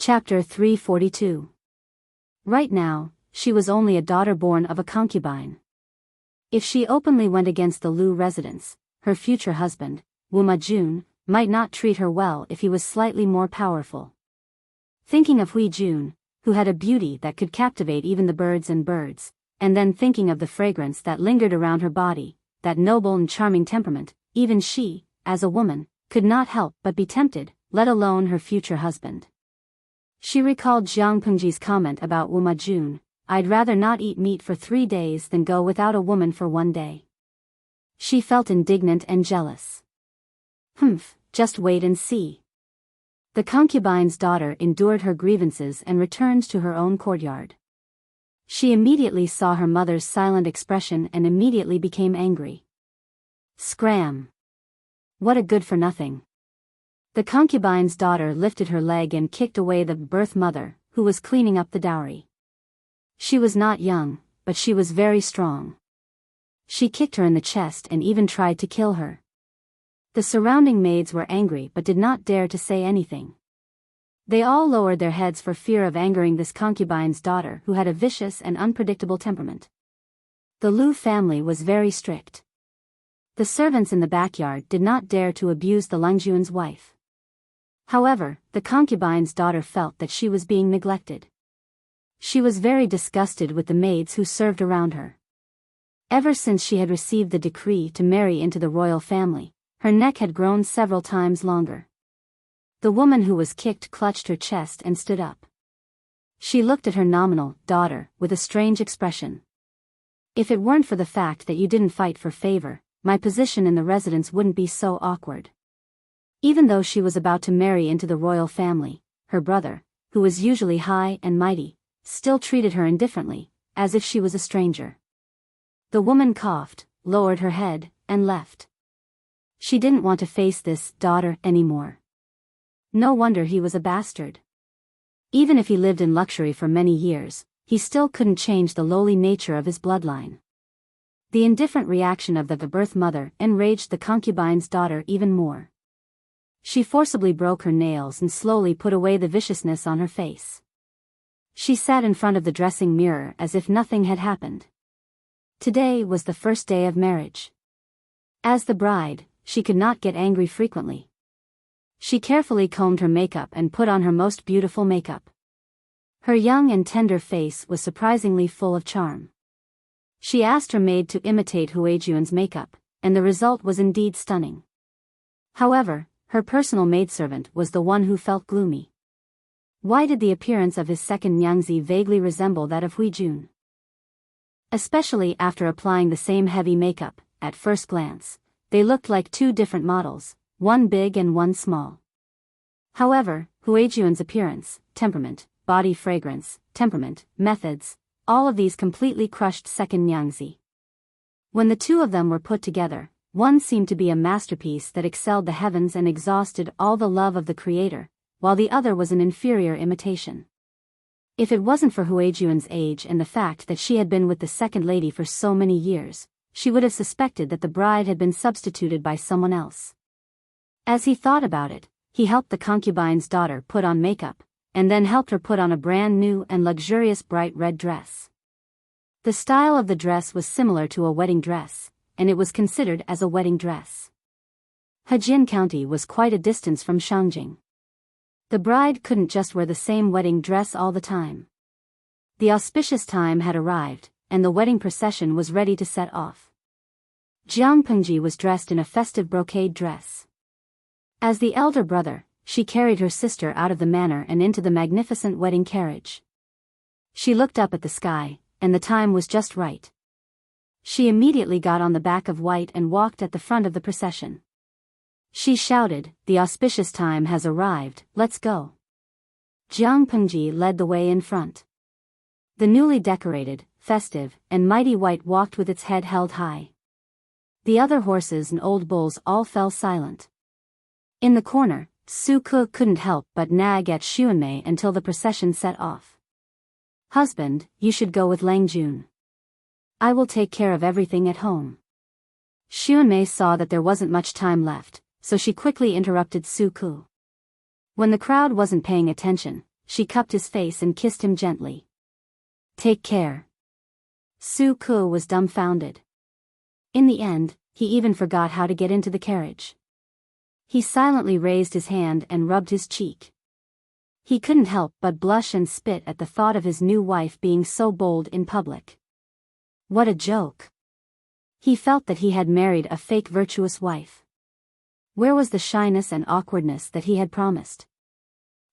Chapter 342. Right now, she was only a daughter born of a concubine. If she openly went against the Lu residents, her future husband, Wu Majun, might not treat her well if he was slightly more powerful. Thinking of Hui Jun, who had a beauty that could captivate even the birds, and then thinking of the fragrance that lingered around her body, that noble and charming temperament, even she, as a woman, could not help but be tempted, let alone her future husband. She recalled Jiang Pengji's comment about Wu Majun, "I'd rather not eat meat for 3 days than go without a woman for 1 day." She felt indignant and jealous. Just wait and see. The concubine's daughter endured her grievances and returned to her own courtyard. She immediately saw her mother's silent expression and immediately became angry. Scram! What a good-for-nothing. The concubine's daughter lifted her leg and kicked away the birth mother, who was cleaning up the dowry. She was not young, but she was very strong. She kicked her in the chest and even tried to kill her. The surrounding maids were angry but did not dare to say anything. They all lowered their heads for fear of angering this concubine's daughter who had a vicious and unpredictable temperament. The Lu family was very strict. The servants in the backyard did not dare to abuse the Langjuan's wife. However, the concubine's daughter felt that she was being neglected. She was very disgusted with the maids who served around her. Ever since she had received the decree to marry into the royal family, her neck had grown several times longer. The woman who was kicked clutched her chest and stood up. She looked at her nominal daughter with a strange expression. "If it weren't for the fact that you didn't fight for favor, my position in the residence wouldn't be so awkward." Even though she was about to marry into the royal family, her brother, who was usually high and mighty, still treated her indifferently, as if she was a stranger. The woman coughed, lowered her head, and left. She didn't want to face this daughter anymore. No wonder he was a bastard. Even if he lived in luxury for many years, he still couldn't change the lowly nature of his bloodline. The indifferent reaction of the birth mother enraged the concubine's daughter even more. She forcibly broke her nails and slowly put away the viciousness on her face. She sat in front of the dressing mirror as if nothing had happened. Today was the first day of marriage. As the bride, she could not get angry frequently. She carefully combed her makeup and put on her most beautiful makeup. Her young and tender face was surprisingly full of charm. She asked her maid to imitate Huijuan's makeup, and the result was indeed stunning. However, her personal maidservant was the one who felt gloomy. Why did the appearance of his second Nyangzi vaguely resemble that of Huijun? Especially after applying the same heavy makeup, at first glance, they looked like two different models, one big and one small. However, Huijuan's appearance, temperament, body fragrance, temperament, methods, all of these completely crushed second Nyangzi. When the two of them were put together, one seemed to be a masterpiece that excelled the heavens and exhausted all the love of the creator, while the other was an inferior imitation. If it wasn't for Huijuan's age and the fact that she had been with the second lady for so many years, she would have suspected that the bride had been substituted by someone else. As he thought about it, he helped the concubine's daughter put on makeup, and then helped her put on a brand new and luxurious bright red dress. The style of the dress was similar to a wedding dress, and it was considered as a wedding dress. Hejin County was quite a distance from Shangjing. The bride couldn't just wear the same wedding dress all the time. The auspicious time had arrived, and the wedding procession was ready to set off. Jiang Pengji was dressed in a festive brocade dress. As the elder brother, she carried her sister out of the manor and into the magnificent wedding carriage. She looked up at the sky, and the time was just right. She immediately got on the back of White and walked at the front of the procession. She shouted, "The auspicious time has arrived, let's go." Jiang Pengji led the way in front. The newly decorated, festive, and mighty White walked with its head held high. The other horses and old bulls all fell silent. In the corner, Su Ke couldn't help but nag at Xuanmei until the procession set off. "Husband, you should go with Lang Jun. I will take care of everything at home." Xuanmei saw that there wasn't much time left, so she quickly interrupted Su Ke. When the crowd wasn't paying attention, she cupped his face and kissed him gently. Take care. Su Ke was dumbfounded. In the end, he even forgot how to get into the carriage. He silently raised his hand and rubbed his cheek. He couldn't help but blush and spit at the thought of his new wife being so bold in public. What a joke. He felt that he had married a fake virtuous wife. Where was the shyness and awkwardness that he had promised?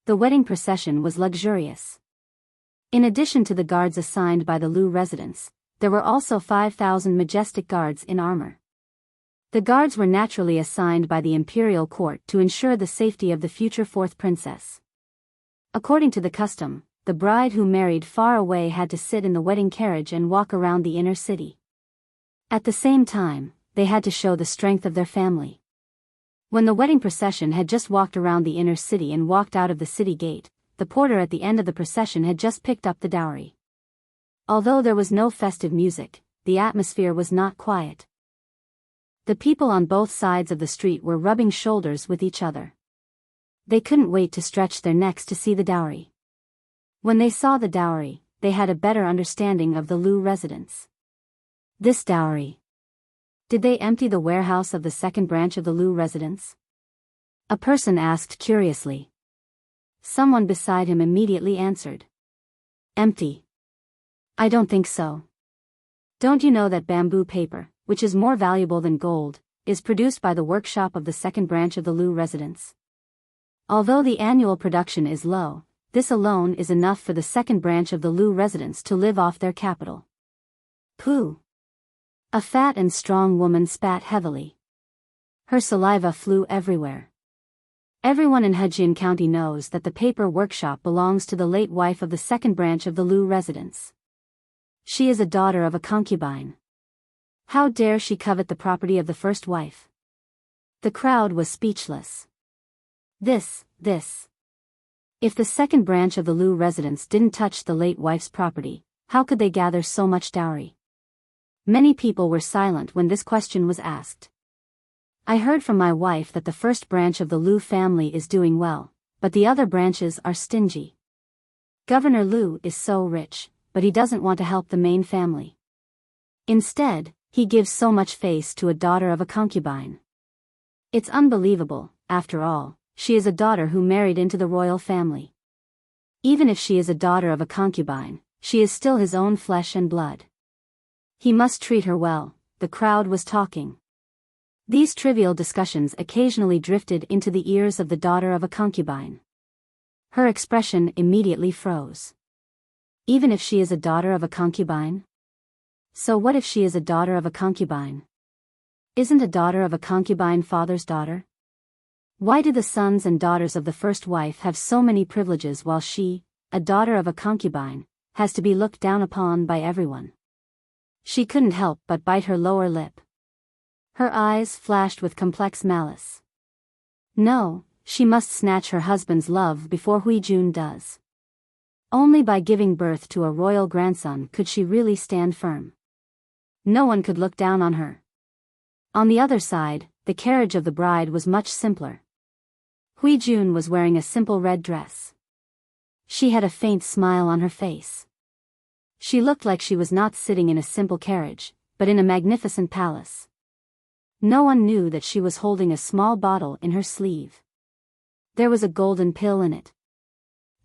The wedding procession was luxurious. In addition to the guards assigned by the Lu residents, there were also 5,000 majestic guards in armor. The guards were naturally assigned by the imperial court to ensure the safety of the future fourth princess. According to the custom, the bride who married far away had to sit in the wedding carriage and walk around the inner city. At the same time, they had to show the strength of their family. When the wedding procession had just walked around the inner city and walked out of the city gate, the porter at the end of the procession had just picked up the dowry. Although there was no festive music, the atmosphere was not quiet. The people on both sides of the street were rubbing shoulders with each other. They couldn't wait to stretch their necks to see the dowry. When they saw the dowry, they had a better understanding of the Lu residents. This dowry. Did they empty the warehouse of the second branch of the Lu residence? A person asked curiously. Someone beside him immediately answered. Empty. I don't think so. Don't you know that bamboo paper, which is more valuable than gold, is produced by the workshop of the second branch of the Lu residence? Although the annual production is low, this alone is enough for the second branch of the Lu residents to live off their capital. Pooh! A fat and strong woman spat heavily. Her saliva flew everywhere. Everyone in Hejian County knows that the paper workshop belongs to the late wife of the second branch of the Lu residence. She is a daughter of a concubine. How dare she covet the property of the first wife? The crowd was speechless. This. If the second branch of the Lu residence didn't touch the late wife's property, how could they gather so much dowry? Many people were silent when this question was asked. I heard from my wife that the first branch of the Lu family is doing well, but the other branches are stingy. Governor Lu is so rich, but he doesn't want to help the main family. Instead, he gives so much face to a daughter of a concubine. It's unbelievable, after all, she is a daughter who married into the royal family. Even if she is a daughter of a concubine, she is still his own flesh and blood. He must treat her well, the crowd was talking. These trivial discussions occasionally drifted into the ears of the daughter of a concubine. Her expression immediately froze. Even if she is a daughter of a concubine? So what if she is a daughter of a concubine? Isn't a daughter of a concubine father's daughter? Why do the sons and daughters of the first wife have so many privileges while she, a daughter of a concubine, has to be looked down upon by everyone? She couldn't help but bite her lower lip. Her eyes flashed with complex malice. No, she must snatch her husband's love before Huijun does. Only by giving birth to a royal grandson could she really stand firm. No one could look down on her. On the other side, the carriage of the bride was much simpler. Huijun was wearing a simple red dress. She had a faint smile on her face. She looked like she was not sitting in a simple carriage, but in a magnificent palace. No one knew that she was holding a small bottle in her sleeve. There was a golden pill in it.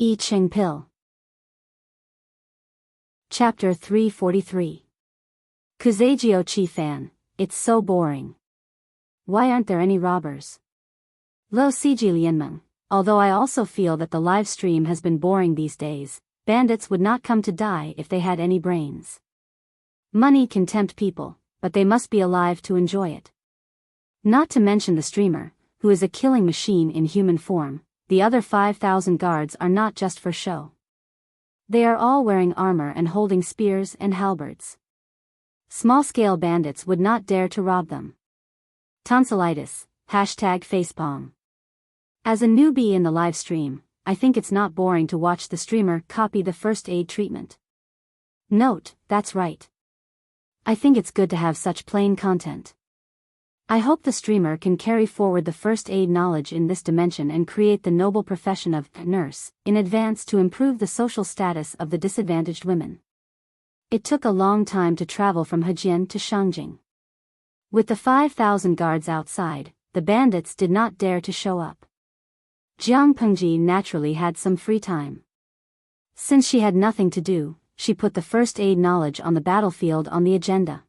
I Ching pill. Chapter 343. Kuzagio Chi Fan, it's so boring. Why aren't there any robbers? Lo Siji Lianmeng, although I also feel that the live stream has been boring these days, bandits would not come to die if they had any brains. Money can tempt people, but they must be alive to enjoy it. Not to mention the streamer, who is a killing machine in human form. The other 5,000 guards are not just for show. They are all wearing armor and holding spears and halberds. Small-scale bandits would not dare to rob them. Tonsillitis, #facepalm. As a newbie in the live stream, I think it's not boring to watch the streamer copy the first aid treatment. Note, that's right. I think it's good to have such plain content. I hope the streamer can carry forward the first aid knowledge in this dimension and create the noble profession of nurse in advance to improve the social status of the disadvantaged women. It took a long time to travel from Hejian to Shangjing. With the 5,000 guards outside, the bandits did not dare to show up. Jiang Pengji naturally had some free time. Since she had nothing to do, she put the first aid knowledge on the battlefield on the agenda.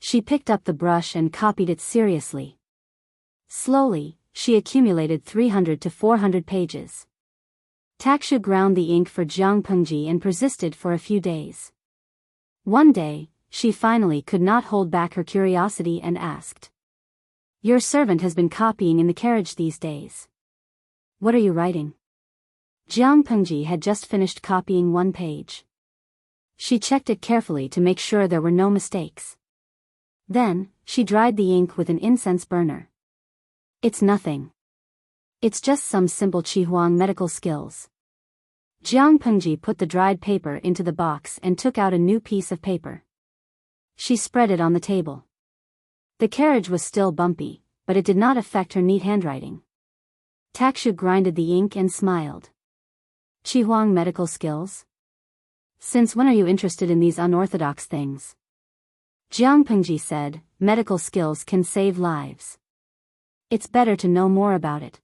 She picked up the brush and copied it seriously. Slowly, she accumulated 300 to 400 pages. Takshu ground the ink for Jiang Pengji and persisted for a few days. One day, she finally could not hold back her curiosity and asked, "Your servant has been copying in the carriage these days. What are you writing?" Jiang Pengji had just finished copying one page. She checked it carefully to make sure there were no mistakes. Then, she dried the ink with an incense burner. "It's nothing. It's just some simple Qihuang medical skills." Jiang Pengji put the dried paper into the box and took out a new piece of paper. She spread it on the table. The carriage was still bumpy, but it did not affect her neat handwriting. Takshu grinded the ink and smiled. "Qihuang medical skills? Since when are you interested in these unorthodox things?" Jiang Pengji said, "Medical skills can save lives. It's better to know more about it.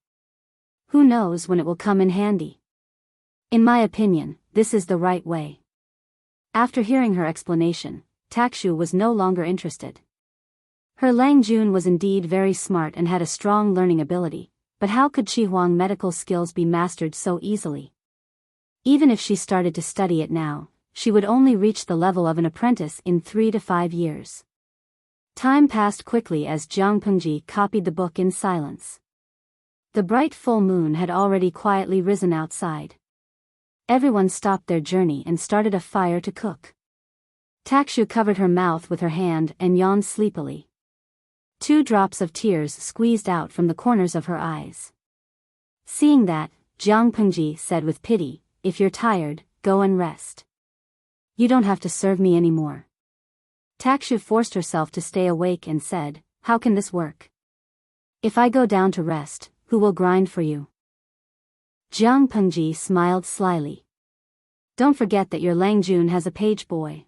Who knows when it will come in handy? In my opinion, this is the right way." After hearing her explanation, Takshu was no longer interested. Her Lang Jun was indeed very smart and had a strong learning ability, but how could Qihuang medical skills be mastered so easily? Even if she started to study it now, she would only reach the level of an apprentice in 3 to 5 years. Time passed quickly as Jiang Pengji copied the book in silence. The bright full moon had already quietly risen outside. Everyone stopped their journey and started a fire to cook. Takshu covered her mouth with her hand and yawned sleepily. 2 drops of tears squeezed out from the corners of her eyes. Seeing that, Jiang Pengji said with pity, "If you're tired, go and rest. You don't have to serve me anymore." Takshu forced herself to stay awake and said, "How can this work? If I go down to rest, who will grind for you?" Jiang Pengji smiled slyly. "Don't forget that your Lang Jun has a page boy.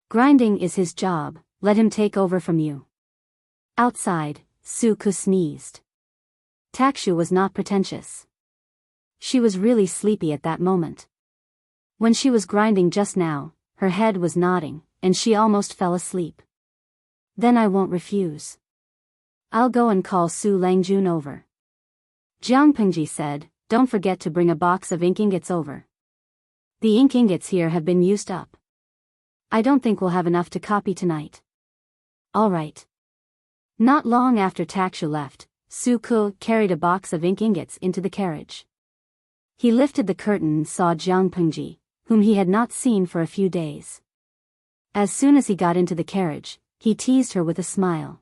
Grinding is his job, let him take over from you." Outside, Su Ku sneezed. Takshu was not pretentious. She was really sleepy at that moment. When she was grinding just now, her head was nodding, and she almost fell asleep. "Then I won't refuse. I'll go and call Su Langjun over." Jiang Pengji said, "Don't forget to bring a box of ink ingots over. The ink ingots here have been used up. I don't think we'll have enough to copy tonight." "All right." Not long after Takshu left, Su Ku carried a box of ink ingots into the carriage. He lifted the curtain and saw Jiang Pengji, whom he had not seen for a few days. As soon as he got into the carriage, he teased her with a smile.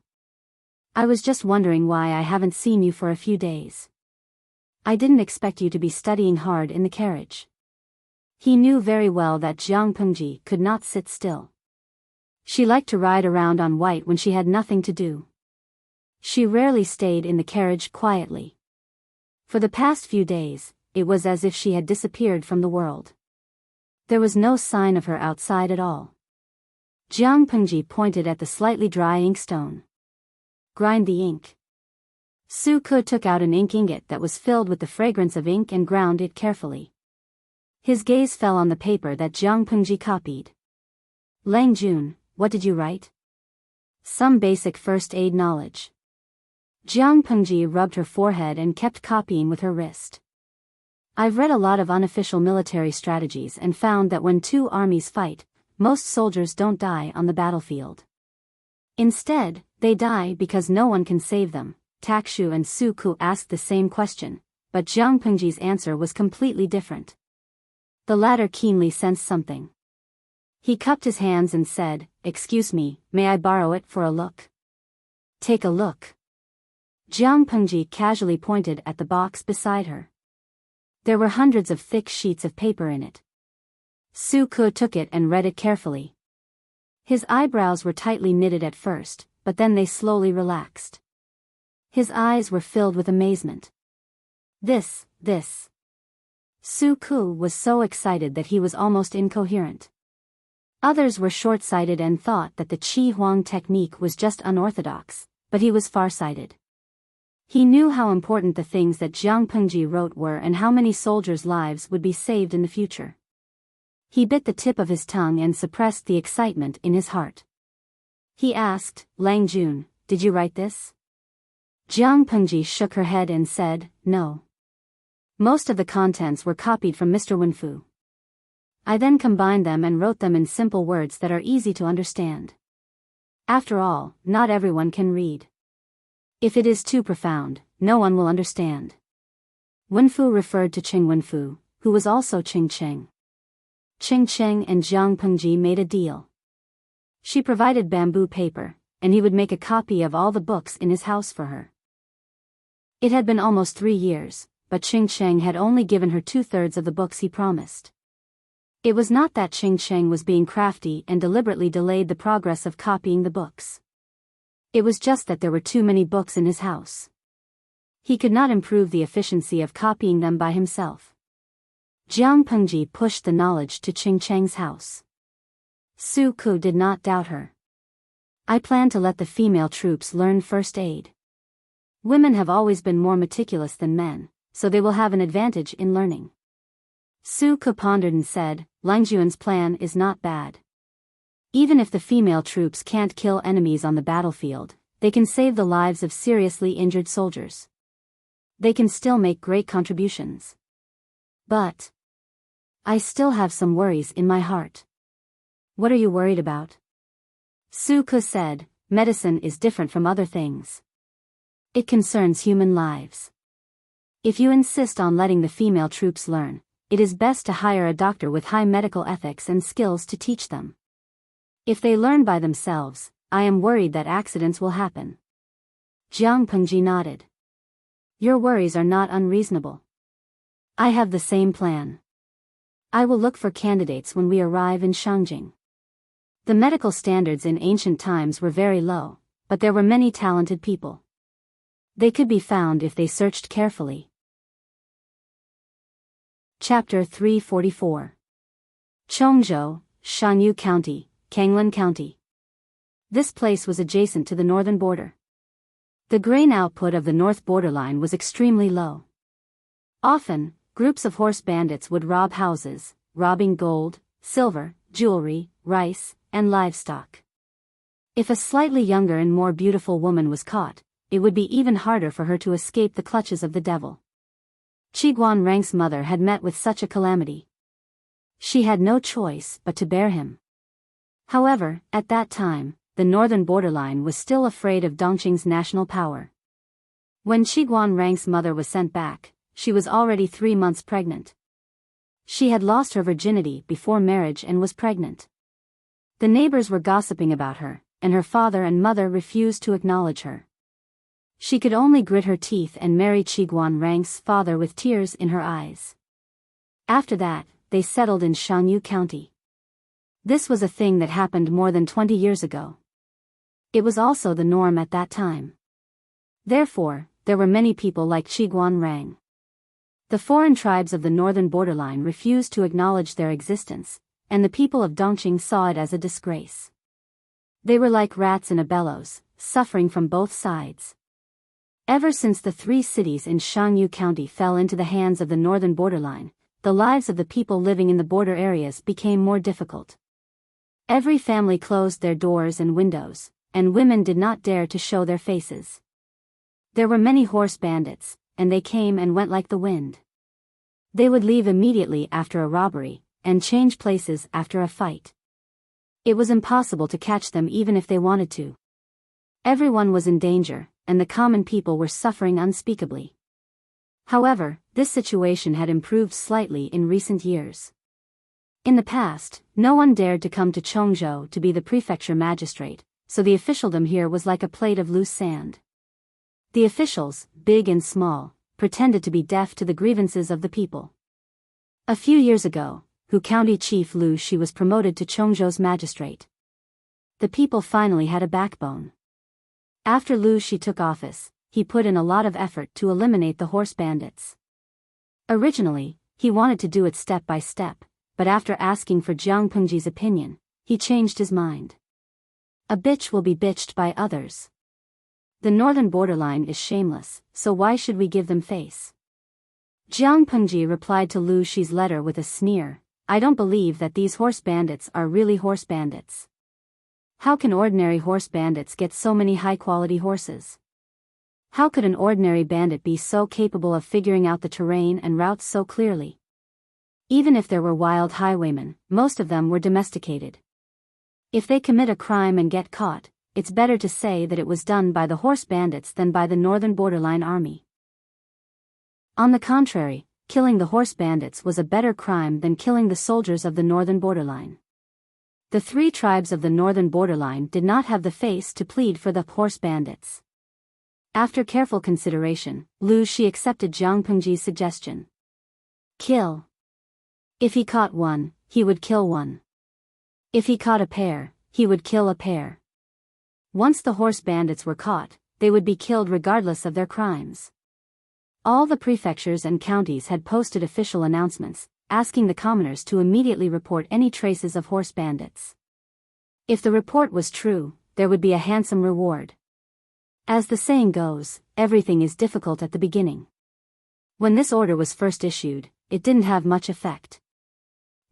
"I was just wondering why I haven't seen you for a few days. I didn't expect you to be studying hard in the carriage." He knew very well that Jiang Pengji could not sit still. She liked to ride around on white when she had nothing to do. She rarely stayed in the carriage quietly. For the past few days, it was as if she had disappeared from the world. There was no sign of her outside at all. Jiang Pengji pointed at the slightly dry inkstone. "Grind the ink." Su Ku took out an ink ingot that was filled with the fragrance of ink and ground it carefully. His gaze fell on the paper that Jiang Pengji copied. "Lang Jun, what did you write?" "Some basic first aid knowledge." Jiang Pengji rubbed her forehead and kept copying with her wrist. "I've read a lot of unofficial military strategies and found that when 2 armies fight, most soldiers don't die on the battlefield. Instead, they die because no one can save them." Takshu and Su Ku asked the same question, but Jiang Pengji's answer was completely different. The latter keenly sensed something. He cupped his hands and said, "Excuse me, may I borrow it for a look?" "Take a look." Jiang Pengji casually pointed at the box beside her. There were hundreds of thick sheets of paper in it. Su Ku took it and read it carefully. His eyebrows were tightly knitted at first, but then they slowly relaxed. His eyes were filled with amazement. This. Su Ku was so excited that he was almost incoherent. Others were short-sighted and thought that the Qi Huang technique was just unorthodox, but he was far-sighted. He knew how important the things that Jiang Pengji wrote were and how many soldiers' lives would be saved in the future. He bit the tip of his tongue and suppressed the excitement in his heart. He asked, Lang Jun, did you write this? Jiang Pengji shook her head and said, no. Most of the contents were copied from Mr. Wenfu. I then combined them and wrote them in simple words that are easy to understand. After all, not everyone can read. If it is too profound, no one will understand. Wenfu referred to Qing Wenfu, who was also Qing Cheng. Qing Cheng and Jiang Pengji made a deal. She provided bamboo paper, and he would make a copy of all the books in his house for her. It had been almost 3 years, but Qing Cheng had only given her 2/3 of the books he promised. It was not that Qing Cheng was being crafty and deliberately delayed the progress of copying the books. It was just that there were too many books in his house. He could not improve the efficiency of copying them by himself. Jiang Pengji pushed the knowledge to Qing Cheng's house. Su Ku did not doubt her. I plan to let the female troops learn first aid. Women have always been more meticulous than men, so they will have an advantage in learning. Su Ku pondered and said, Lang Jun's plan is not bad. Even if the female troops can't kill enemies on the battlefield, they can save the lives of seriously injured soldiers. They can still make great contributions. But I still have some worries in my heart. What are you worried about? Su Ku said, medicine is different from other things. It concerns human lives. If you insist on letting the female troops learn, it is best to hire a doctor with high medical ethics and skills to teach them. If they learn by themselves, I am worried that accidents will happen. Jiang Pengji nodded. Your worries are not unreasonable. I have the same plan. I will look for candidates when we arrive in Shangjing. The medical standards in ancient times were very low, but there were many talented people. They could be found if they searched carefully. Chapter 344. Chongzhou, Shanyu County, Kanglin County. This place was adjacent to the northern border. The grain output of the north borderline was extremely low. Often, groups of horse bandits would rob houses, robbing gold, silver, jewelry, rice, and livestock. If a slightly younger and more beautiful woman was caught, it would be even harder for her to escape the clutches of the devil. Qiguan Rang's mother had met with such a calamity. She had no choice but to bear him. However, at that time, the northern borderline was still afraid of Dongqing's national power. When Qiguan Rang's mother was sent back, she was already 3 months pregnant. She had lost her virginity before marriage and was pregnant. The neighbors were gossiping about her, and her father and mother refused to acknowledge her. She could only grit her teeth and marry Qiguan Rang's father with tears in her eyes. After that, they settled in Shanyu County. This was a thing that happened more than 20 years ago. It was also the norm at that time. Therefore, there were many people like Qiguan Rang. The foreign tribes of the northern borderline refused to acknowledge their existence, and the people of Dongqing saw it as a disgrace. They were like rats in a bellows, suffering from both sides. Ever since the 3 cities in Shanyu County fell into the hands of the northern borderline, the lives of the people living in the border areas became more difficult. Every family closed their doors and windows, and women did not dare to show their faces. There were many horse bandits, and they came and went like the wind. They would leave immediately after a robbery, and change places after a fight. It was impossible to catch them even if they wanted to. Everyone was in danger, and the common people were suffering unspeakably. However, this situation had improved slightly in recent years. In the past, no one dared to come to Chongzhou to be the prefecture magistrate, so the officialdom here was like a plate of loose sand. The officials, big and small, pretended to be deaf to the grievances of the people. A few years ago, Hu County Chief Lu Shi was promoted to Chongzhou's magistrate. The people finally had a backbone. After Lu Shi took office, he put in a lot of effort to eliminate the horse bandits. Originally, he wanted to do it step by step, but after asking for Jiang Pengji's opinion, he changed his mind. A bitch will be bitched by others. The northern borderline is shameless, so why should we give them face? Jiang Pengji replied to Lu Shi's letter with a sneer, I don't believe that these horse bandits are really horse bandits. How can ordinary horse bandits get so many high-quality horses? How could an ordinary bandit be so capable of figuring out the terrain and routes so clearly? Even if there were wild highwaymen, most of them were domesticated. If they commit a crime and get caught, it's better to say that it was done by the horse bandits than by the northern borderline army. On the contrary, killing the horse bandits was a better crime than killing the soldiers of the northern borderline. The three tribes of the northern borderline did not have the face to plead for the horse bandits. After careful consideration, Lu Shi accepted Jiang Pengji's suggestion. Kill. If he caught one, he would kill one. If he caught a pair, he would kill a pair. Once the horse bandits were caught, they would be killed regardless of their crimes. All the prefectures and counties had posted official announcements, asking the commoners to immediately report any traces of horse bandits. If the report was true, there would be a handsome reward. As the saying goes, everything is difficult at the beginning. When this order was first issued, it didn't have much effect.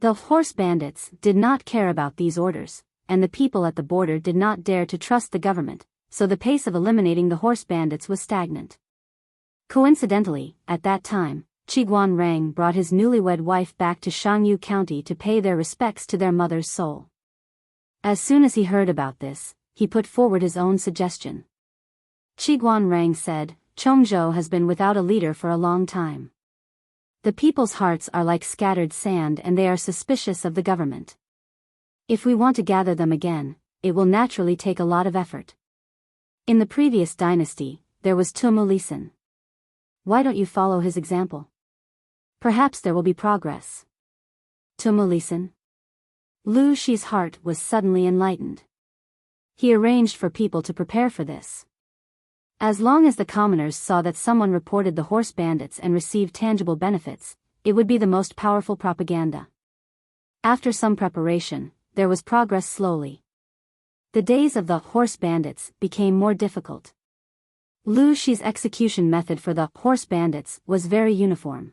The horse bandits did not care about these orders, and the people at the border did not dare to trust the government, so the pace of eliminating the horse bandits was stagnant. Coincidentally, at that time, Qiguan Rang brought his newlywed wife back to Shangyu County to pay their respects to their mother's soul. As soon as he heard about this, he put forward his own suggestion. Qiguan Rang said, Chongzhou has been without a leader for a long time. The people's hearts are like scattered sand and they are suspicious of the government. If we want to gather them again, it will naturally take a lot of effort. In the previous dynasty, there was Tumulisan. Why don't you follow his example? Perhaps there will be progress. Tumulisan. Lu Shi's heart was suddenly enlightened. He arranged for people to prepare for this. As long as the commoners saw that someone reported the horse bandits and received tangible benefits, it would be the most powerful propaganda. After some preparation, there was progress slowly. The days of the horse bandits became more difficult. Lu Shi's execution method for the horse bandits was very uniform.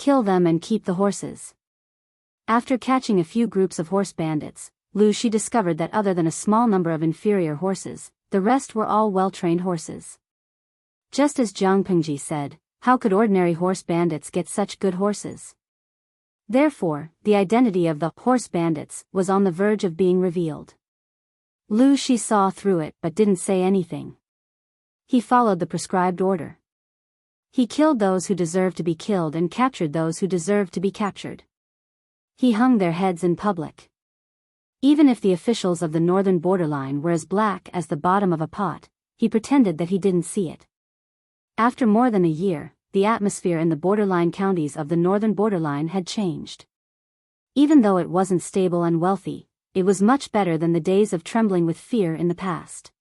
Kill them and keep the horses. After catching a few groups of horse bandits, Lu Shi discovered that other than a small number of inferior horses, the rest were all well-trained horses. Just as Jiang Pengji said, how could ordinary horse bandits get such good horses? Therefore, the identity of the horse bandits was on the verge of being revealed. Lu Shi saw through it but didn't say anything. He followed the prescribed order. He killed those who deserved to be killed and captured those who deserved to be captured. He hung their heads in public. Even if the officials of the northern borderline were as black as the bottom of a pot, he pretended that he didn't see it. After more than a year, the atmosphere in the borderline counties of the northern borderline had changed. Even though it wasn't stable and wealthy, it was much better than the days of trembling with fear in the past.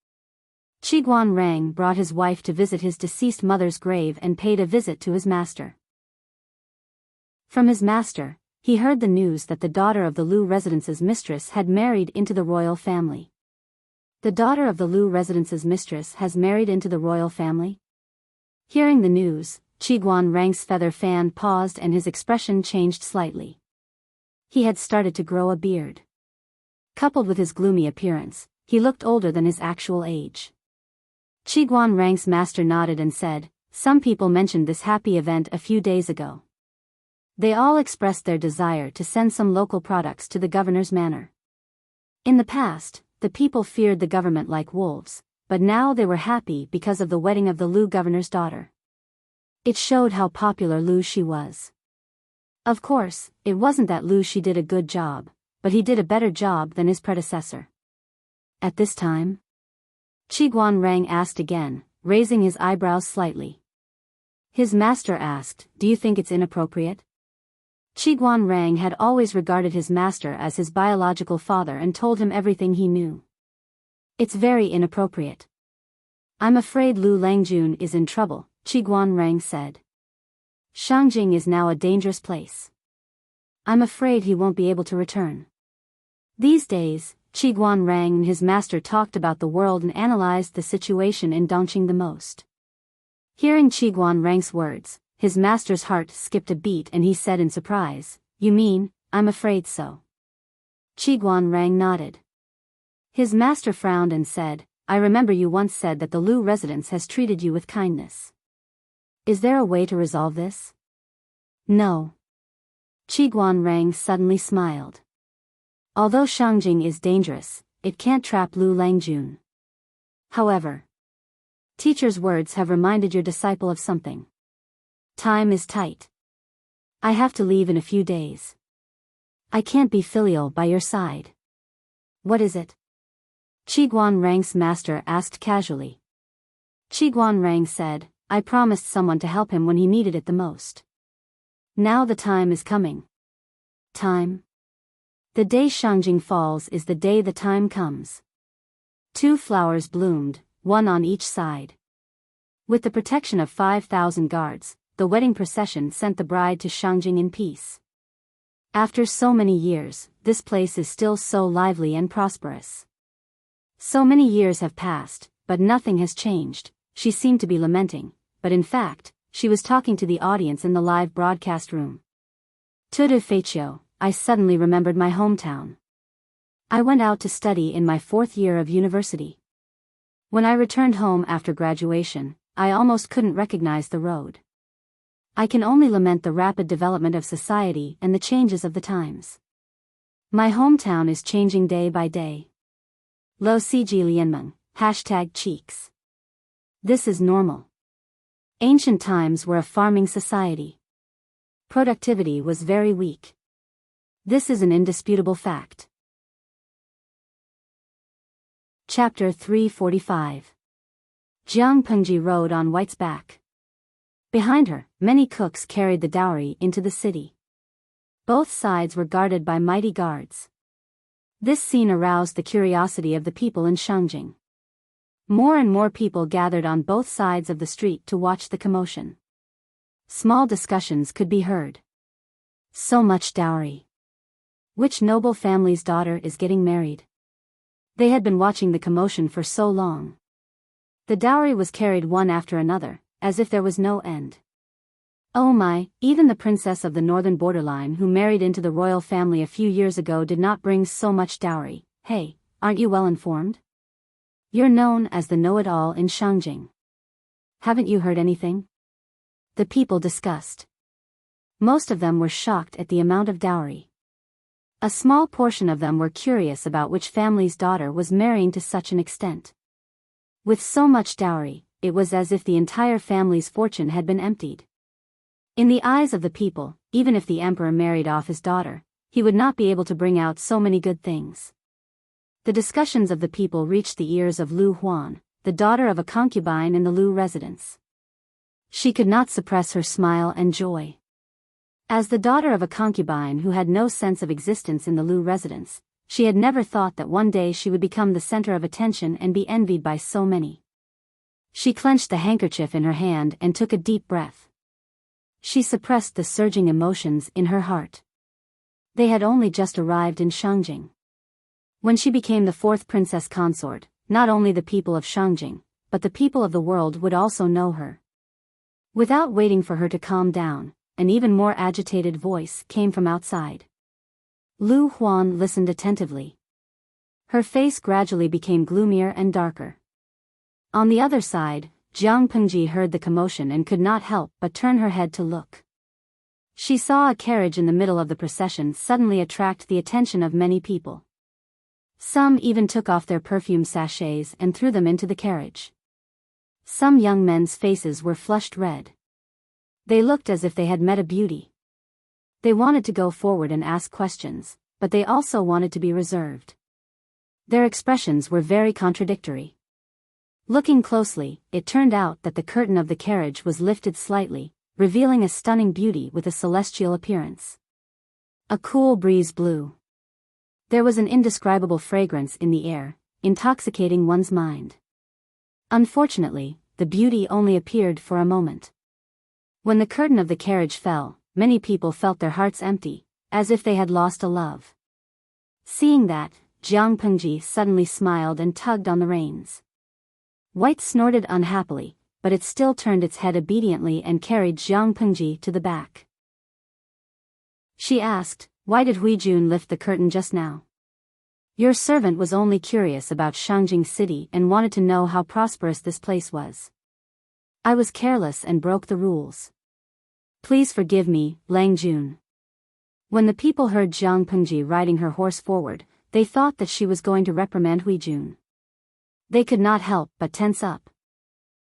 Qiguan Rang brought his wife to visit his deceased mother's grave and paid a visit to his master. From his master, he heard the news that the daughter of the Lu residence's mistress had married into the royal family. The daughter of the Lu residence's mistress has married into the royal family? Hearing the news, Qiguan Rang's feather fan paused and his expression changed slightly. He had started to grow a beard. Coupled with his gloomy appearance, he looked older than his actual age. Qiguan Rang's master nodded and said, some people mentioned this happy event a few days ago. They all expressed their desire to send some local products to the governor's manor. In the past, the people feared the government like wolves, but now they were happy because of the wedding of the Lu governor's daughter. It showed how popular Lu Shi was. Of course, it wasn't that Lu Shi did a good job, but he did a better job than his predecessor. At this time? Qiguan Rang asked again, raising his eyebrows slightly. His master asked, do you think it's inappropriate? Qiguan Rang had always regarded his master as his biological father and told him everything he knew. It's very inappropriate. I'm afraid Lu Langjun is in trouble, Qiguan Rang said. Shangjing is now a dangerous place. I'm afraid he won't be able to return. These days, Qiguan Rang and his master talked about the world and analyzed the situation in Dongqing the most. Hearing Qiguan Rang's words, his master's heart skipped a beat and he said in surprise, "You mean, I'm afraid so?" Qiguan Rang nodded. His master frowned and said, "I remember you once said that the Lu residence has treated you with kindness. Is there a way to resolve this?" "No." Qiguan Rang suddenly smiled. "Although Shangjing is dangerous, it can't trap Lu Langjun. However, teacher's words have reminded your disciple of something. Time is tight. I have to leave in a few days. I can't be filial by your side." "What is it?" Qiguan Rang's master asked casually. Qiguan Rang said, "I promised someone to help him when he needed it the most. Now the time is coming." Time? The day Shangjing falls is the day the time comes. 2 flowers bloomed, one on each side. With the protection of 5,000 guards, the wedding procession sent the bride to Shangjing in peace. After so many years, this place is still so lively and prosperous. So many years have passed, but nothing has changed. She seemed to be lamenting, but in fact, she was talking to the audience in the live broadcast room. Tudu Feichio, I suddenly remembered my hometown. I went out to study in my 4th year of university. When I returned home after graduation, I almost couldn't recognize the road. I can only lament the rapid development of society and the changes of the times. My hometown is changing day by day. Lo Cg Lianmeng, #cheeks. This is normal. Ancient times were a farming society. Productivity was very weak. This is an indisputable fact. Chapter 345. Jiang Pengji rode on White's back. Behind her, many cooks carried the dowry into the city. Both sides were guarded by mighty guards. This scene aroused the curiosity of the people in Shangjing. More and more people gathered on both sides of the street to watch the commotion. Small discussions could be heard. So much dowry. Which noble family's daughter is getting married? They had been watching the commotion for so long. The dowry was carried one after another, as if there was no end. Oh my, even the princess of the northern borderline who married into the royal family a few years ago did not bring so much dowry. Hey, aren't you well informed? You're known as the know-it-all in Shangjing. Haven't you heard anything? The people discussed. Most of them were shocked at the amount of dowry. A small portion of them were curious about which family's daughter was marrying to such an extent. With so much dowry, it was as if the entire family's fortune had been emptied. In the eyes of the people, even if the emperor married off his daughter, he would not be able to bring out so many good things. The discussions of the people reached the ears of Lu Huan, the daughter of a concubine in the Lu residence. She could not suppress her smile and joy. As the daughter of a concubine who had no sense of existence in the Lu residence, she had never thought that one day she would become the center of attention and be envied by so many. She clenched the handkerchief in her hand and took a deep breath. She suppressed the surging emotions in her heart. They had only just arrived in Shangjing. When she became the 4th princess consort, not only the people of Shangjing, but the people of the world would also know her. Without waiting for her to calm down, an even more agitated voice came from outside. Lu Huan listened attentively. Her face gradually became gloomier and darker. On the other side, Jiang Pengji heard the commotion and could not help but turn her head to look. She saw a carriage in the middle of the procession suddenly attract the attention of many people. Some even took off their perfume sachets and threw them into the carriage. Some young men's faces were flushed red. They looked as if they had met a beauty. They wanted to go forward and ask questions, but they also wanted to be reserved. Their expressions were very contradictory. Looking closely, it turned out that the curtain of the carriage was lifted slightly, revealing a stunning beauty with a celestial appearance. A cool breeze blew. There was an indescribable fragrance in the air, intoxicating one's mind. Unfortunately, the beauty only appeared for a moment. When the curtain of the carriage fell, many people felt their hearts empty, as if they had lost a love. Seeing that, Jiang Pengji suddenly smiled and tugged on the reins. White snorted unhappily, but it still turned its head obediently and carried Jiang Pengji to the back. She asked, "Why did Huijun lift the curtain just now?" "Your servant was only curious about Shangjing City and wanted to know how prosperous this place was. I was careless and broke the rules. Please forgive me, Lang Jun." When the people heard Jiang Pengji riding her horse forward, they thought that she was going to reprimand Huijun. They could not help but tense up.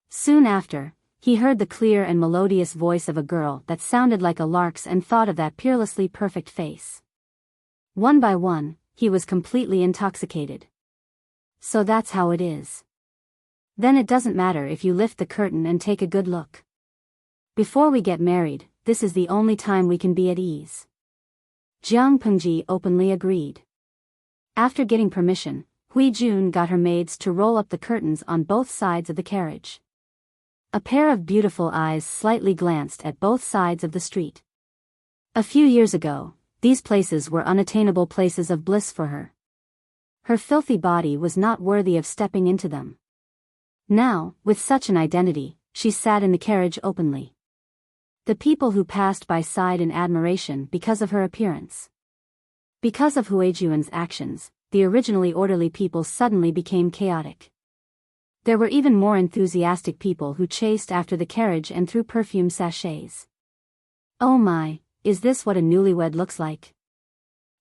Soon after, he heard the clear and melodious voice of a girl that sounded like a lark's and thought of that peerlessly perfect face. One by one, he was completely intoxicated. So that's how it is. Then it doesn't matter if you lift the curtain and take a good look. Before we get married, this is the only time we can be at ease. Jiang Pengji openly agreed. After getting permission, Huijun got her maids to roll up the curtains on both sides of the carriage. A pair of beautiful eyes slightly glanced at both sides of the street. A few years ago, these places were unattainable places of bliss for her. Her filthy body was not worthy of stepping into them. Now, with such an identity, she sat in the carriage openly. The people who passed by sighed in admiration because of her appearance. Because of Huijun's actions, the originally orderly people suddenly became chaotic. There were even more enthusiastic people who chased after the carriage and threw perfume sachets. "Oh my, is this what a newlywed looks like?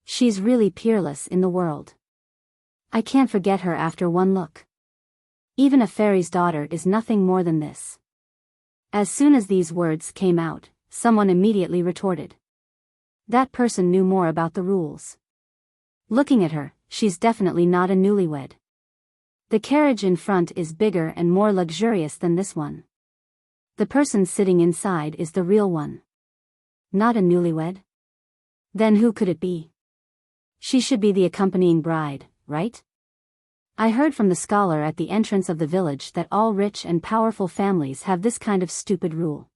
She's really peerless in the world. I can't forget her after one look. Even a fairy's daughter is nothing more than this." As soon as these words came out, someone immediately retorted. That person knew more about the rules. Looking at her, she's definitely not a newlywed. The carriage in front is bigger and more luxurious than this one. The person sitting inside is the real one. Not a newlywed? Then who could it be? She should be the accompanying bride, right? I heard from the scholar at the entrance of the village that all rich and powerful families have this kind of stupid rule.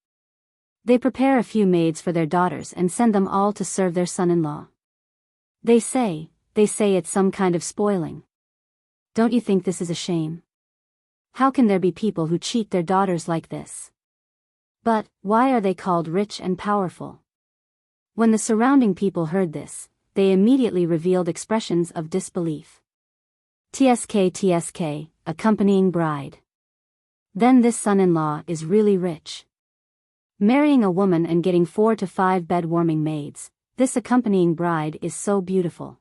They prepare a few maids for their daughters and send them all to serve their son-in-law. They say it's some kind of spoiling. Don't you think this is a shame? How can there be people who cheat their daughters like this? But, why are they called rich and powerful? When the surrounding people heard this, they immediately revealed expressions of disbelief. TSK, accompanying bride. Then this son-in-law is really rich. Marrying a woman and getting 4 to 5 bed-warming maids, this accompanying bride is so beautiful.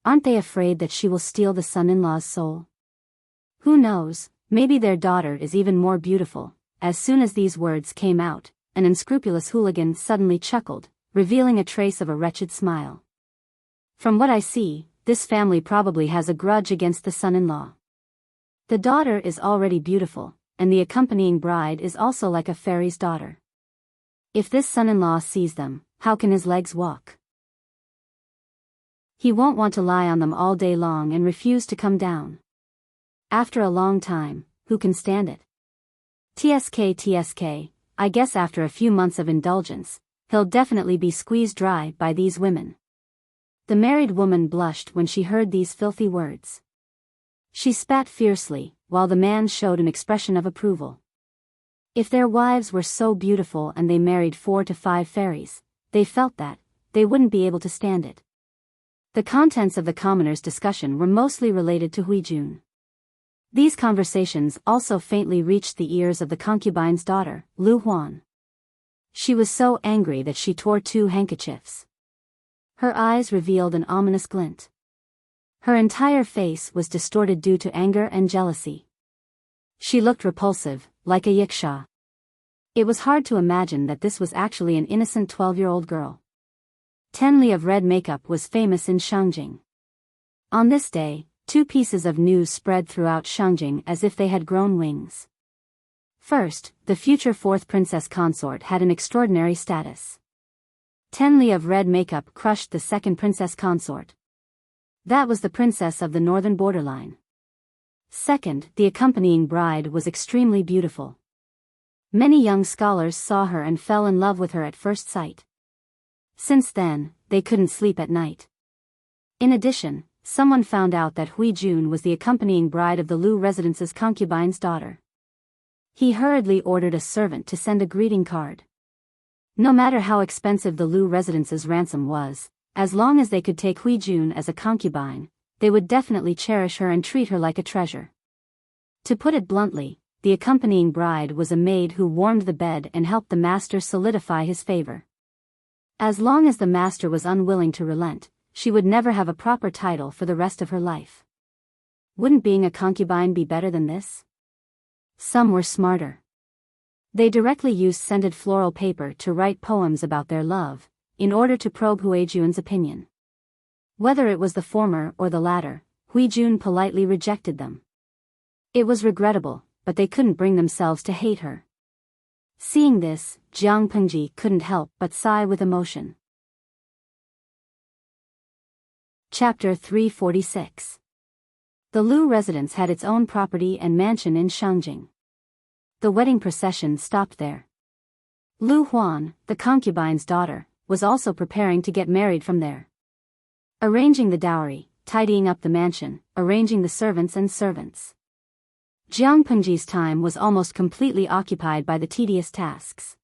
Aren't they afraid that she will steal the son-in-law's soul? Who knows, maybe their daughter is even more beautiful. As soon as these words came out, an unscrupulous hooligan suddenly chuckled, revealing a trace of a wretched smile. From what I see, this family probably has a grudge against the son-in-law. The daughter is already beautiful, and the accompanying bride is also like a fairy's daughter. If this son-in-law sees them, how can his legs walk? He won't want to lie on them all day long and refuse to come down. After a long time, who can stand it? TSK, I guess after a few months of indulgence, he'll definitely be squeezed dry by these women. The married woman blushed when she heard these filthy words. She spat fiercely, while the man showed an expression of approval. If their wives were so beautiful and they married 4 to 5 fairies, they felt that they wouldn't be able to stand it. The contents of the commoners' discussion were mostly related to Huijun. These conversations also faintly reached the ears of the concubine's daughter, Lu Huan. She was so angry that she tore 2 handkerchiefs. Her eyes revealed an ominous glint. Her entire face was distorted due to anger and jealousy. She looked repulsive, like a yiksha. It was hard to imagine that this was actually an innocent 12-year-old girl. Tenli of red makeup was famous in Shangjing. On this day, 2 pieces of news spread throughout Shangjing as if they had grown wings. First, the future 4th princess consort had an extraordinary status. Tenli of red makeup crushed the 2nd princess consort. That was the princess of the northern borderline. Second, the accompanying bride was extremely beautiful. Many young scholars saw her and fell in love with her at first sight. Since then, they couldn't sleep at night. In addition, someone found out that Hui Jun was the accompanying bride of the Lu residence's concubine's daughter. He hurriedly ordered a servant to send a greeting card. No matter how expensive the Lu residence's ransom was, as long as they could take Hui Jun as a concubine, they would definitely cherish her and treat her like a treasure. To put it bluntly, the accompanying bride was a maid who warmed the bed and helped the master solidify his favor. As long as the master was unwilling to relent, she would never have a proper title for the rest of her life. Wouldn't being a concubine be better than this? Some were smarter. They directly used scented floral paper to write poems about their love, in order to probe Hui Jun's opinion. Whether it was the former or the latter, Hui Jun politely rejected them. It was regrettable, but they couldn't bring themselves to hate her. Seeing this, Jiang Pengji couldn't help but sigh with emotion. Chapter 346. The Lu residence had its own property and mansion in Shangjing. The wedding procession stopped there. Lu Huan, the concubine's daughter, was also preparing to get married from there. Arranging the dowry, tidying up the mansion, arranging the servants and servants. Jiang Pengji's time was almost completely occupied by the tedious tasks.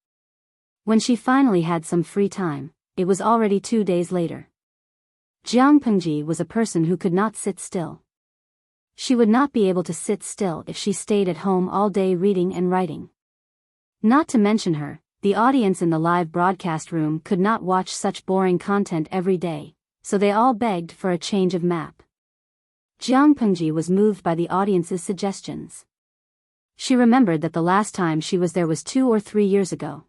When she finally had some free time, it was already 2 days later. Jiang Pengji was a person who could not sit still. She would not be able to sit still if she stayed at home all day reading and writing. Not to mention her, the audience in the live broadcast room could not watch such boring content every day, so they all begged for a change of map. Jiang Pengji was moved by the audience's suggestions. She remembered that the last time she was there was 2 or 3 years ago.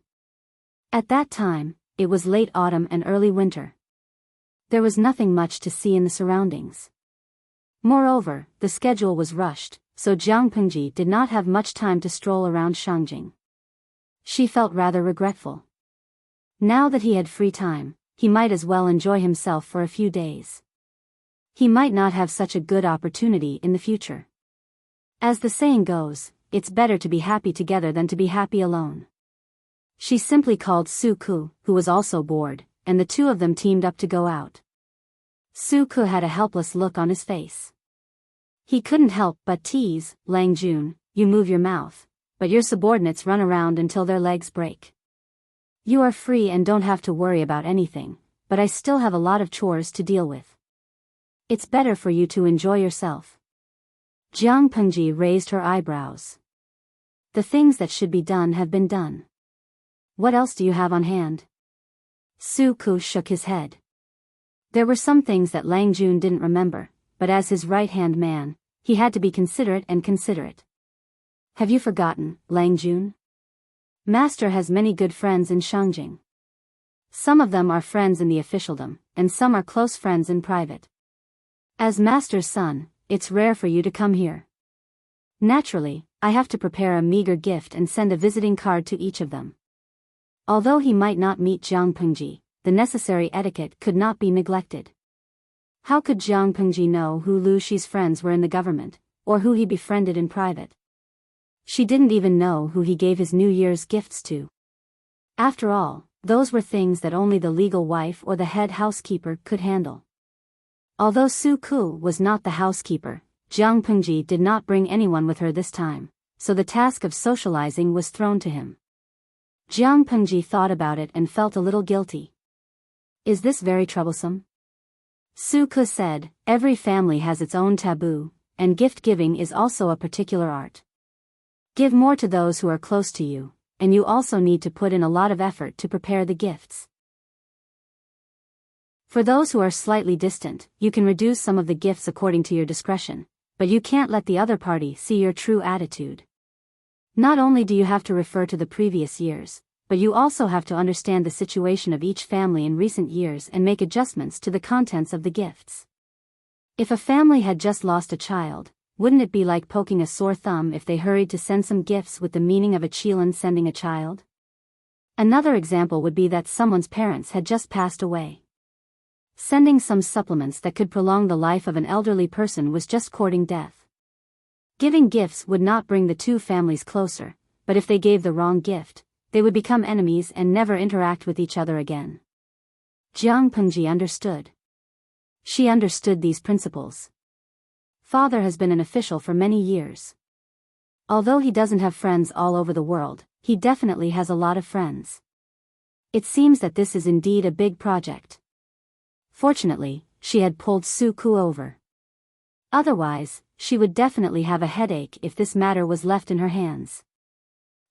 At that time, it was late autumn and early winter. There was nothing much to see in the surroundings. Moreover, the schedule was rushed, so Jiang Pengji did not have much time to stroll around Shangjing. She felt rather regretful. Now that he had free time, he might as well enjoy himself for a few days. He might not have such a good opportunity in the future. As the saying goes, it's better to be happy together than to be happy alone. She simply called Su Ku, who was also bored, and the two of them teamed up to go out. Su Ku had a helpless look on his face. He couldn't help but tease, Lang Jun, you move your mouth, but your subordinates run around until their legs break. You are free and don't have to worry about anything, but I still have a lot of chores to deal with. It's better for you to enjoy yourself. Jiang Pengji raised her eyebrows. The things that should be done have been done. What else do you have on hand? Su Ku shook his head. There were some things that Lang Jun didn't remember, but as his right-hand man, he had to be considerate and considerate. Have you forgotten, Lang Jun? Master has many good friends in Shangjing. Some of them are friends in the officialdom, and some are close friends in private. As Master's son, it's rare for you to come here. Naturally, I have to prepare a meager gift and send a visiting card to each of them. Although he might not meet Jiang Pengji, the necessary etiquette could not be neglected. How could Jiang Pengji know who Lu Shi's friends were in the government, or who he befriended in private? She didn't even know who he gave his New Year's gifts to. After all, those were things that only the legal wife or the head housekeeper could handle. Although Su Ku was not the housekeeper, Jiang Pengji did not bring anyone with her this time, so the task of socializing was thrown to him. Jiang Pengji thought about it and felt a little guilty. Is this very troublesome? Su Ku said, every family has its own taboo, and gift-giving is also a particular art. Give more to those who are close to you, and you also need to put in a lot of effort to prepare the gifts. For those who are slightly distant, you can reduce some of the gifts according to your discretion, but you can't let the other party see your true attitude. Not only do you have to refer to the previous years, but you also have to understand the situation of each family in recent years and make adjustments to the contents of the gifts. If a family had just lost a child, wouldn't it be like poking a sore thumb if they hurried to send some gifts with the meaning of a Qilin sending a child? Another example would be that someone's parents had just passed away. Sending some supplements that could prolong the life of an elderly person was just courting death. Giving gifts would not bring the two families closer, but if they gave the wrong gift, they would become enemies and never interact with each other again. Jiang Pengji understood. She understood these principles. Father has been an official for many years. Although he doesn't have friends all over the world, he definitely has a lot of friends. It seems that this is indeed a big project. Fortunately, she had pulled Suku over. Otherwise, she would definitely have a headache if this matter was left in her hands.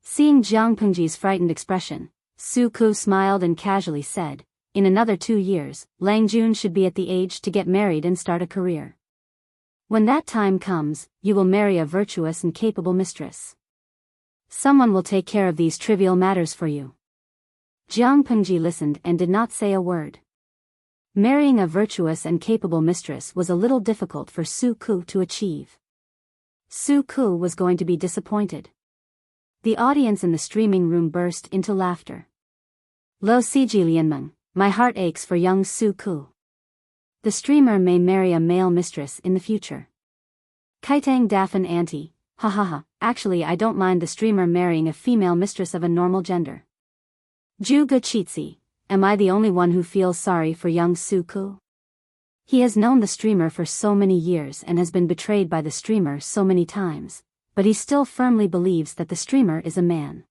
Seeing Jiang Pengji's frightened expression, Suku smiled and casually said, "In another 2 years, Lang Jun should be at the age to get married and start a career. When that time comes, you will marry a virtuous and capable mistress. Someone will take care of these trivial matters for you." Jiang Pengji listened and did not say a word. Marrying a virtuous and capable mistress was a little difficult for Suku to achieve. Suku was going to be disappointed. The audience in the streaming room burst into laughter. Lo Siji Lianmeng, my heart aches for young Suku. The streamer may marry a male mistress in the future. Kaitang Daffin Auntie, ha ha ha, actually I don't mind the streamer marrying a female mistress of a normal gender. Juga Chitsi, am I the only one who feels sorry for young Suku? He has known the streamer for so many years and has been betrayed by the streamer so many times, but he still firmly believes that the streamer is a man.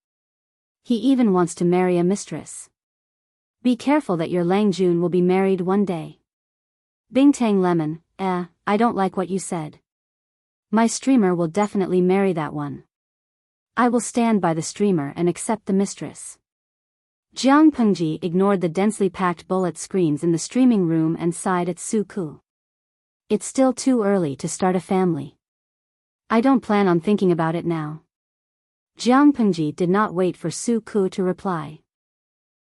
He even wants to marry a mistress. Be careful that your Lang Jun will be married one day. Bingtang Lemon, I don't like what you said. My streamer will definitely marry that one. I will stand by the streamer and accept the mistress. Jiang Pengji ignored the densely packed bullet screens in the streaming room and sighed at Suku. It's still too early to start a family. I don't plan on thinking about it now. Jiang Pengji did not wait for Suku to reply.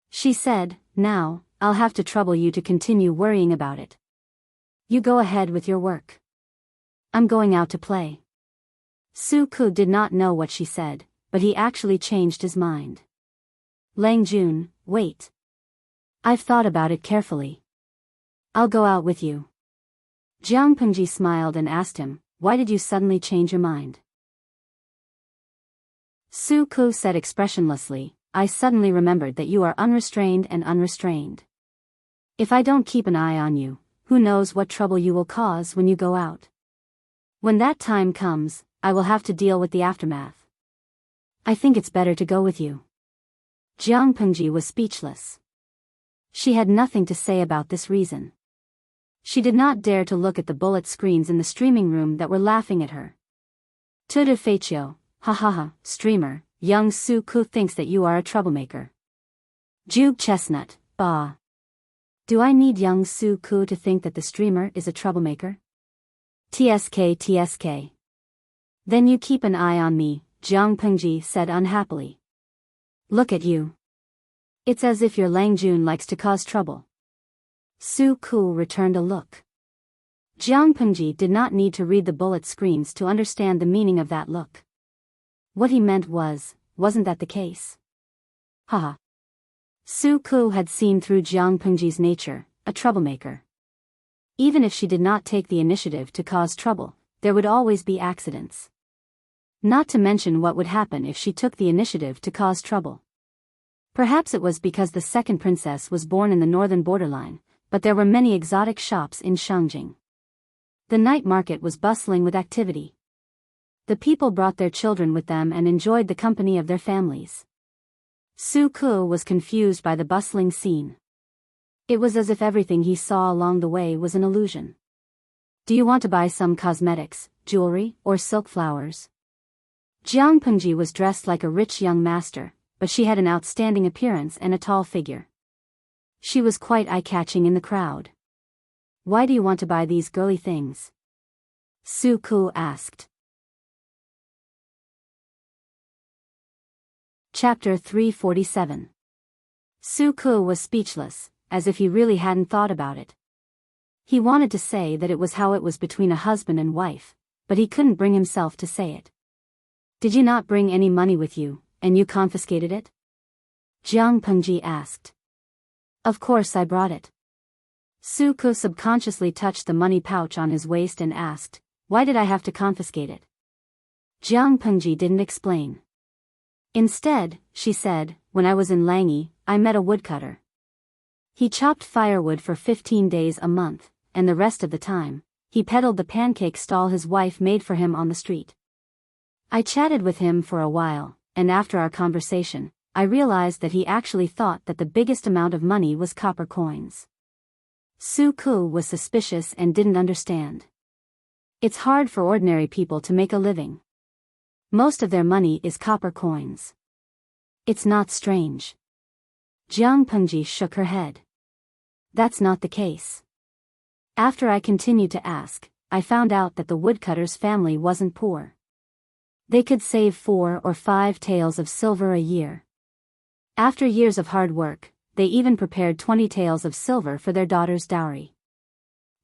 She said, now, I'll have to trouble you to continue worrying about it. You go ahead with your work. I'm going out to play. Suku did not know what she said, but he actually changed his mind. Lang Jun, wait. I've thought about it carefully. I'll go out with you. Jiang Pengji smiled and asked him, why did you suddenly change your mind? Suku said expressionlessly, I suddenly remembered that you are unrestrained and unrestrained. If I don't keep an eye on you, who knows what trouble you will cause when you go out. When that time comes, I will have to deal with the aftermath. I think it's better to go with you. Jiang Pengji was speechless. She had nothing to say about this reason. She did not dare to look at the bullet screens in the streaming room that were laughing at her. Tudu Feichio, ha ha ha, streamer, young Suku thinks that you are a troublemaker. Jug Chestnut, bah. Do I need young Suku to think that the streamer is a troublemaker? TSK. Then you keep an eye on me, Jiang Pengji said unhappily. Look at you. It's as if your Lang Jun likes to cause trouble. Suku returned a look. Jiang Pengji did not need to read the bullet screens to understand the meaning of that look. What he meant wasn't that the case? Haha. Suku had seen through Jiang Pengji's nature, a troublemaker. Even if she did not take the initiative to cause trouble, there would always be accidents. Not to mention what would happen if she took the initiative to cause trouble. Perhaps it was because the second princess was born in the northern borderline, but there were many exotic shops in Shangjing. The night market was bustling with activity. The people brought their children with them and enjoyed the company of their families. Suku was confused by the bustling scene. It was as if everything he saw along the way was an illusion. Do you want to buy some cosmetics, jewelry, or silk flowers? Jiang Pengji was dressed like a rich young master, but she had an outstanding appearance and a tall figure. She was quite eye-catching in the crowd. Why do you want to buy these girly things? Suku asked. Chapter 347. Suku was speechless, as if he really hadn't thought about it. He wanted to say that it was how it was between a husband and wife, but he couldn't bring himself to say it. Did you not bring any money with you, and you confiscated it? Jiang Pengji asked. Of course I brought it. Suku subconsciously touched the money pouch on his waist and asked, why did I have to confiscate it? Jiang Pengji didn't explain. Instead, she said, when I was in Langi, I met a woodcutter. He chopped firewood for 15 days a month, and the rest of the time, he peddled the pancake stall his wife made for him on the street. I chatted with him for a while, and after our conversation, I realized that he actually thought that the biggest amount of money was copper coins. Su Ku was suspicious and didn't understand. It's hard for ordinary people to make a living. Most of their money is copper coins. It's not strange. Jiang Pengji shook her head. That's not the case. After I continued to ask, I found out that the woodcutter's family wasn't poor. They could save 4 or 5 taels of silver a year. After years of hard work, they even prepared 20 taels of silver for their daughter's dowry.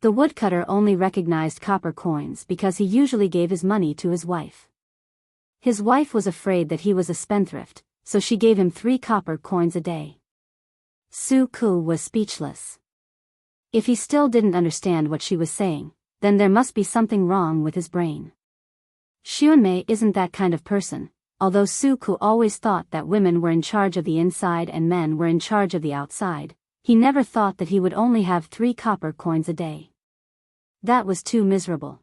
The woodcutter only recognized copper coins because he usually gave his money to his wife. His wife was afraid that he was a spendthrift, so she gave him 3 copper coins a day. Su Ku was speechless. If he still didn't understand what she was saying, then there must be something wrong with his brain. Xuanmei isn't that kind of person, although Su Ku always thought that women were in charge of the inside and men were in charge of the outside. He never thought that he would only have 3 copper coins a day. That was too miserable.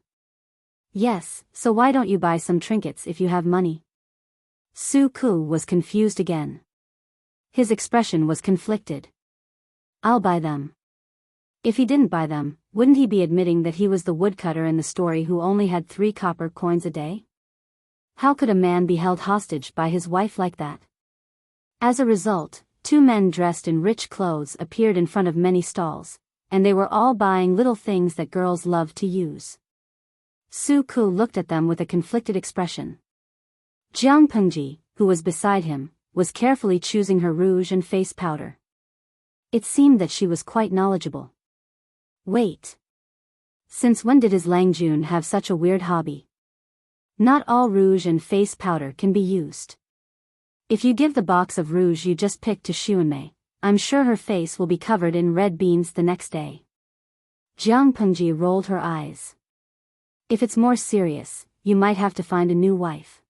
Yes, so why don't you buy some trinkets if you have money? Su Ku was confused again. His expression was conflicted. I'll buy them. If he didn't buy them, wouldn't he be admitting that he was the woodcutter in the story who only had 3 copper coins a day? How could a man be held hostage by his wife like that? As a result, 2 men dressed in rich clothes appeared in front of many stalls, and they were all buying little things that girls love to use. Su Ku looked at them with a conflicted expression. Jiang Pengji, who was beside him, was carefully choosing her rouge and face powder. It seemed that she was quite knowledgeable. Wait. Since when did his Langjun have such a weird hobby? Not all rouge and face powder can be used. If you give the box of rouge you just picked to Xuanmei, I'm sure her face will be covered in red beans the next day. Jiang Pengji rolled her eyes. If it's more serious, you might have to find a new wife.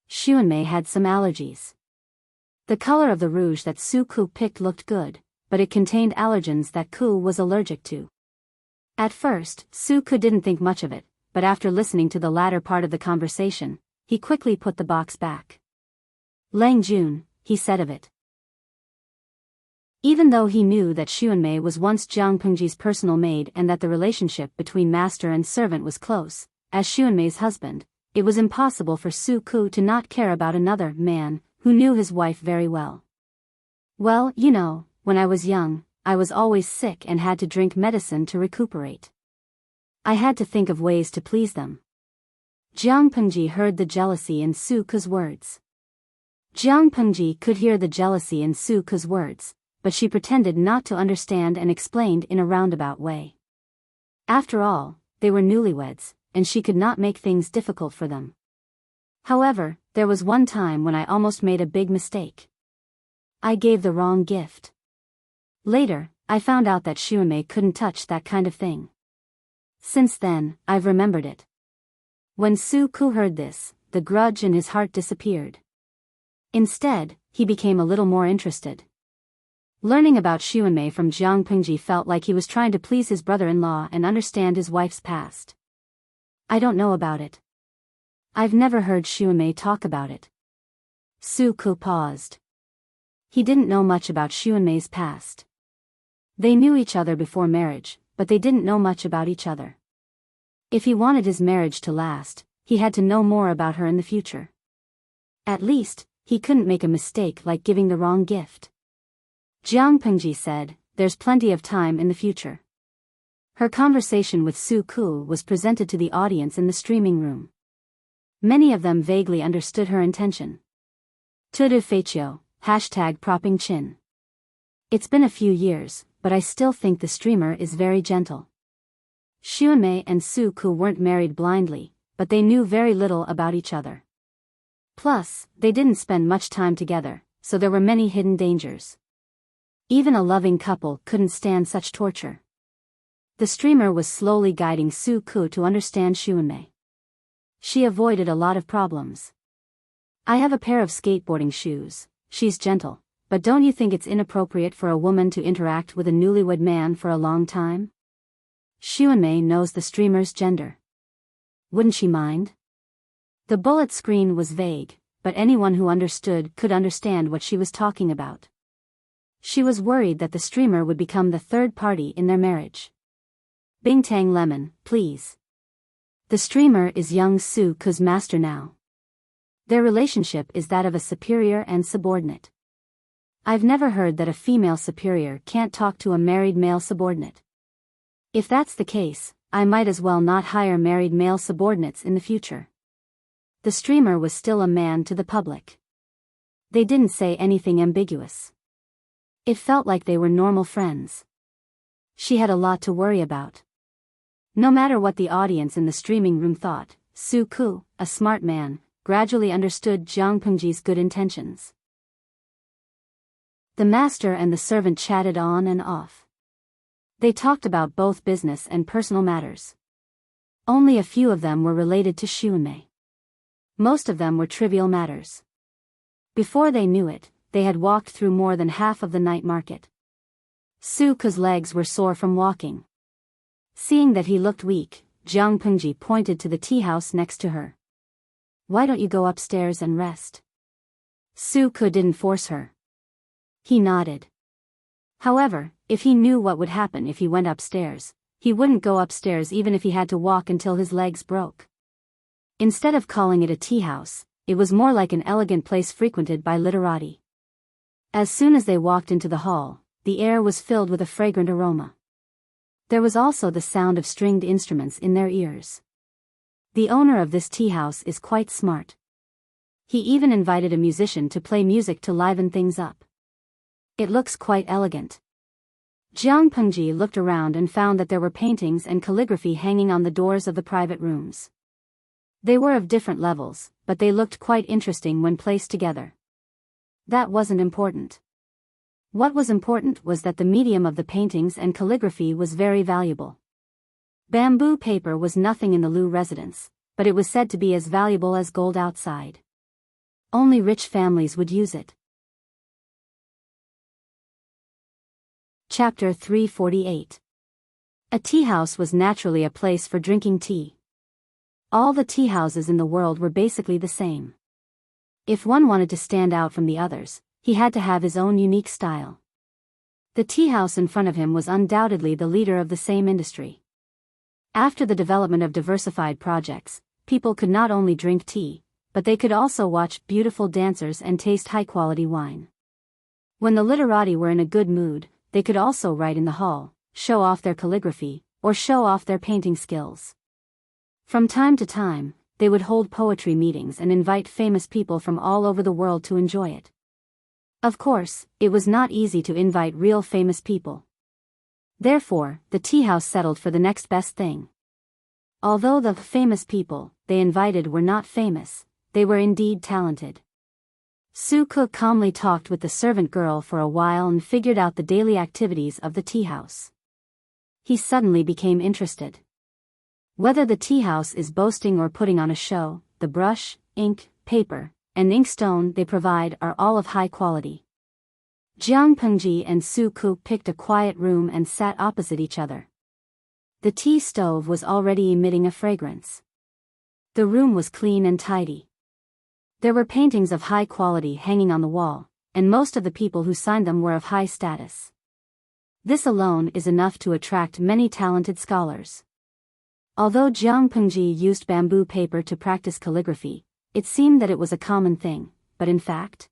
Xuanmei had some allergies. The color of the rouge that Su Ku picked looked good, but it contained allergens that Ku was allergic to. At first, Su Ku didn't think much of it, but after listening to the latter part of the conversation, he quickly put the box back. Lang Jun, he said of it. Even though he knew that Xuanmei was once Jiang Pengji's personal maid and that the relationship between master and servant was close, as Xuanmei's husband, it was impossible for Su Ku to not care about another man who knew his wife very well. Well, you know, when I was young, I was always sick and had to drink medicine to recuperate. I had to think of ways to please them. Jiang Pengji heard the jealousy in Su Ku's words. Jiang Pengji could hear the jealousy in Su Ku's words, but she pretended not to understand and explained in a roundabout way. After all, they were newlyweds, and she could not make things difficult for them. However, there was one time when I almost made a big mistake. I gave the wrong gift. Later, I found out that Xuanmei couldn't touch that kind of thing. Since then, I've remembered it. When Su Ku heard this, the grudge in his heart disappeared. Instead, he became a little more interested. Learning about Xuanmei from Jiang Pengji felt like he was trying to please his brother-in-law and understand his wife's past. I don't know about it. I've never heard Xuanmei talk about it. Su Ku paused. He didn't know much about Xuanmei's past. They knew each other before marriage, but they didn't know much about each other. If he wanted his marriage to last, he had to know more about her in the future. At least, he couldn't make a mistake like giving the wrong gift. Jiang Pengji said, "There's plenty of time in the future." Her conversation with Su Ku was presented to the audience in the streaming room. Many of them vaguely understood her intention. Tudu Feichio, #propping chin. It's been a few years, but I still think the streamer is very gentle. Xuanmei and Su Ku weren't married blindly, but they knew very little about each other. Plus, they didn't spend much time together, so there were many hidden dangers. Even a loving couple couldn't stand such torture. The streamer was slowly guiding Su Ku to understand Xuanmei. She avoided a lot of problems. I have a pair of skateboarding shoes. She's gentle, but don't you think it's inappropriate for a woman to interact with a newlywed man for a long time? Xuanmei knows the streamer's gender. Wouldn't she mind? The bullet screen was vague, but anyone who understood could understand what she was talking about. She was worried that the streamer would become the third party in their marriage. Bingtang Lemon, please. The streamer is young Su Ke's master now. Their relationship is that of a superior and subordinate. I've never heard that a female superior can't talk to a married male subordinate. If that's the case, I might as well not hire married male subordinates in the future. The streamer was still a man to the public. They didn't say anything ambiguous. It felt like they were normal friends. She had a lot to worry about. No matter what the audience in the streaming room thought, Su Ke, a smart man, gradually understood Jiang Pengji's good intentions. The master and the servant chatted on and off. They talked about both business and personal matters. Only a few of them were related to Xuanmei. Most of them were trivial matters. Before they knew it, they had walked through more than half of the night market. Su Ke's legs were sore from walking. Seeing that he looked weak, Jiang Pengji pointed to the tea house next to her. Why don't you go upstairs and rest? Su Ke didn't force her. He nodded. However, if he knew what would happen if he went upstairs, he wouldn't go upstairs even if he had to walk until his legs broke. Instead of calling it a tea house, it was more like an elegant place frequented by literati. As soon as they walked into the hall, the air was filled with a fragrant aroma. There was also the sound of stringed instruments in their ears. The owner of this tea house is quite smart. He even invited a musician to play music to liven things up. It looks quite elegant. Jiang Pengji looked around and found that there were paintings and calligraphy hanging on the doors of the private rooms. They were of different levels, but they looked quite interesting when placed together. That wasn't important. What was important was that the medium of the paintings and calligraphy was very valuable. Bamboo paper was nothing in the Lu residence, but it was said to be as valuable as gold outside. Only rich families would use it. Chapter 348. A tea house was naturally a place for drinking tea. All the tea houses in the world were basically the same. If one wanted to stand out from the others, he had to have his own unique style. The tea house in front of him was undoubtedly the leader of the same industry. After the development of diversified projects, people could not only drink tea, but they could also watch beautiful dancers and taste high-quality wine. When the literati were in a good mood, they could also write in the hall, show off their calligraphy, or show off their painting skills. From time to time, they would hold poetry meetings and invite famous people from all over the world to enjoy it. Of course, it was not easy to invite real famous people. Therefore, the tea house settled for the next best thing. Although the famous people they invited were not famous, they were indeed talented. Su Ke calmly talked with the servant girl for a while and figured out the daily activities of the tea house. He suddenly became interested. Whether the tea house is boasting or putting on a show, the brush, ink, paper, and inkstone they provide are all of high quality. Jiang Pengji and Su Ke picked a quiet room and sat opposite each other. The tea stove was already emitting a fragrance. The room was clean and tidy. There were paintings of high quality hanging on the wall, and most of the people who signed them were of high status. This alone is enough to attract many talented scholars. Although Jiang Pengji used bamboo paper to practice calligraphy, it seemed that it was a common thing, but in fact,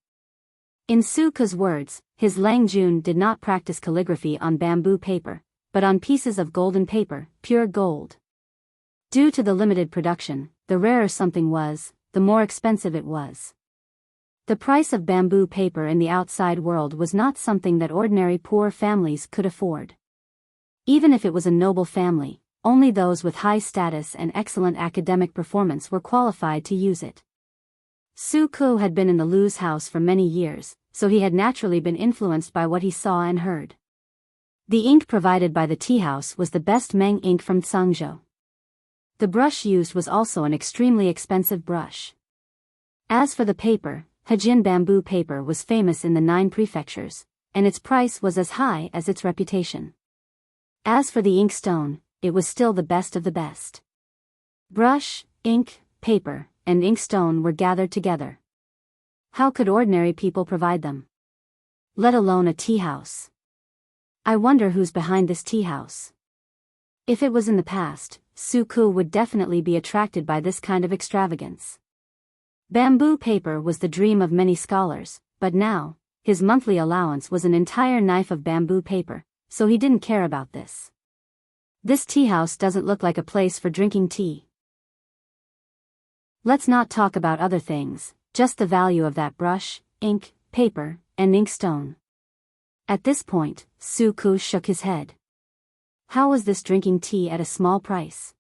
in Su Ke's words, his Lang Jun did not practice calligraphy on bamboo paper, but on pieces of golden paper, pure gold. Due to the limited production, the rarer something was, the more expensive it was. The price of bamboo paper in the outside world was not something that ordinary poor families could afford. Even if it was a noble family, only those with high status and excellent academic performance were qualified to use it. Su Ke had been in the Lu's house for many years, so he had naturally been influenced by what he saw and heard. The ink provided by the tea house was the best Meng ink from Tsangzhou. The brush used was also an extremely expensive brush. As for the paper, Hejin bamboo paper was famous in the 9 prefectures, and its price was as high as its reputation. As for the inkstone, it was still the best of the best. Brush, ink, paper, and inkstone were gathered together. How could ordinary people provide them? Let alone a tea house. I wonder who's behind this tea house. If it was in the past, Suku would definitely be attracted by this kind of extravagance. Bamboo paper was the dream of many scholars, but now, his monthly allowance was an entire knife of bamboo paper, so he didn't care about this. This tea house doesn't look like a place for drinking tea. Let's not talk about other things, just the value of that brush, ink, paper, and inkstone. At this point, Suku shook his head. How was this drinking tea at a small price?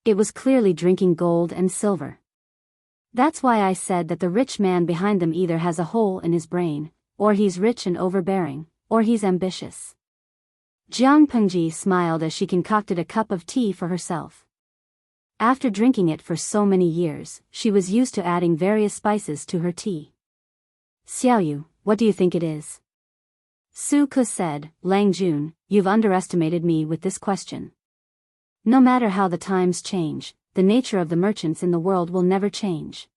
It was clearly drinking gold and silver. That's why I said that the rich man behind them either has a hole in his brain, or he's rich and overbearing, or he's ambitious. Jiang Pengji smiled as she concocted a cup of tea for herself. After drinking it for so many years, she was used to adding various spices to her tea. Xiaoyu, what do you think it is? Su Ke said, Lang Jun, you've underestimated me with this question. No matter how the times change, the nature of the merchants in the world will never change.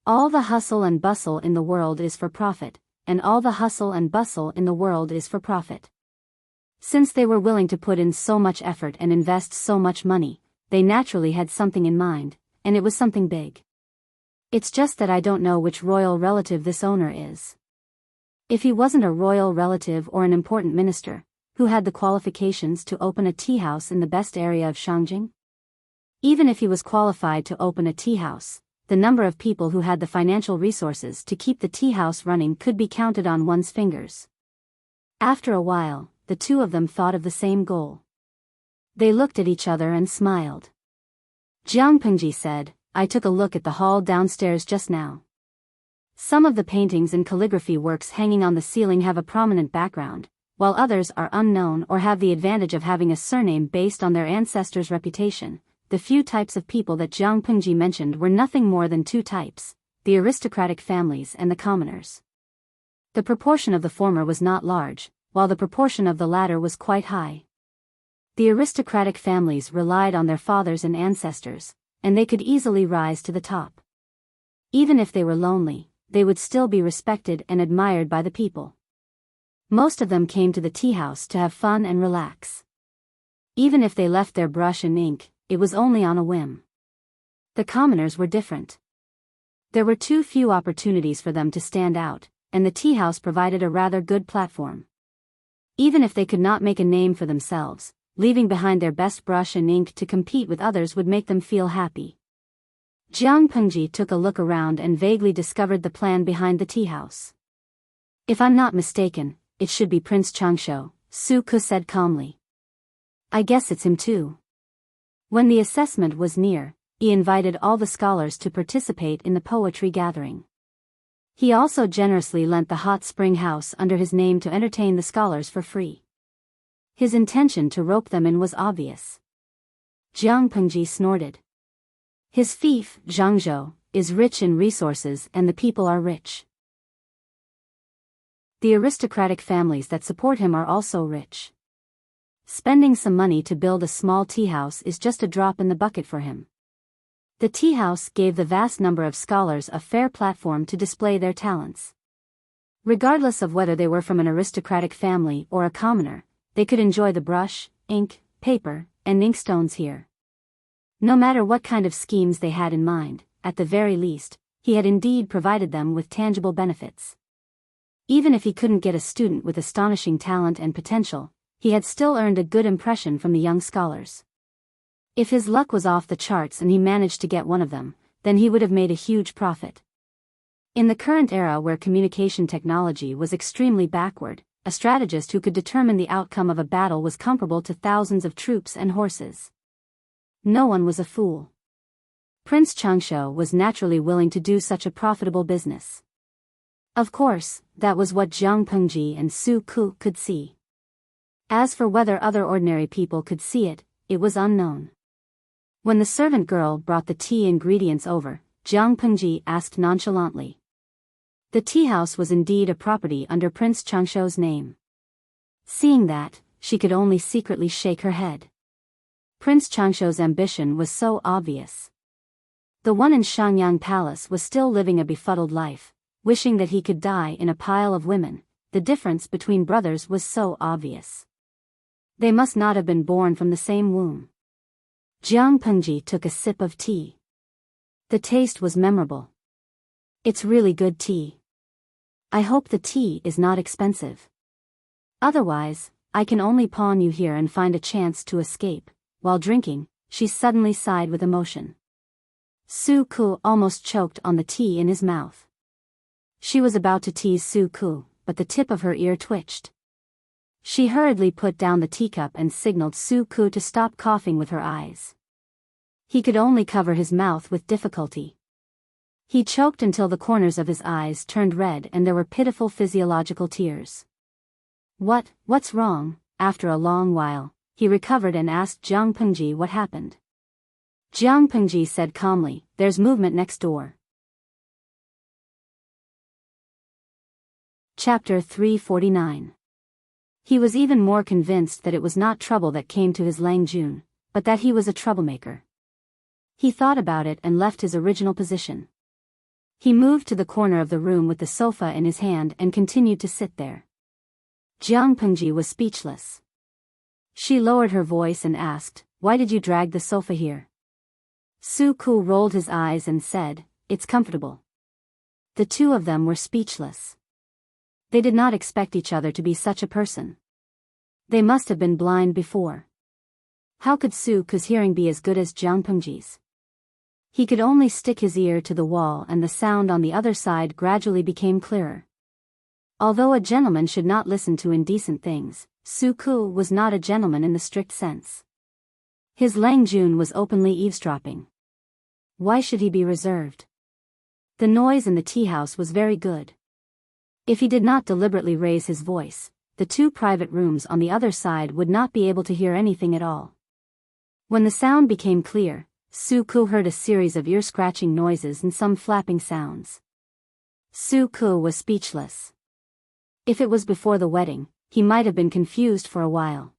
All the hustle and bustle in the world is for profit, and all the hustle and bustle in the world is for profit. Since they were willing to put in so much effort and invest so much money, they naturally had something in mind, and it was something big. It's just that I don't know which royal relative this owner is. If he wasn't a royal relative or an important minister, who had the qualifications to open a tea house in the best area of Shangjing? Even if he was qualified to open a tea house, the number of people who had the financial resources to keep the tea house running could be counted on one's fingers. After a while, the two of them thought of the same goal. They looked at each other and smiled. Jiang Pengji said, I took a look at the hall downstairs just now. Some of the paintings and calligraphy works hanging on the ceiling have a prominent background, while others are unknown or have the advantage of having a surname based on their ancestors' reputation. The few types of people that Jiang Pengji mentioned were nothing more than 2 types, the aristocratic families and the commoners. The proportion of the former was not large, while the proportion of the latter was quite high. The aristocratic families relied on their fathers and ancestors, and they could easily rise to the top. Even if they were lonely, they would still be respected and admired by the people. Most of them came to the tea house to have fun and relax. Even if they left their brush and ink, it was only on a whim. The commoners were different. There were too few opportunities for them to stand out, and the tea house provided a rather good platform. Even if they could not make a name for themselves, leaving behind their best brush and ink to compete with others would make them feel happy. Jiang Pengji took a look around and vaguely discovered the plan behind the tea house. If I'm not mistaken, it should be Prince Changsho, Su Ke said calmly. I guess it's him too. When the assessment was near, he invited all the scholars to participate in the poetry gathering. He also generously lent the hot spring house under his name to entertain the scholars for free. His intention to rope them in was obvious. Jiang Pengji snorted. His fief, Zhangzhou, is rich in resources and the people are rich. The aristocratic families that support him are also rich. Spending some money to build a small tea house is just a drop in the bucket for him. The tea house gave the vast number of scholars a fair platform to display their talents. Regardless of whether they were from an aristocratic family or a commoner, they could enjoy the brush, ink, paper, and inkstones here. No matter what kind of schemes they had in mind, at the very least, he had indeed provided them with tangible benefits. Even if he couldn't get a student with astonishing talent and potential, he had still earned a good impression from the young scholars. If his luck was off the charts and he managed to get one of them, then he would have made a huge profit. In the current era where communication technology was extremely backward, a strategist who could determine the outcome of a battle was comparable to thousands of troops and horses. No one was a fool. Prince Changsho was naturally willing to do such a profitable business. Of course, that was what Jiang Pengji and Su Ke could see. As for whether other ordinary people could see it, it was unknown. When the servant girl brought the tea ingredients over, Jiang Pengji asked nonchalantly. The tea house was indeed a property under Prince Changshou's name. Seeing that, she could only secretly shake her head. Prince Changshou's ambition was so obvious. The one in Shangyang Palace was still living a befuddled life, wishing that he could die in a pile of women. The difference between brothers was so obvious. They must not have been born from the same womb. Jiang Pengji took a sip of tea. The taste was memorable. It's really good tea. I hope the tea is not expensive. Otherwise, I can only pawn you here and find a chance to escape. While drinking, she suddenly sighed with emotion. Su Ku almost choked on the tea in his mouth. She was about to tease Su Ku, but the tip of her ear twitched. She hurriedly put down the teacup and signaled Su Ku to stop coughing with her eyes. He could only cover his mouth with difficulty. He choked until the corners of his eyes turned red and there were pitiful physiological tears. What's wrong? After a long while, he recovered and asked Jiang Pengji what happened. Jiang Pengji said calmly, "There's movement next door." Chapter 349. He was even more convinced that it was not trouble that came to his Lang Jun, but that he was a troublemaker. He thought about it and left his original position. He moved to the corner of the room with the sofa in his hand and continued to sit there. Jiang Pengji was speechless. She lowered her voice and asked, "Why did you drag the sofa here?" Su Ku rolled his eyes and said, "It's comfortable." The two of them were speechless. They did not expect each other to be such a person. They must have been blind before. How could Su Ku's hearing be as good as Jiang Pengji's? He could only stick his ear to the wall and the sound on the other side gradually became clearer. Although a gentleman should not listen to indecent things, Su Ku was not a gentleman in the strict sense. His Lang Jun was openly eavesdropping. Why should he be reserved? The noise in the tea house was very good. If he did not deliberately raise his voice, the two private rooms on the other side would not be able to hear anything at all. When the sound became clear, Su Ku heard a series of ear-scratching noises and some flapping sounds. Su Ku was speechless. If it was before the wedding, he might have been confused for a while.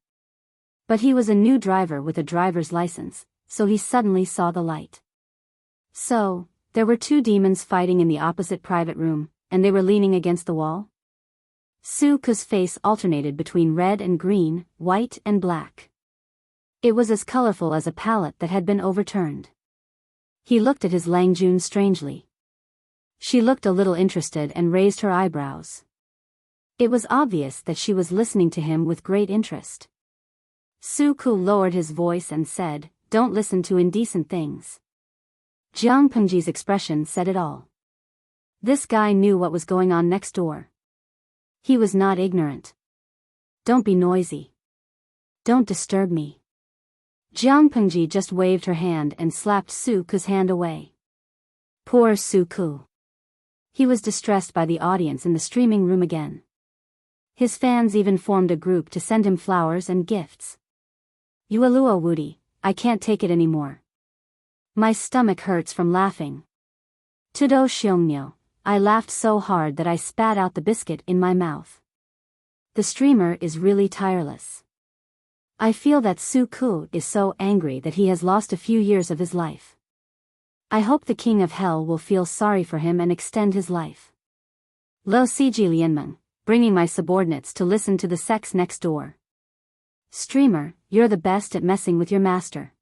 But he was a new driver with a driver's license, so he suddenly saw the light. So, there were two demons fighting in the opposite private room, and they were leaning against the wall? Su Ku's face alternated between red and green, white and black. It was as colorful as a palette that had been overturned. He looked at his Lang Jun strangely. She looked a little interested and raised her eyebrows. It was obvious that she was listening to him with great interest. Su Ku lowered his voice and said, "Don't listen to indecent things." Jiang Pengji's expression said it all. This guy knew what was going on next door. He was not ignorant. "Don't be noisy. Don't disturb me." Jiang Pengji just waved her hand and slapped Su Ku's hand away. Poor Su Ku. He was distressed by the audience in the streaming room again. His fans even formed a group to send him flowers and gifts. "Yuelua Woody, I can't take it anymore. My stomach hurts from laughing. Tudo Xiongmyo, I laughed so hard that I spat out the biscuit in my mouth. The streamer is really tireless. I feel that Su Ku is so angry that he has lost a few years of his life. I hope the King of Hell will feel sorry for him and extend his life. Lo Siji Lianmeng, bringing my subordinates to listen to the sex next door. Streamer, you're the best at messing with your master.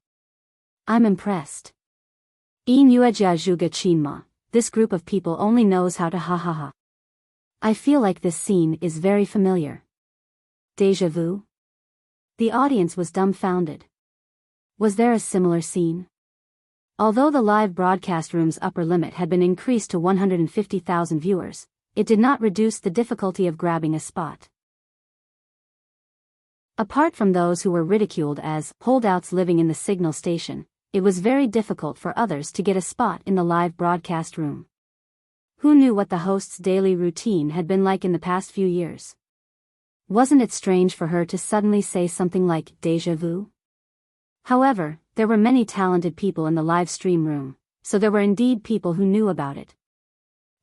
I'm impressed. Inuejia Zhuga Chinma, this group of people only knows how to ha ha ha. I feel like this scene is very familiar. Deja vu? The audience was dumbfounded. Was there a similar scene? Although the live broadcast room's upper limit had been increased to 150,000 viewers, it did not reduce the difficulty of grabbing a spot. Apart from those who were ridiculed as holdouts living in the signal station, it was very difficult for others to get a spot in the live broadcast room. Who knew what the host's daily routine had been like in the past few years? Wasn't it strange for her to suddenly say something like deja vu? However, there were many talented people in the live stream room, so there were indeed people who knew about it.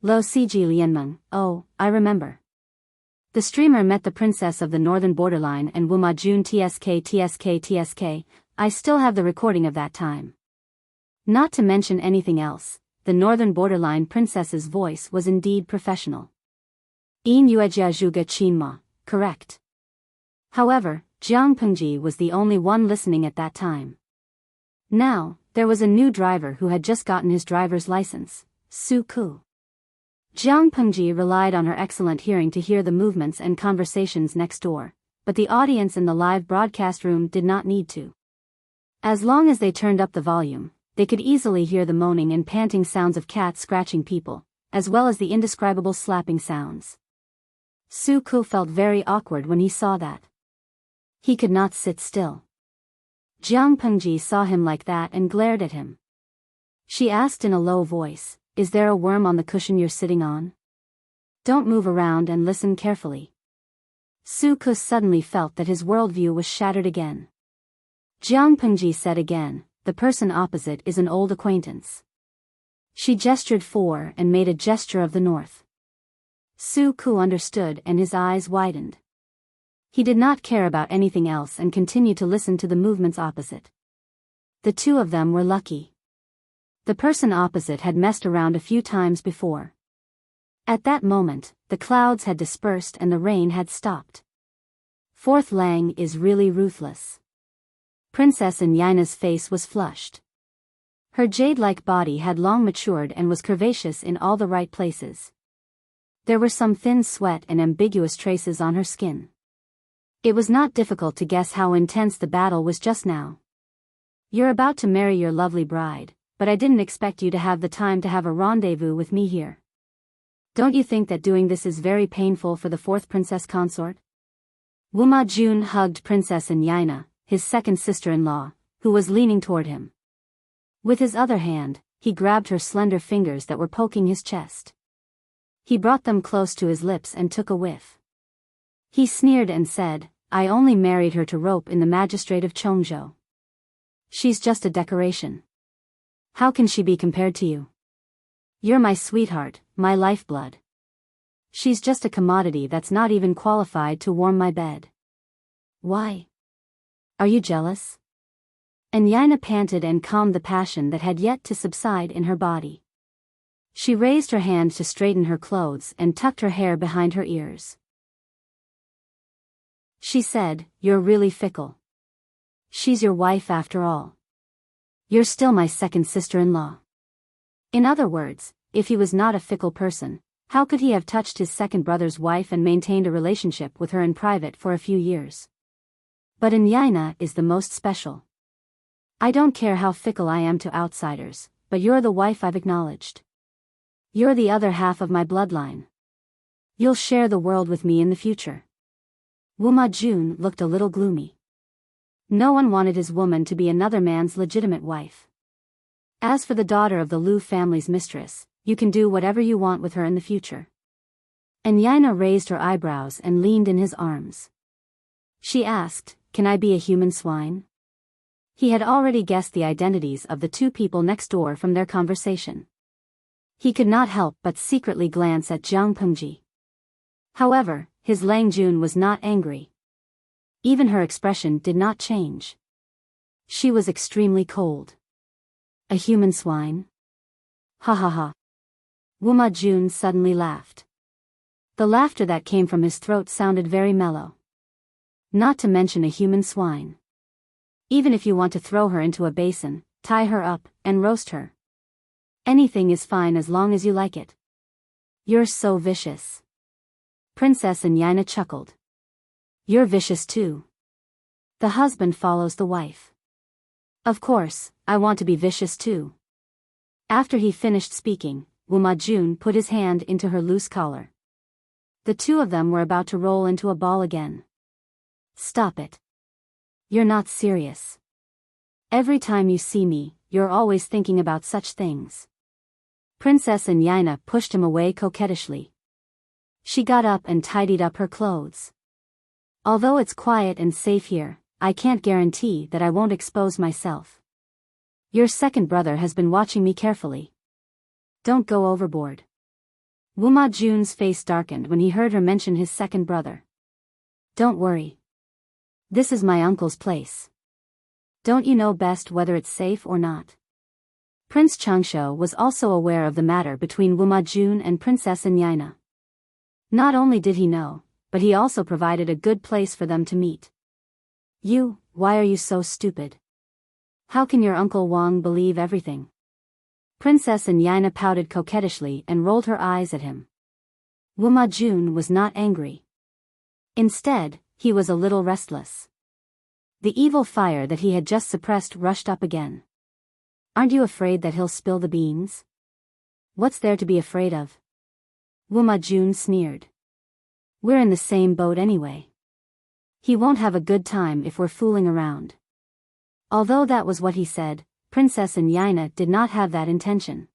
Lo Cg Lianmeng, oh, I remember. The streamer met the princess of the northern borderline and Wuma Jun TSK. I still have the recording of that time. Not to mention anything else, the northern borderline princess's voice was indeed professional. In Yuejia Zhuge Qinma, correct. However, Jiang Pengji was the only one listening at that time. Now, there was a new driver who had just gotten his driver's license, Su Ku. Jiang Pengji relied on her excellent hearing to hear the movements and conversations next door, but the audience in the live broadcast room did not need to. As long as they turned up the volume, they could easily hear the moaning and panting sounds of cats scratching people, as well as the indescribable slapping sounds. Su Ku felt very awkward when he saw that. He could not sit still. Jiang Pengji saw him like that and glared at him. She asked in a low voice, "Is there a worm on the cushion you're sitting on? Don't move around and listen carefully." Su Ku suddenly felt that his worldview was shattered again. Jiang Pengji said again, "The person opposite is an old acquaintance." She gestured for and made a gesture of the north. Su Ku understood and his eyes widened. He did not care about anything else and continued to listen to the movements opposite. The two of them were lucky. The person opposite had messed around a few times before. At that moment, the clouds had dispersed and the rain had stopped. Fourth Lang is really ruthless. Princess Yaina's face was flushed. Her jade-like body had long matured and was curvaceous in all the right places. There were some thin sweat and ambiguous traces on her skin. It was not difficult to guess how intense the battle was just now. "You're about to marry your lovely bride, but I didn't expect you to have the time to have a rendezvous with me here. Don't you think that doing this is very painful for the fourth princess consort?" Wuma Jun hugged Princess Yaina, his second sister-in-law, who was leaning toward him. With his other hand, he grabbed her slender fingers that were poking his chest. He brought them close to his lips and took a whiff. He sneered and said, "I only married her to rope in the magistrate of Chongzhou. She's just a decoration. How can she be compared to you? You're my sweetheart, my lifeblood. She's just a commodity that's not even qualified to warm my bed." "Why? Are you jealous?" And Yaina panted and calmed the passion that had yet to subside in her body. She raised her hand to straighten her clothes and tucked her hair behind her ears. She said, "You're really fickle. She's your wife after all. You're still my second sister-in-law." In other words, if he was not a fickle person, how could he have touched his second brother's wife and maintained a relationship with her in private for a few years? But Yaina is the most special. "I don't care how fickle I am to outsiders, but you're the wife I've acknowledged. You're the other half of my bloodline. You'll share the world with me in the future." Wuma Jun looked a little gloomy. No one wanted his woman to be another man's legitimate wife. As for the daughter of the Lu family's mistress, you can do whatever you want with her in the future. And Yaina raised her eyebrows and leaned in his arms. She asked, "Can I be a human swine?" He had already guessed the identities of the two people next door from their conversation. He could not help but secretly glance at Jiang Pengji. However, his Lang Jun was not angry. Even her expression did not change. She was extremely cold. "A human swine? Ha ha ha." Wuma Jun suddenly laughed. The laughter that came from his throat sounded very mellow. "Not to mention a human swine. Even if you want to throw her into a basin, tie her up, and roast her. Anything is fine as long as you like it. You're so vicious." Princess Yaina chuckled. "You're vicious too. The husband follows the wife. Of course, I want to be vicious too." After he finished speaking, Wuma Jun put his hand into her loose collar. The two of them were about to roll into a ball again. "Stop it. You're not serious. Every time you see me, you're always thinking about such things." Princess Yaina pushed him away coquettishly. She got up and tidied up her clothes. "Although it's quiet and safe here, I can't guarantee that I won't expose myself. Your second brother has been watching me carefully. Don't go overboard. Wuma Jun's face darkened when he heard her mention his second brother. Don't worry. This is my uncle's place. Don't you know best whether it's safe or not? Prince Changsho was also aware of the matter between Wuma Jun and Princess Enyina. Not only did he know, but he also provided a good place for them to meet. Why are you so stupid? How can your Uncle Wang believe everything? Princess Enyina pouted coquettishly and rolled her eyes at him. Wuma Jun was not angry. Instead, he was a little restless. The evil fire that he had just suppressed rushed up again. Aren't you afraid that he'll spill the beans? What's there to be afraid of? Wuma Jun sneered. We're in the same boat anyway. He won't have a good time if we're fooling around. Although that was what he said, Princess Enyina did not have that intention.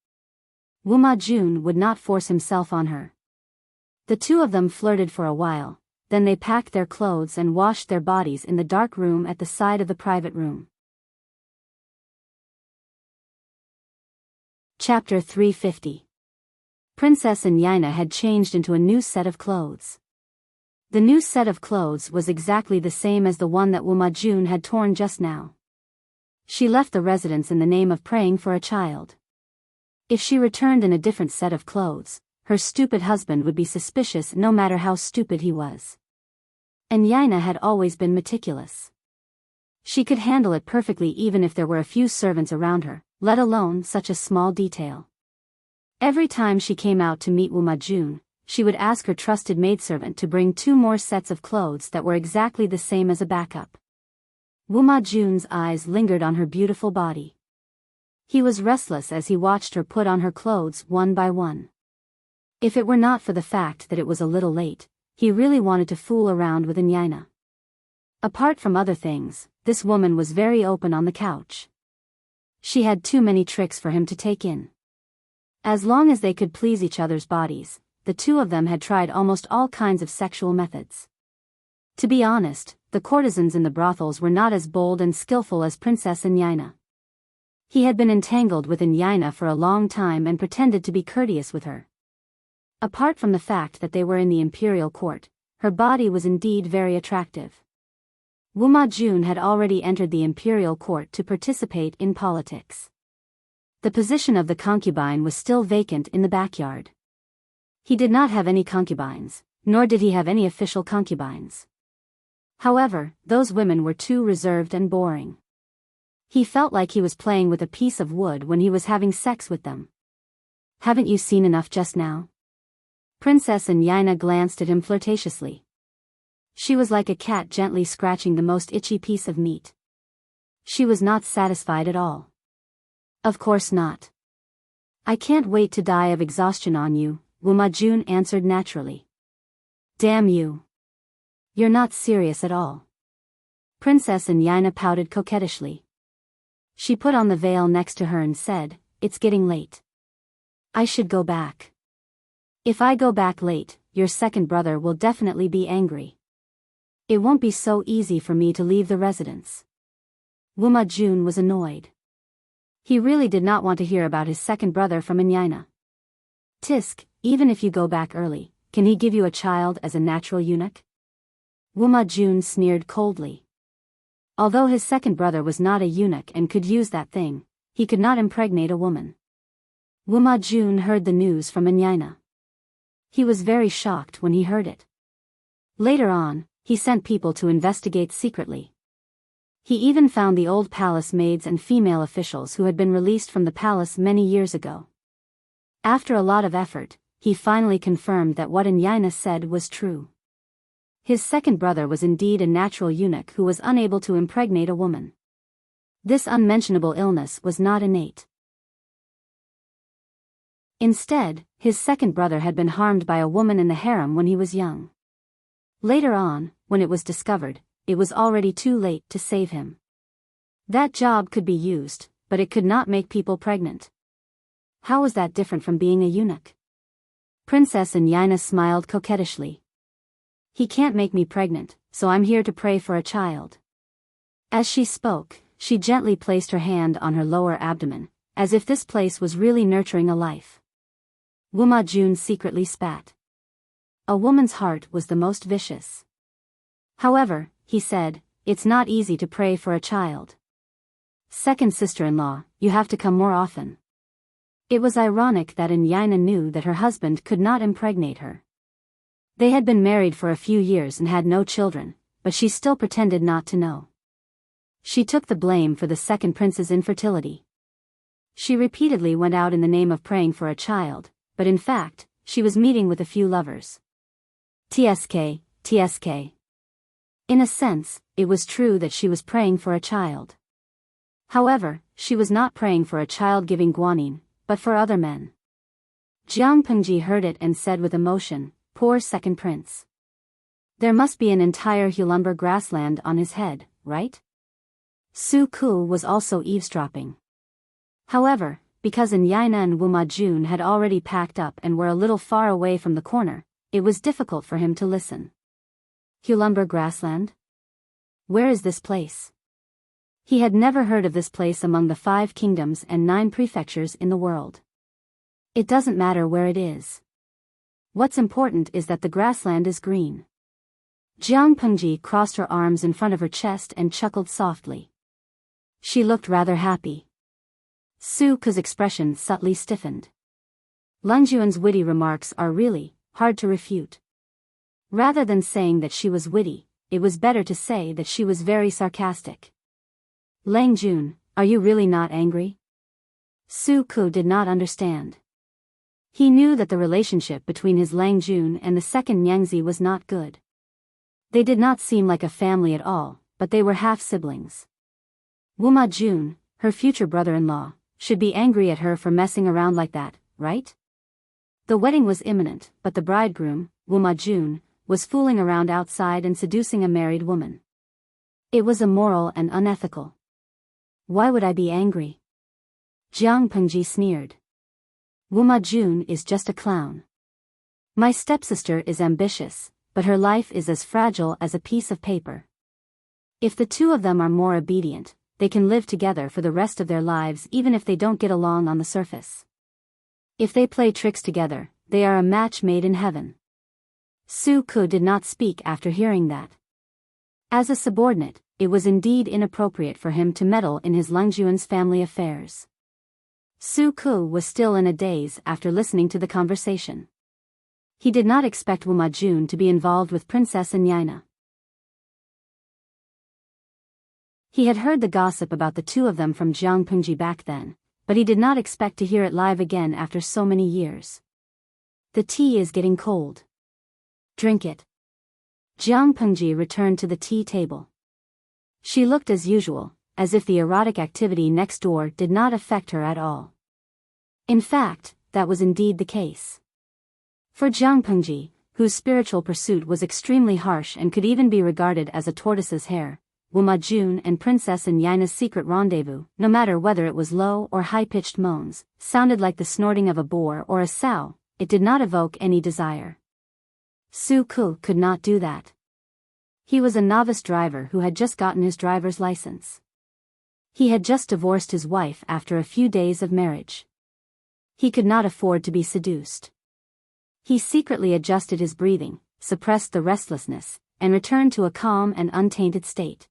Wuma Jun would not force himself on her. The two of them flirted for a while, then they packed their clothes and washed their bodies in the dark room at the side of the private room. Chapter 350. Princess Enyina had changed into a new set of clothes. The new set of clothes was exactly the same as the one that Wuma Jun had torn just now. She left the residence in the name of praying for a child. If she returned in a different set of clothes, her stupid husband would be suspicious no matter how stupid he was. Enyina had always been meticulous. She could handle it perfectly even if there were a few servants around her, let alone such a small detail. Every time she came out to meet Wuma Jun, she would ask her trusted maidservant to bring 2 more sets of clothes that were exactly the same as a backup. Wuma Jun's eyes lingered on her beautiful body. He was restless as he watched her put on her clothes one by one. If it were not for the fact that it was a little late, he really wanted to fool around with Enyina. Apart from other things, this woman was very open on the couch. She had too many tricks for him to take in. As long as they could please each other's bodies, the two of them had tried almost all kinds of sexual methods. To be honest, the courtesans in the brothels were not as bold and skillful as Princess Enyina. He had been entangled with Enyina for a long time and pretended to be courteous with her. Apart from the fact that they were in the imperial court, her body was indeed very attractive. Wuma Jun had already entered the imperial court to participate in politics. The position of the concubine was still vacant in the backyard. He did not have any concubines, nor did he have any official concubines. However, those women were too reserved and boring. He felt like he was playing with a piece of wood when he was having sex with them. Haven't you seen enough just now? Princess Enyina glanced at him flirtatiously. She was like a cat gently scratching the most itchy piece of meat. She was not satisfied at all. Of course not. I can't wait to die of exhaustion on you, Wuma Jun answered naturally. Damn you. You're not serious at all. Princess Enyina pouted coquettishly. She put on the veil next to her and said, It's getting late. I should go back. If I go back late, your second brother will definitely be angry. It won't be so easy for me to leave the residence. Wuma Jun was annoyed. He really did not want to hear about his second brother from Enyina. Tisk, even if you go back early, can he give you a child as a natural eunuch? Wuma Jun sneered coldly. Although his second brother was not a eunuch and could use that thing, he could not impregnate a woman. Wuma Jun heard the news from Enyina. He was very shocked when he heard it. Later on, he sent people to investigate secretly. He even found the old palace maids and female officials who had been released from the palace many years ago. After a lot of effort, he finally confirmed that what Enyina said was true. His second brother was indeed a natural eunuch who was unable to impregnate a woman. This unmentionable illness was not innate. Instead, his second brother had been harmed by a woman in the harem when he was young. Later on, when it was discovered, it was already too late to save him. That job could be used, but it could not make people pregnant. How was that different from being a eunuch? Princess Enyina smiled coquettishly. He can't make me pregnant, so I'm here to pray for a child. As she spoke, she gently placed her hand on her lower abdomen, as if this place was really nurturing a life. Wuma Jun secretly spat. A woman's heart was the most vicious. However, he said, it's not easy to pray for a child. Second sister-in-law, you have to come more often. It was ironic that Yaina knew that her husband could not impregnate her. They had been married for a few years and had no children, but she still pretended not to know. She took the blame for the second prince's infertility. She repeatedly went out in the name of praying for a child, but in fact, she was meeting with a few lovers. TSK. In a sense, it was true that she was praying for a child. However, she was not praying for a child-giving guanyin, but for other men. Jiang Pengji heard it and said with emotion, poor second prince. There must be an entire Hulumber grassland on his head, right? Su Ku was also eavesdropping. However, because Yaina and Wuma Jun had already packed up and were a little far away from the corner, it was difficult for him to listen. Hulumber grassland? Where is this place? He had never heard of this place among the 5 kingdoms and 9 prefectures in the world. It doesn't matter where it is. What's important is that the grassland is green. Jiang Pengji crossed her arms in front of her chest and chuckled softly. She looked rather happy. Su Ku's expression subtly stiffened. Lung Juan's witty remarks are really hard to refute. Rather than saying that she was witty, it was better to say that she was very sarcastic. Lang Jun, are you really not angry? Su Ku did not understand. He knew that the relationship between his Lang Jun and the second Nyangzi was not good. They did not seem like a family at all, but they were half-siblings. Wuma Jun, her future brother-in-law, should be angry at her for messing around like that, right? The wedding was imminent, but the bridegroom, Wuma Jun, was fooling around outside and seducing a married woman. It was immoral and unethical. Why would I be angry? Jiang Pengji sneered. Wuma Jun is just a clown. My stepsister is ambitious, but her life is as fragile as a piece of paper. If the two of them are more obedient, they can live together for the rest of their lives even if they don't get along on the surface. If they play tricks together, they are a match made in heaven. Su Ku did not speak after hearing that. As a subordinate, it was indeed inappropriate for him to meddle in his Lungjuan's family affairs. Su Ku was still in a daze after listening to the conversation. He did not expect Wuma Jun to be involved with Princess Yaina. He had heard the gossip about the two of them from Jiang Pengji back then, but he did not expect to hear it live again after so many years. The tea is getting cold. Drink it. Jiang Pengji returned to the tea table. She looked as usual, as if the erotic activity next door did not affect her at all. In fact, that was indeed the case. For Jiang Pengji, whose spiritual pursuit was extremely harsh and could even be regarded as a tortoise's hair, Wuma Jun and Princess Yaina's secret rendezvous, no matter whether it was low or high-pitched moans, sounded like the snorting of a boar or a sow. It did not evoke any desire. Su Ku could not do that. He was a novice driver who had just gotten his driver's license. He had just divorced his wife after a few days of marriage. He could not afford to be seduced. He secretly adjusted his breathing, suppressed the restlessness, and returned to a calm and untainted state.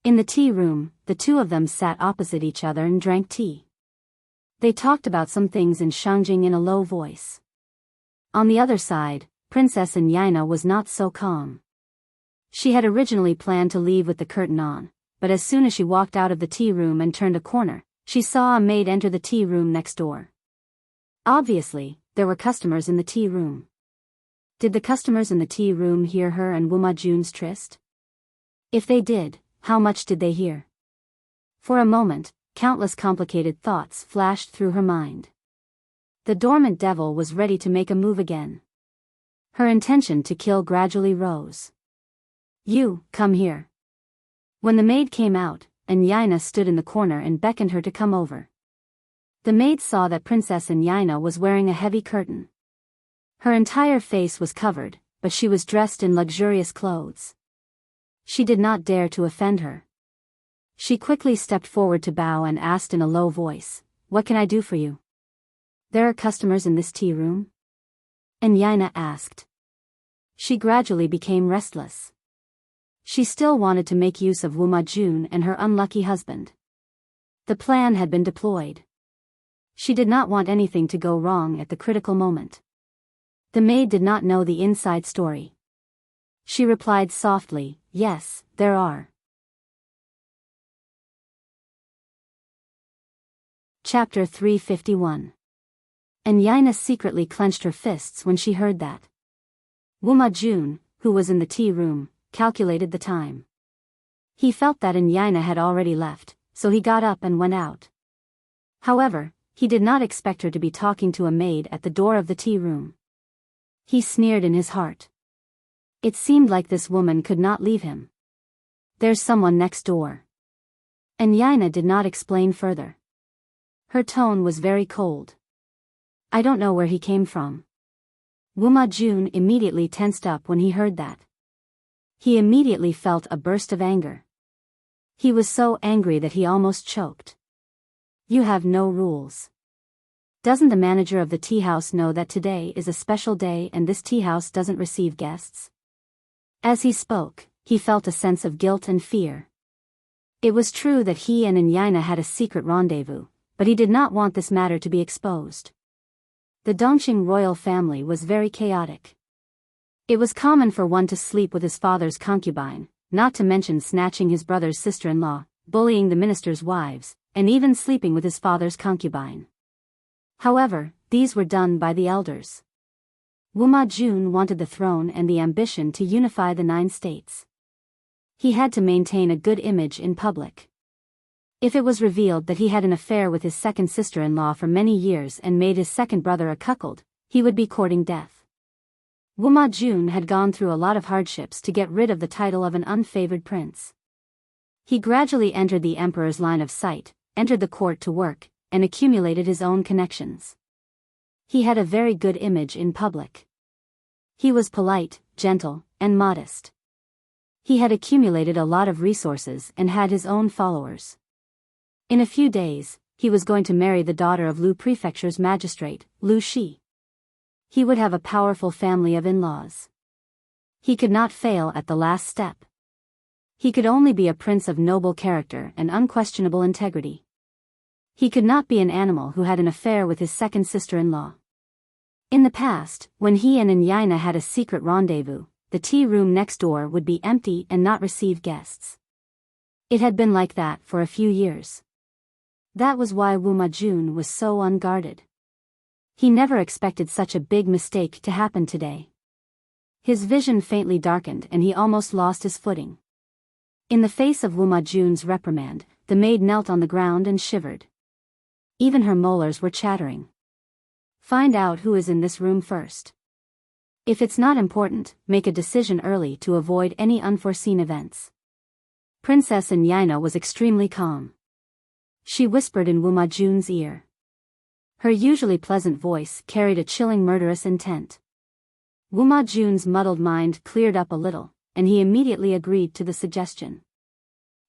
In the tea room, the two of them sat opposite each other and drank tea. They talked about some things in Shangjing in a low voice. On the other side, Princess Yaina was not so calm. She had originally planned to leave with the curtain on, but as soon as she walked out of the tea room and turned a corner, she saw a maid enter the tea room next door. Obviously, there were customers in the tea room. Did the customers in the tea room hear her and Wuma Jun's tryst? If they did, how much did they hear? For a moment, countless complicated thoughts flashed through her mind. The dormant devil was ready to make a move again. Her intention to kill gradually rose. You, come here. When the maid came out, Yaina stood in the corner and beckoned her to come over. The maid saw that Princess Yaina was wearing a heavy curtain. Her entire face was covered, but she was dressed in luxurious clothes. She did not dare to offend her. She quickly stepped forward to bow and asked in a low voice, "What can I do for you?" "There are customers in this tea room?" Enyina asked. She gradually became restless. She still wanted to make use of Wumajun and her unlucky husband. The plan had been deployed. She did not want anything to go wrong at the critical moment. The maid did not know the inside story. She replied softly, "Yes, there are." Chapter 351. Enyina secretly clenched her fists when she heard that. Wumajun, who was in the tea room, calculated the time. He felt that Enyina had already left, so he got up and went out. However, he did not expect her to be talking to a maid at the door of the tea room. He sneered in his heart. It seemed like this woman could not leave him. "There's someone next door." Enyina did not explain further. Her tone was very cold. "I don't know where he came from." Wumajun immediately tensed up when he heard that. He immediately felt a burst of anger. He was so angry that he almost choked. "You have no rules. Doesn't the manager of the tea house know that today is a special day and this tea house doesn't receive guests?" As he spoke, he felt a sense of guilt and fear. It was true that he and Enyina had a secret rendezvous, but he did not want this matter to be exposed. The Dongqing royal family was very chaotic. It was common for one to sleep with his father's concubine, not to mention snatching his brother's sister-in-law, bullying the minister's wives, and even sleeping with his father's concubine. However, these were done by the elders. Wumajun wanted the throne and the ambition to unify the 9 states. He had to maintain a good image in public. If it was revealed that he had an affair with his second sister-in-law for many years and made his second brother a cuckold, he would be courting death. Wumajun had gone through a lot of hardships to get rid of the title of an unfavored prince. He gradually entered the emperor's line of sight, entered the court to work, and accumulated his own connections. He had a very good image in public. He was polite, gentle, and modest. He had accumulated a lot of resources and had his own followers. In a few days, he was going to marry the daughter of Lu Prefecture's magistrate, Lu Shi. He would have a powerful family of in-laws. He could not fail at the last step. He could only be a prince of noble character and unquestionable integrity. He could not be an animal who had an affair with his second sister-in-law. In the past, when he and Enyina had a secret rendezvous, the tea room next door would be empty and not receive guests. It had been like that for a few years. That was why Wumajun was so unguarded. He never expected such a big mistake to happen today. His vision faintly darkened and he almost lost his footing. In the face of Wumajun's reprimand, the maid knelt on the ground and shivered. Even her molars were chattering. "Find out who is in this room first. If it's not important, make a decision early to avoid any unforeseen events." Princess Enyina was extremely calm. She whispered in Wumajun's ear. Her usually pleasant voice carried a chilling murderous intent. Wumajun's muddled mind cleared up a little, and he immediately agreed to the suggestion.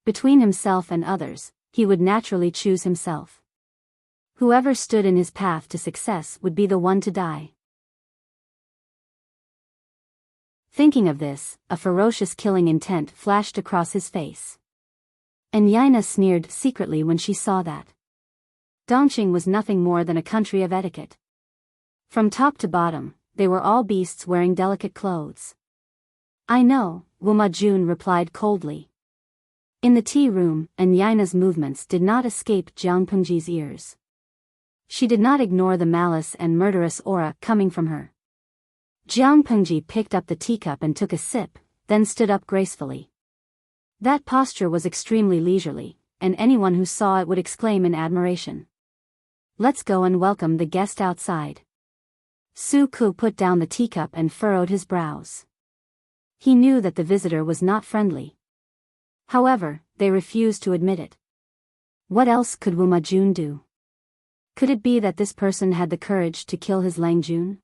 Between himself and others, he would naturally choose himself. Whoever stood in his path to success would be the one to die. Thinking of this, a ferocious killing intent flashed across his face. Enyina sneered secretly when she saw that. Dongqing was nothing more than a country of etiquette. From top to bottom, they were all beasts wearing delicate clothes. "I know," Wumajun replied coldly. In the tea room, Enyina's movements did not escape Jiang Pengji's ears. She did not ignore the malice and murderous aura coming from her. Jiang Pengji picked up the teacup and took a sip, then stood up gracefully. That posture was extremely leisurely, and anyone who saw it would exclaim in admiration. "Let's go and welcome the guest outside." Su Ku put down the teacup and furrowed his brows. He knew that the visitor was not friendly. However, they refused to admit it. What else could Wumajun do? Could it be that this person had the courage to kill his Langjun?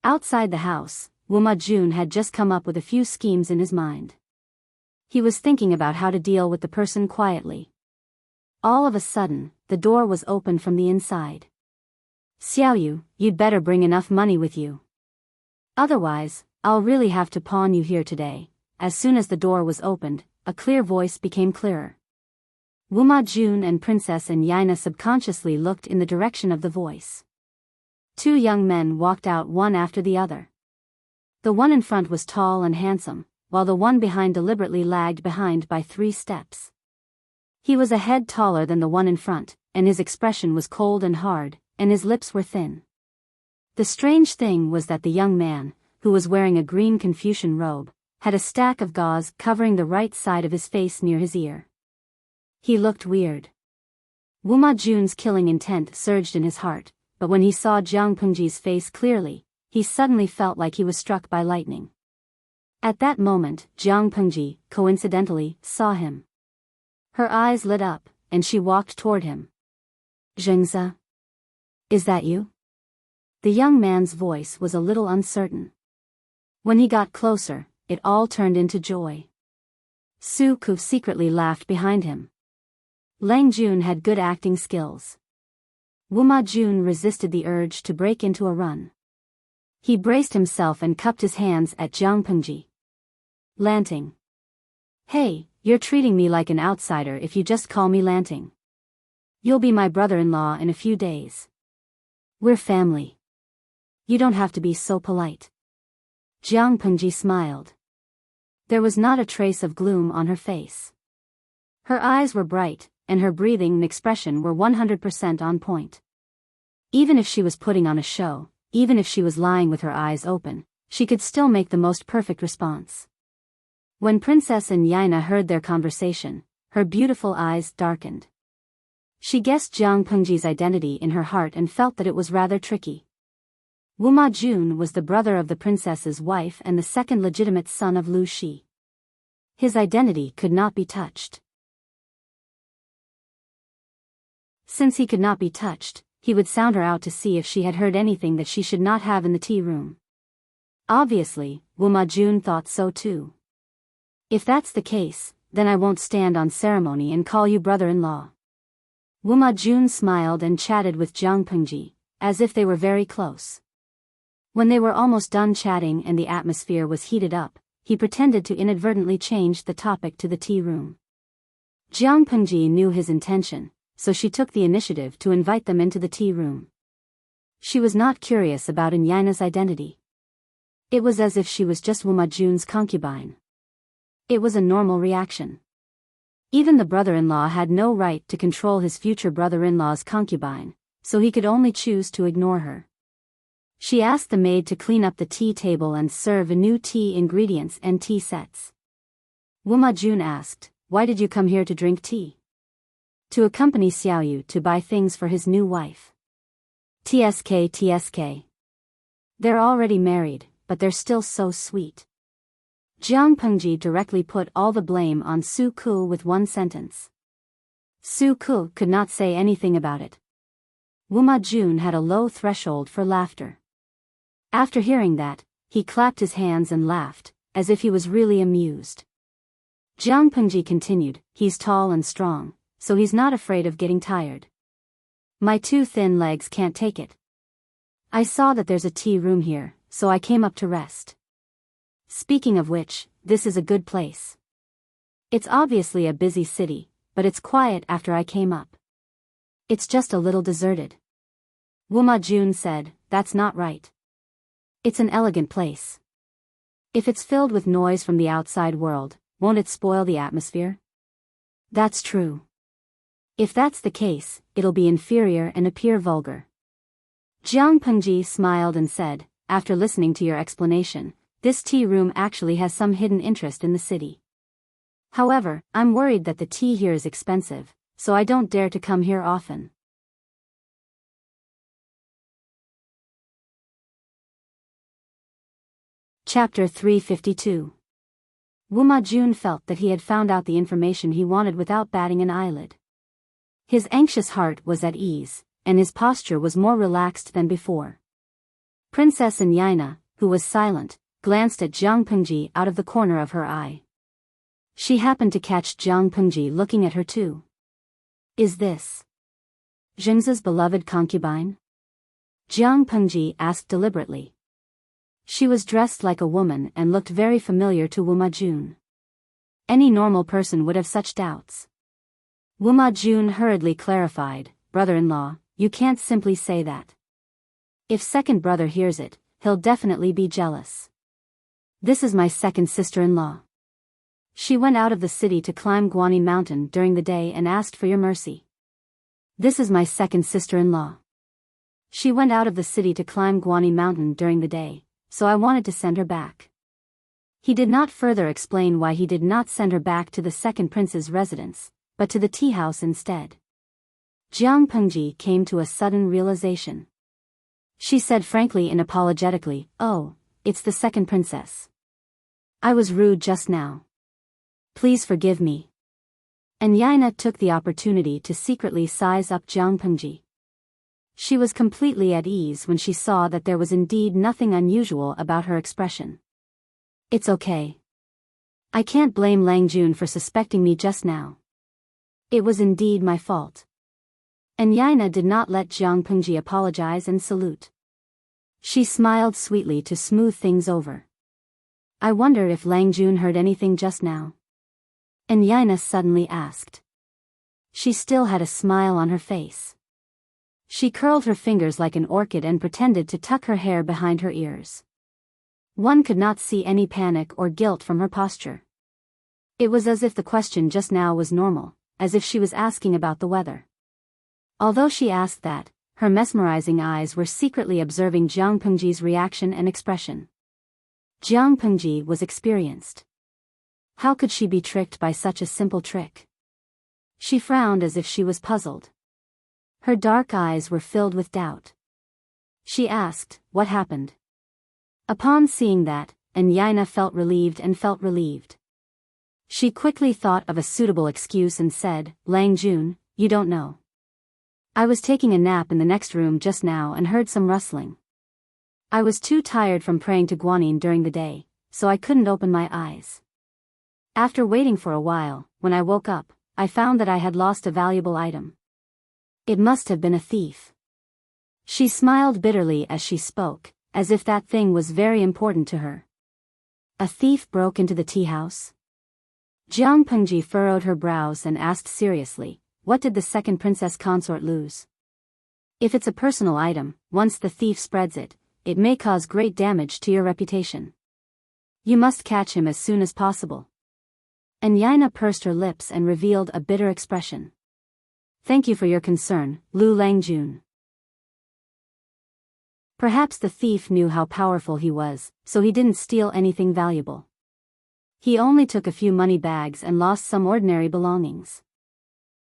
Outside the house, Wumajun had just come up with a few schemes in his mind. He was thinking about how to deal with the person quietly. All of a sudden, the door was opened from the inside. Xiaoyu, you'd better bring enough money with you. Otherwise, I'll really have to pawn you here today. As soon as the door was opened, a clear voice became clearer. Wuma Jun and Princess Yaina subconsciously looked in the direction of the voice. Two young men walked out one after the other. The one in front was tall and handsome, while the one behind deliberately lagged behind by 3 steps. He was a head taller than the one in front, and his expression was cold and hard, and his lips were thin. The strange thing was that the young man, who was wearing a green Confucian robe, had a stack of gauze covering the right side of his face near his ear. He looked weird. Wuma Jun's killing intent surged in his heart, but when he saw Jiang Pengji's face clearly, he suddenly felt like he was struck by lightning. At that moment, Jiang Pengji, coincidentally, saw him. Her eyes lit up, and she walked toward him. Zhengzi? Is that you? The young man's voice was a little uncertain. When he got closer, it all turned into joy. Su Ku secretly laughed behind him. Lang Jun had good acting skills. Wuma Jun resisted the urge to break into a run. He braced himself and cupped his hands at Jiang Pengji. Lanting. Hey, you're treating me like an outsider if you just call me Lanting. You'll be my brother-in-law in a few days. We're family. You don't have to be so polite. Jiang Pengji smiled. There was not a trace of gloom on her face. Her eyes were bright, and her breathing and expression were 100% on point. Even if she was putting on a show, even if she was lying with her eyes open, she could still make the most perfect response. When Princess Yaina heard their conversation, her beautiful eyes darkened. She guessed Jiang Pengji's identity in her heart and felt that it was rather tricky. Wuma Jun was the brother of the princess's wife and the second legitimate son of Lu Shi. His identity could not be touched. Since he could not be touched, he would sound her out to see if she had heard anything that she should not have in the tea room. Obviously, Wuma Jun thought so too. If that's the case, then I won't stand on ceremony and call you brother-in-law. Wuma Jun smiled and chatted with Jiang Pengji, as if they were very close. When they were almost done chatting and the atmosphere was heated up, he pretended to inadvertently change the topic to the tea room. Jiang Pengji knew his intention, so she took the initiative to invite them into the tea room. She was not curious about Yaina's identity. It was as if she was just Wuma Jun's concubine. It was a normal reaction. Even the brother-in-law had no right to control his future brother-in-law's concubine, so he could only choose to ignore her. She asked the maid to clean up the tea table and serve new tea ingredients and tea sets. Wuma Jun asked, "Why did you come here to drink tea?" "To accompany Xiaoyu to buy things for his new wife." TSK. They're already married, but they're still so sweet. Jiang Pengji directly put all the blame on Su Ku with one sentence. Su Ku could not say anything about it. Wuma Jun had a low threshold for laughter. After hearing that, he clapped his hands and laughed, as if he was really amused. Jiang Pengji continued, "He's tall and strong, so he's not afraid of getting tired. My 2 thin legs can't take it. I saw that there's a tea room here, so I came up to rest. Speaking of which, this is a good place. It's obviously a busy city, but it's quiet after I came up. It's just a little deserted." Wuma Jun said, "That's not right. It's an elegant place. If it's filled with noise from the outside world, won't it spoil the atmosphere?" "That's true. If that's the case, it'll be inferior and appear vulgar." Jiang Pengji smiled and said, "After listening to your explanation, this tea room actually has some hidden interest in the city. However, I'm worried that the tea here is expensive, so I don't dare to come here often." Chapter 352. Wuma Jun felt that he had found out the information he wanted without batting an eyelid. His anxious heart was at ease, and his posture was more relaxed than before. Princess Yaina, who was silent, glanced at Jiang Pengji out of the corner of her eye. She happened to catch Jiang Pengji looking at her too. Is this Zhengzi's beloved concubine? Jiang Pengji asked deliberately. She was dressed like a woman and looked very familiar to Wu Majun. Any normal person would have such doubts. Wu Majun hurriedly clarified, brother-in-law, you can't simply say that. If second brother hears it, he'll definitely be jealous. This is my second sister-in-law. She went out of the city to climb Guanyin Mountain during the day and asked for your mercy. This is my second sister-in-law. She went out of the city to climb Guanyin Mountain during the day, so I wanted to send her back. He did not further explain why he did not send her back to the second prince's residence, but to the tea house instead. Jiang Pengji came to a sudden realization. She said frankly and apologetically, "Oh, it's the second princess. I was rude just now. Please forgive me." And Yaina took the opportunity to secretly size up Jiang Pengji. She was completely at ease when she saw that there was indeed nothing unusual about her expression. It's okay. I can't blame Lang Jun for suspecting me just now. It was indeed my fault. And Yaina did not let Jiang Pengji apologize and salute. She smiled sweetly to smooth things over. I wonder if Lang Jun heard anything just now. And Yaina suddenly asked. She still had a smile on her face. She curled her fingers like an orchid and pretended to tuck her hair behind her ears. One could not see any panic or guilt from her posture. It was as if the question just now was normal, as if she was asking about the weather. Although she asked that, her mesmerizing eyes were secretly observing Jiang Pengji's reaction and expression. Jiang Pengji was experienced. How could she be tricked by such a simple trick? She frowned as if she was puzzled. Her dark eyes were filled with doubt. She asked, "What happened?" Upon seeing that, Yaina felt relieved. She quickly thought of a suitable excuse and said, "Lang Jun, you don't know. I was taking a nap in the next room just now and heard some rustling. I was too tired from praying to Guanyin during the day, so I couldn't open my eyes. After waiting for a while, when I woke up, I found that I had lost a valuable item. It must have been a thief." She smiled bitterly as she spoke, as if that thing was very important to her. A thief broke into the tea house? Jiang Pengji furrowed her brows and asked seriously, "What did the second princess consort lose?" "If it's a personal item, once the thief spreads it, it may cause great damage to your reputation. You must catch him as soon as possible." And Yaina pursed her lips and revealed a bitter expression. "Thank you for your concern, Lu Langjun." Perhaps the thief knew how powerful he was, so he didn't steal anything valuable. He only took a few money bags and lost some ordinary belongings.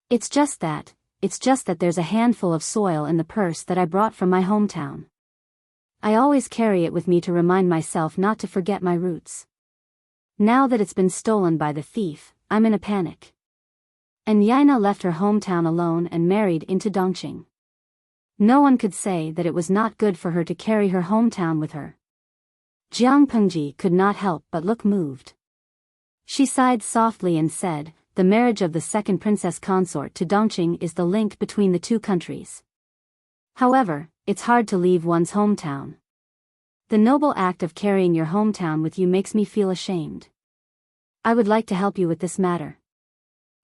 It's just that there's a handful of soil in the purse that I brought from my hometown. I always carry it with me to remind myself not to forget my roots. Now that it's been stolen by the thief, I'm in a panic." And Yaina left her hometown alone and married into Dongqing. No one could say that it was not good for her to carry her hometown with her. Jiang Pengji could not help but look moved. She sighed softly and said, "The marriage of the second princess consort to Dongqing is the link between the two countries. However, it's hard to leave one's hometown. The noble act of carrying your hometown with you makes me feel ashamed. I would like to help you with this matter.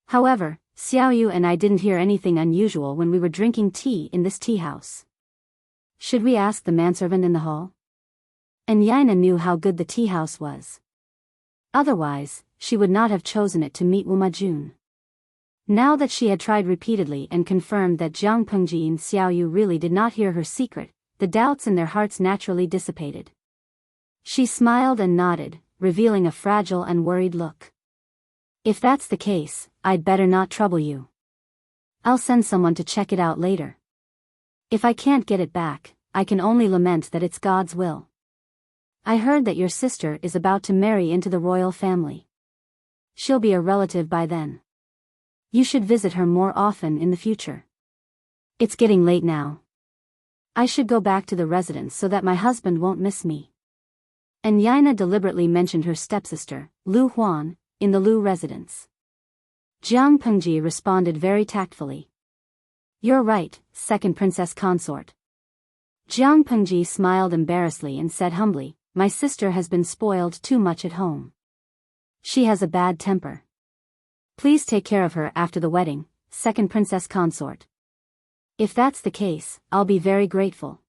However, Xiaoyu and I didn't hear anything unusual when we were drinking tea in this tea house. Should we ask the manservant in the hall?" And Yaina knew how good the tea house was. Otherwise, she would not have chosen it to meet Wu Majun. Now that she had tried repeatedly and confirmed that Jiang Pengji and Xiaoyu really did not hear her secret, the doubts in their hearts naturally dissipated. She smiled and nodded, revealing a fragile and worried look. "If that's the case, I'd better not trouble you. I'll send someone to check it out later. If I can't get it back, I can only lament that it's God's will. I heard that your sister is about to marry into the royal family. She'll be a relative by then. You should visit her more often in the future. It's getting late now. I should go back to the residence so that my husband won't miss me." And Yaina deliberately mentioned her stepsister, Lu Huan, in the Lu residence. Jiang Pengji responded very tactfully. You're right, second princess consort. Jiang Pengji smiled embarrassedly and said humbly, my sister has been spoiled too much at home. She has a bad temper. Please take care of her after the wedding, second princess consort. If that's the case, I'll be very grateful.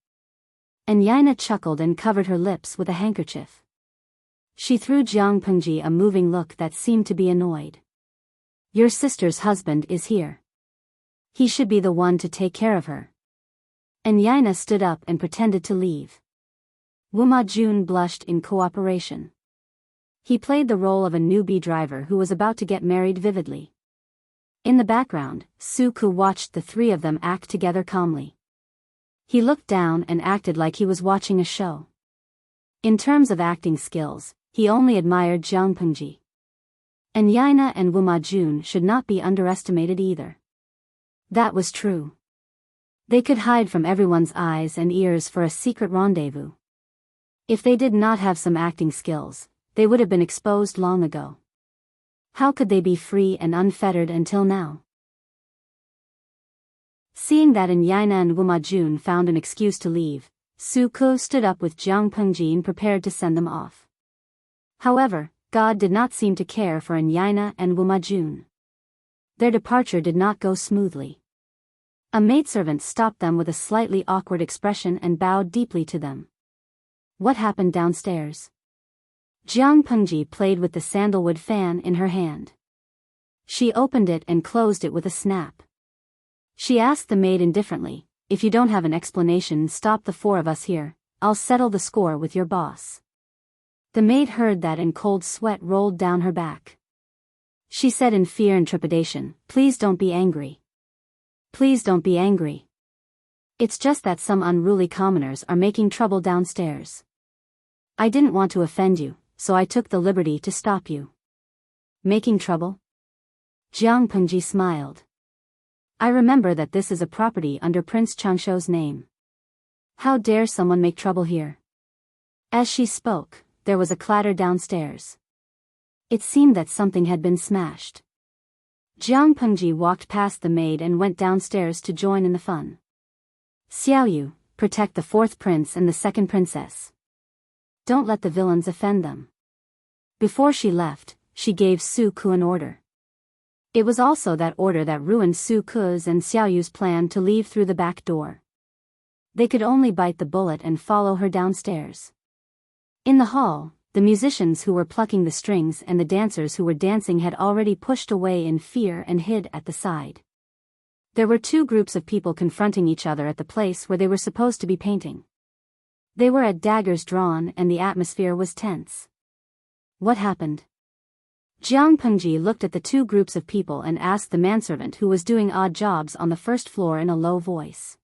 And Yaina chuckled and covered her lips with a handkerchief. She threw Jiang Pengji a moving look that seemed to be annoyed. Your sister's husband is here. He should be the one to take care of her. And Yaina stood up and pretended to leave. Wu Majun blushed in cooperation. He played the role of a newbie driver who was about to get married vividly. In the background, Su Ku watched the three of them act together calmly. He looked down and acted like he was watching a show. In terms of acting skills, he only admired Jiang Pengji. And Yaina and Wu Majun should not be underestimated either. That was true. They could hide from everyone's eyes and ears for a secret rendezvous. If they did not have some acting skills, they would have been exposed long ago. How could they be free and unfettered until now? Seeing that Yaina and Wu Majun found an excuse to leave, Su Ku stood up with Jiang Pengji and prepared to send them off. However, God did not seem to care for Yaina and Wu Majun. Their departure did not go smoothly. A maidservant stopped them with a slightly awkward expression and bowed deeply to them. What happened downstairs? Jiang Pengji played with the sandalwood fan in her hand. She opened it and closed it with a snap. She asked the maid indifferently, if you don't have an explanation, stop the four of us here, I'll settle the score with your boss. The maid heard that and cold sweat rolled down her back. She said in fear and trepidation, please don't be angry. Please don't be angry. It's just that some unruly commoners are making trouble downstairs. I didn't want to offend you, so I took the liberty to stop you. Making trouble? Jiang Pengji smiled. I remember that this is a property under Prince Changshou's name. How dare someone make trouble here? As she spoke, there was a clatter downstairs. It seemed that something had been smashed. Jiang Pengji walked past the maid and went downstairs to join in the fun. Xiaoyu, protect the fourth prince and the second princess. Don't let the villains offend them. Before she left, she gave Su Ku an order. It was also that order that ruined Su Ku's and Xiaoyu's plan to leave through the back door. They could only bite the bullet and follow her downstairs. In the hall, the musicians who were plucking the strings and the dancers who were dancing had already pushed away in fear and hid at the side. There were two groups of people confronting each other at the place where they were supposed to be painting. They were at daggers drawn and the atmosphere was tense. What happened? Jiang Pengji looked at the two groups of people and asked the manservant who was doing odd jobs on the first floor in a low voice.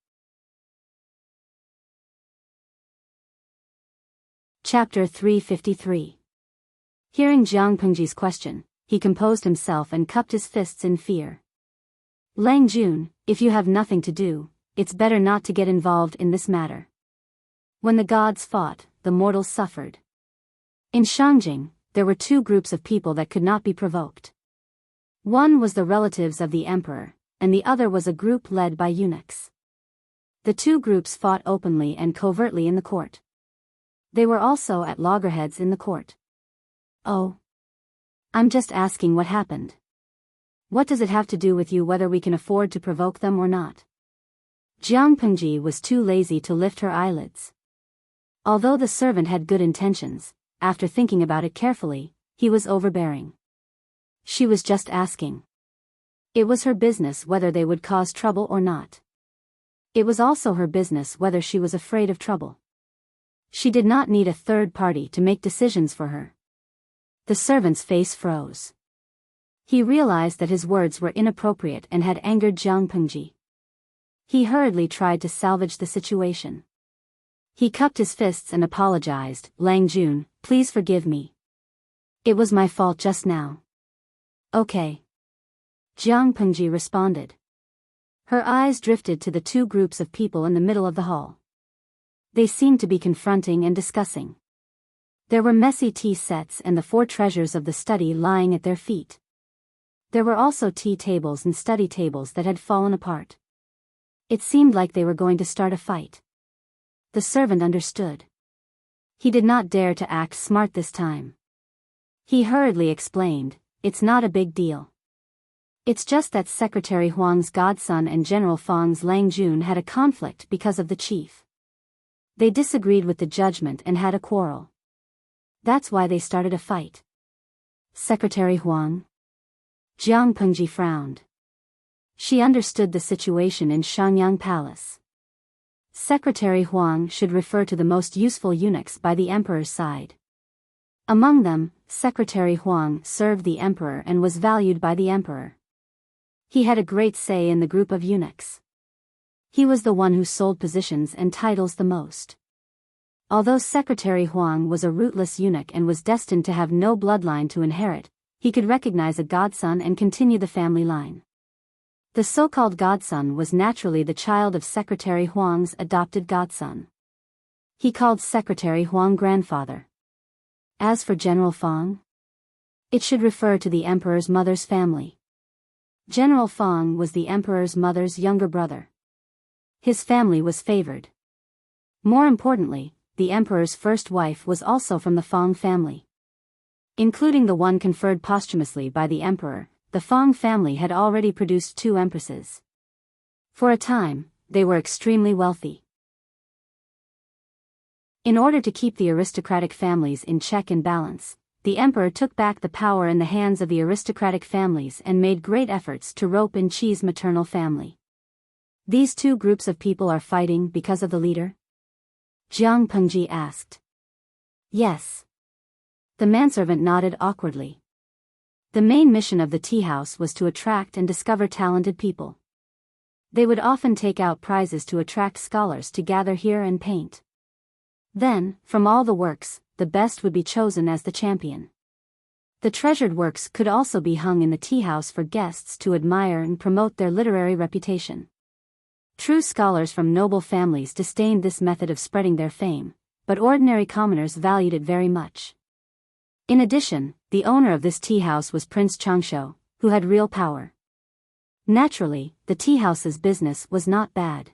Chapter 353. Hearing Jiang Pengji's question, he composed himself and cupped his fists in fear. Lang Jun, if you have nothing to do, it's better not to get involved in this matter. When the gods fought, the mortals suffered. In Shangjing, there were two groups of people that could not be provoked. One was the relatives of the emperor, and the other was a group led by eunuchs. The two groups fought openly and covertly in the court. They were also at loggerheads in the court. Oh. I'm just asking what happened. What does it have to do with you whether we can afford to provoke them or not? Jiang Pengji was too lazy to lift her eyelids. Although the servant had good intentions, after thinking about it carefully, he was overbearing. She was just asking. It was her business whether they would cause trouble or not. It was also her business whether she was afraid of trouble. She did not need a third party to make decisions for her. The servant's face froze. He realized that his words were inappropriate and had angered Jiang Pengji. He hurriedly tried to salvage the situation. He cupped his fists and apologized. Lang Jun, please forgive me. It was my fault just now. Okay. Jiang Pengji responded. Her eyes drifted to the two groups of people in the middle of the hall. They seemed to be confronting and discussing. There were messy tea sets and the 4 treasures of the study lying at their feet. There were also tea tables and study tables that had fallen apart. It seemed like they were going to start a fight. The servant understood. He did not dare to act smart this time. He hurriedly explained, "It's not a big deal. It's just that Secretary Huang's godson and General Fang's Lang Jun had a conflict because of the chief. They disagreed with the judgment and had a quarrel. That's why they started a fight." Secretary Huang? Jiang Pengji frowned. She understood the situation in Shangyang Palace. Secretary Huang should refer to the most useful eunuchs by the emperor's side. Among them, Secretary Huang served the emperor and was valued by the emperor. He had a great say in the group of eunuchs. He was the one who sold positions and titles the most. Although Secretary Huang was a rootless eunuch and was destined to have no bloodline to inherit, he could recognize a godson and continue the family line. The so-called godson was naturally the child of Secretary Huang's adopted godson. He called Secretary Huang grandfather. As for General Fang, it should refer to the emperor's mother's family. General Fang was the emperor's mother's younger brother. His family was favored. More importantly, the emperor's first wife was also from the Fang family. Including the one conferred posthumously by the emperor, the Fang family had already produced 2 empresses. For a time, they were extremely wealthy. In order to keep the aristocratic families in check and balance, the emperor took back the power in the hands of the aristocratic families and made great efforts to rope in Qi's maternal family. These 2 groups of people are fighting because of the leader? Jiang Pengji asked. Yes. The manservant nodded awkwardly. The main mission of the tea house was to attract and discover talented people. They would often take out prizes to attract scholars to gather here and paint. Then, from all the works, the best would be chosen as the champion. The treasured works could also be hung in the tea house for guests to admire and promote their literary reputation. True scholars from noble families disdained this method of spreading their fame, but ordinary commoners valued it very much. In addition, the owner of this tea house was Prince Changsho, who had real power. Naturally, the tea house's business was not bad.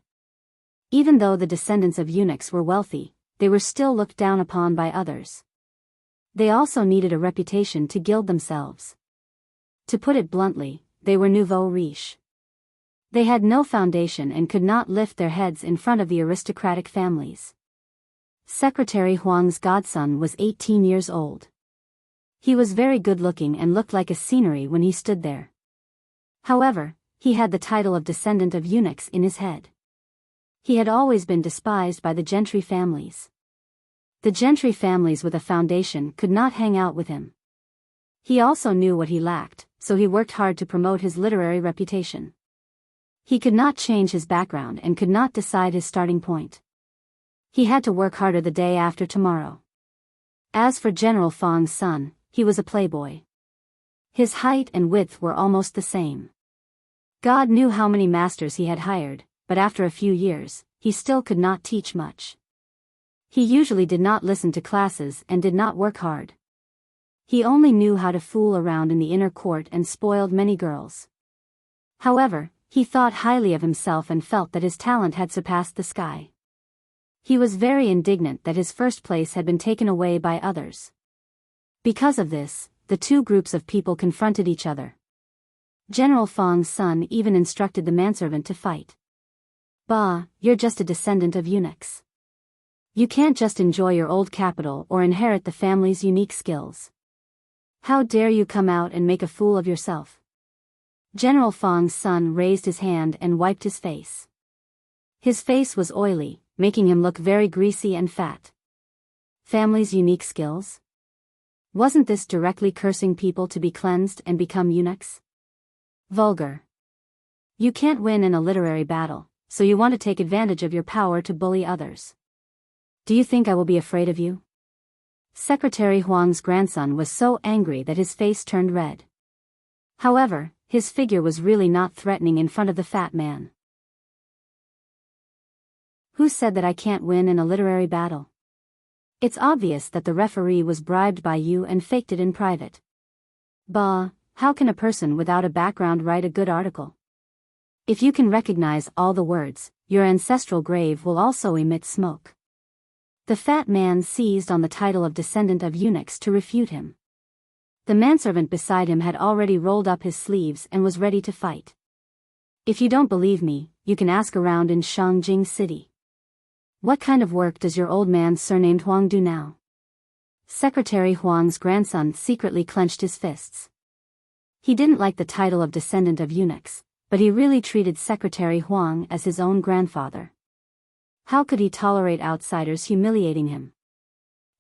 Even though the descendants of eunuchs were wealthy, they were still looked down upon by others. They also needed a reputation to gild themselves. To put it bluntly, they were nouveau riche. They had no foundation and could not lift their heads in front of the aristocratic families. Secretary Huang's godson was 18 years old. He was very good-looking and looked like a scenery when he stood there. However, he had the title of descendant of eunuchs in his head. He had always been despised by the gentry families. The gentry families with a foundation could not hang out with him. He also knew what he lacked, so he worked hard to promote his literary reputation. He could not change his background and could not decide his starting point. He had to work harder the day after tomorrow. As for General Fang's son, he was a playboy. His height and width were almost the same. God knew how many masters he had hired, but after a few years, he still could not teach much. He usually did not listen to classes and did not work hard. He only knew how to fool around in the inner court and spoiled many girls. However, he thought highly of himself and felt that his talent had surpassed the sky. He was very indignant that his first place had been taken away by others. Because of this, the 2 groups of people confronted each other. General Fang's son even instructed the manservant to fight. "Bah, you're just a descendant of eunuchs. You can't just enjoy your old capital or inherit the family's unique skills. How dare you come out and make a fool of yourself?" General Fang's son raised his hand and wiped his face. His face was oily, making him look very greasy and fat. Family's unique skills? Wasn't this directly cursing people to be cleansed and become eunuchs? Vulgar. You can't win in a literary battle, so you want to take advantage of your power to bully others. Do you think I will be afraid of you? Secretary Huang's grandson was so angry that his face turned red. However, his figure was really not threatening in front of the fat man. Who said that I can't win in a literary battle? It's obvious that the referee was bribed by you and faked it in private. Bah, how can a person without a background write a good article? If you can recognize all the words, your ancestral grave will also emit smoke. The fat man seized on the title of descendant of eunuchs to refute him. The manservant beside him had already rolled up his sleeves and was ready to fight. If you don't believe me, you can ask around in Enchanting City. What kind of work does your old man surnamed Huang do now? Secretary Huang's grandson secretly clenched his fists. He didn't like the title of descendant of eunuchs, but he really treated Secretary Huang as his own grandfather. How could he tolerate outsiders humiliating him?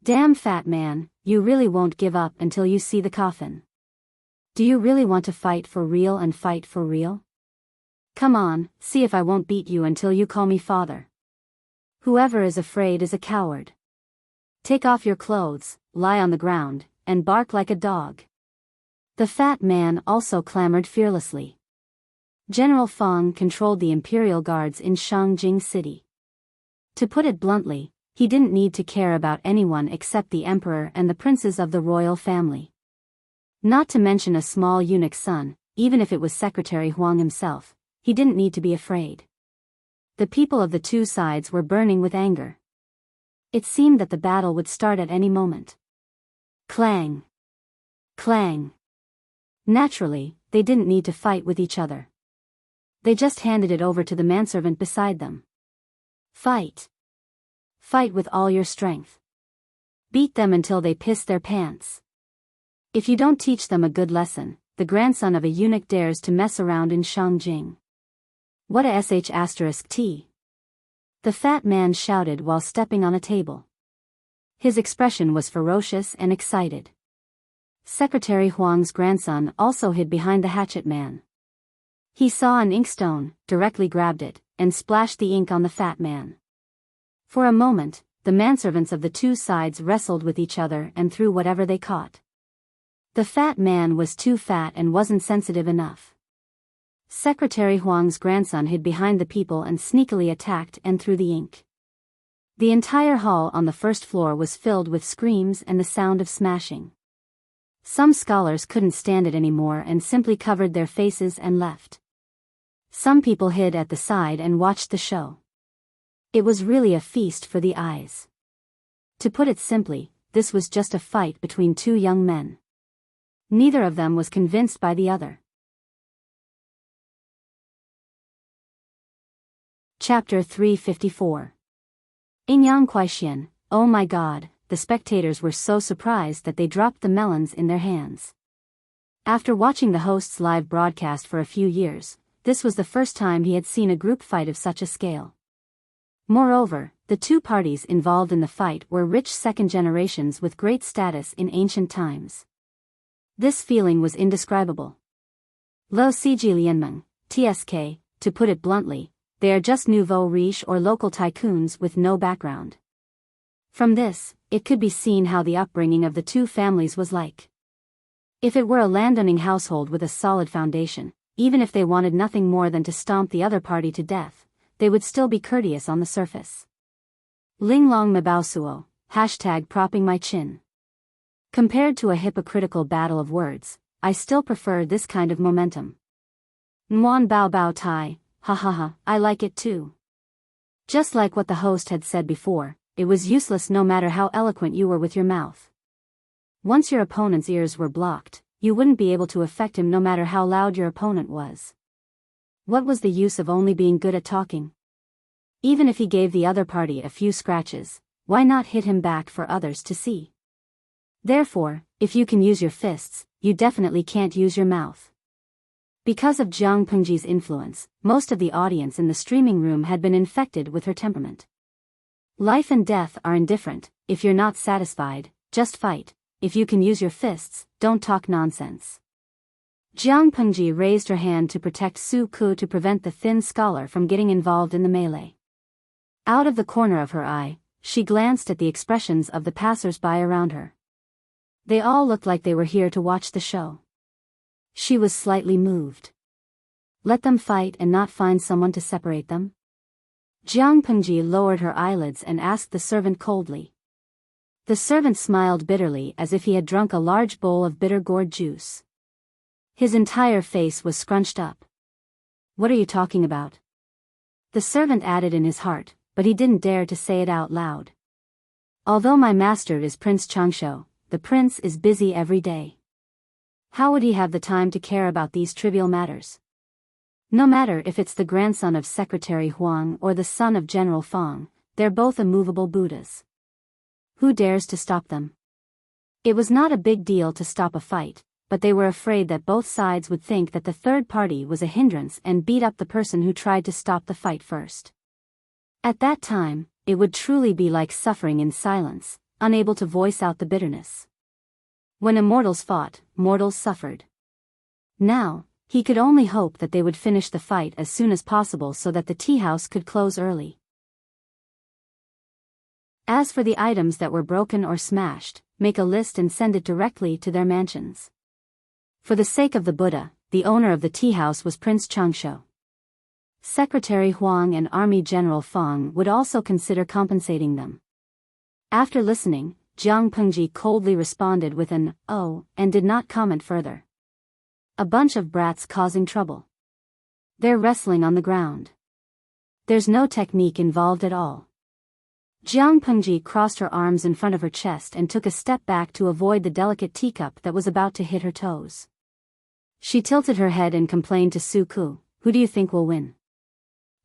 Damn fat man, you really won't give up until you see the coffin. Do you really want to fight for real and fight for real? Come on, see if I won't beat you until you call me father. Whoever is afraid is a coward. Take off your clothes, lie on the ground, and bark like a dog. The fat man also clamored fearlessly. General Feng controlled the imperial guards in Enchanting City. To put it bluntly, he didn't need to care about anyone except the emperor and the princes of the royal family. Not to mention a small eunuch son, even if it was Secretary Huang himself, he didn't need to be afraid. The people of the two sides were burning with anger. It seemed that the battle would start at any moment. Clang! Clang! Naturally, they didn't need to fight with each other. They just handed it over to the manservant beside them. Fight! Fight with all your strength. Beat them until they piss their pants. If you don't teach them a good lesson, the grandson of a eunuch dares to mess around in Enchanting. What a sh*t. The fat man shouted while stepping on a table. His expression was ferocious and excited. Secretary Huang's grandson also hid behind the hatchet man. He saw an inkstone, directly grabbed it, and splashed the ink on the fat man. For a moment, the manservants of the two sides wrestled with each other and threw whatever they caught. The fat man was too fat and wasn't sensitive enough. Secretary Huang's grandson hid behind the people and sneakily attacked and threw the ink. The entire hall on the first floor was filled with screams and the sound of smashing. Some scholars couldn't stand it anymore and simply covered their faces and left. Some people hid at the side and watched the show. It was really a feast for the eyes. To put it simply, this was just a fight between two young men. Neither of them was convinced by the other. Chapter 354. Inyang Kuaixian, oh my god, the spectators were so surprised that they dropped the melons in their hands. After watching the host's live broadcast for a few years, this was the first time he had seen a group fight of such a scale. Moreover, the two parties involved in the fight were rich second generations with great status in ancient times. This feeling was indescribable. Lo Siji Lianmeng, TSK, to put it bluntly, they are just nouveau riche or local tycoons with no background. From this, it could be seen how the upbringing of the two families was like. If it were a landowning household with a solid foundation, even if they wanted nothing more than to stomp the other party to death, they would still be courteous on the surface. Linglong Mabao Suo, propping my chin. Compared to a hypocritical battle of words, I still prefer this kind of momentum. Nguan Bao Bao Tai, ha ha ha, I like it too. Just like what the host had said before, it was useless no matter how eloquent you were with your mouth. Once your opponent's ears were blocked, you wouldn't be able to affect him no matter how loud your opponent was. What was the use of only being good at talking? Even if he gave the other party a few scratches, why not hit him back for others to see? Therefore, if you can use your fists, you definitely can't use your mouth. Because of Jiang Pengji's influence, most of the audience in the streaming room had been infected with her temperament. Life and death are indifferent. If you're not satisfied, just fight. If you can use your fists, don't talk nonsense. Jiang Pengji raised her hand to protect Su Ku to prevent the thin scholar from getting involved in the melee. Out of the corner of her eye, she glanced at the expressions of the passers-by around her. They all looked like they were here to watch the show. She was slightly moved. Let them fight and not find someone to separate them? Jiang Pengji lowered her eyelids and asked the servant coldly. The servant smiled bitterly as if he had drunk a large bowl of bitter gourd juice. His entire face was scrunched up. What are you talking about? The servant added in his heart, but he didn't dare to say it out loud. Although my master is Prince Changsho, the prince is busy every day. How would he have the time to care about these trivial matters? No matter if it's the grandson of Secretary Huang or the son of General Fong, they're both immovable Buddhas. Who dares to stop them? It was not a big deal to stop a fight, but they were afraid that both sides would think that the third party was a hindrance and beat up the person who tried to stop the fight first. At that time, it would truly be like suffering in silence, unable to voice out the bitterness. When immortals fought, mortals suffered. Now, he could only hope that they would finish the fight as soon as possible so that the tea house could close early. As for the items that were broken or smashed, make a list and send it directly to their mansions. For the sake of the Buddha, the owner of the tea house was Prince Changsho. Secretary Huang and Army General Fong would also consider compensating them. After listening, Jiang Pengji coldly responded with an "oh" and did not comment further. A bunch of brats causing trouble. They're wrestling on the ground. There's no technique involved at all. Jiang Pengji crossed her arms in front of her chest and took a step back to avoid the delicate teacup that was about to hit her toes. She tilted her head and complained to Su Ku, "Who do you think will win?"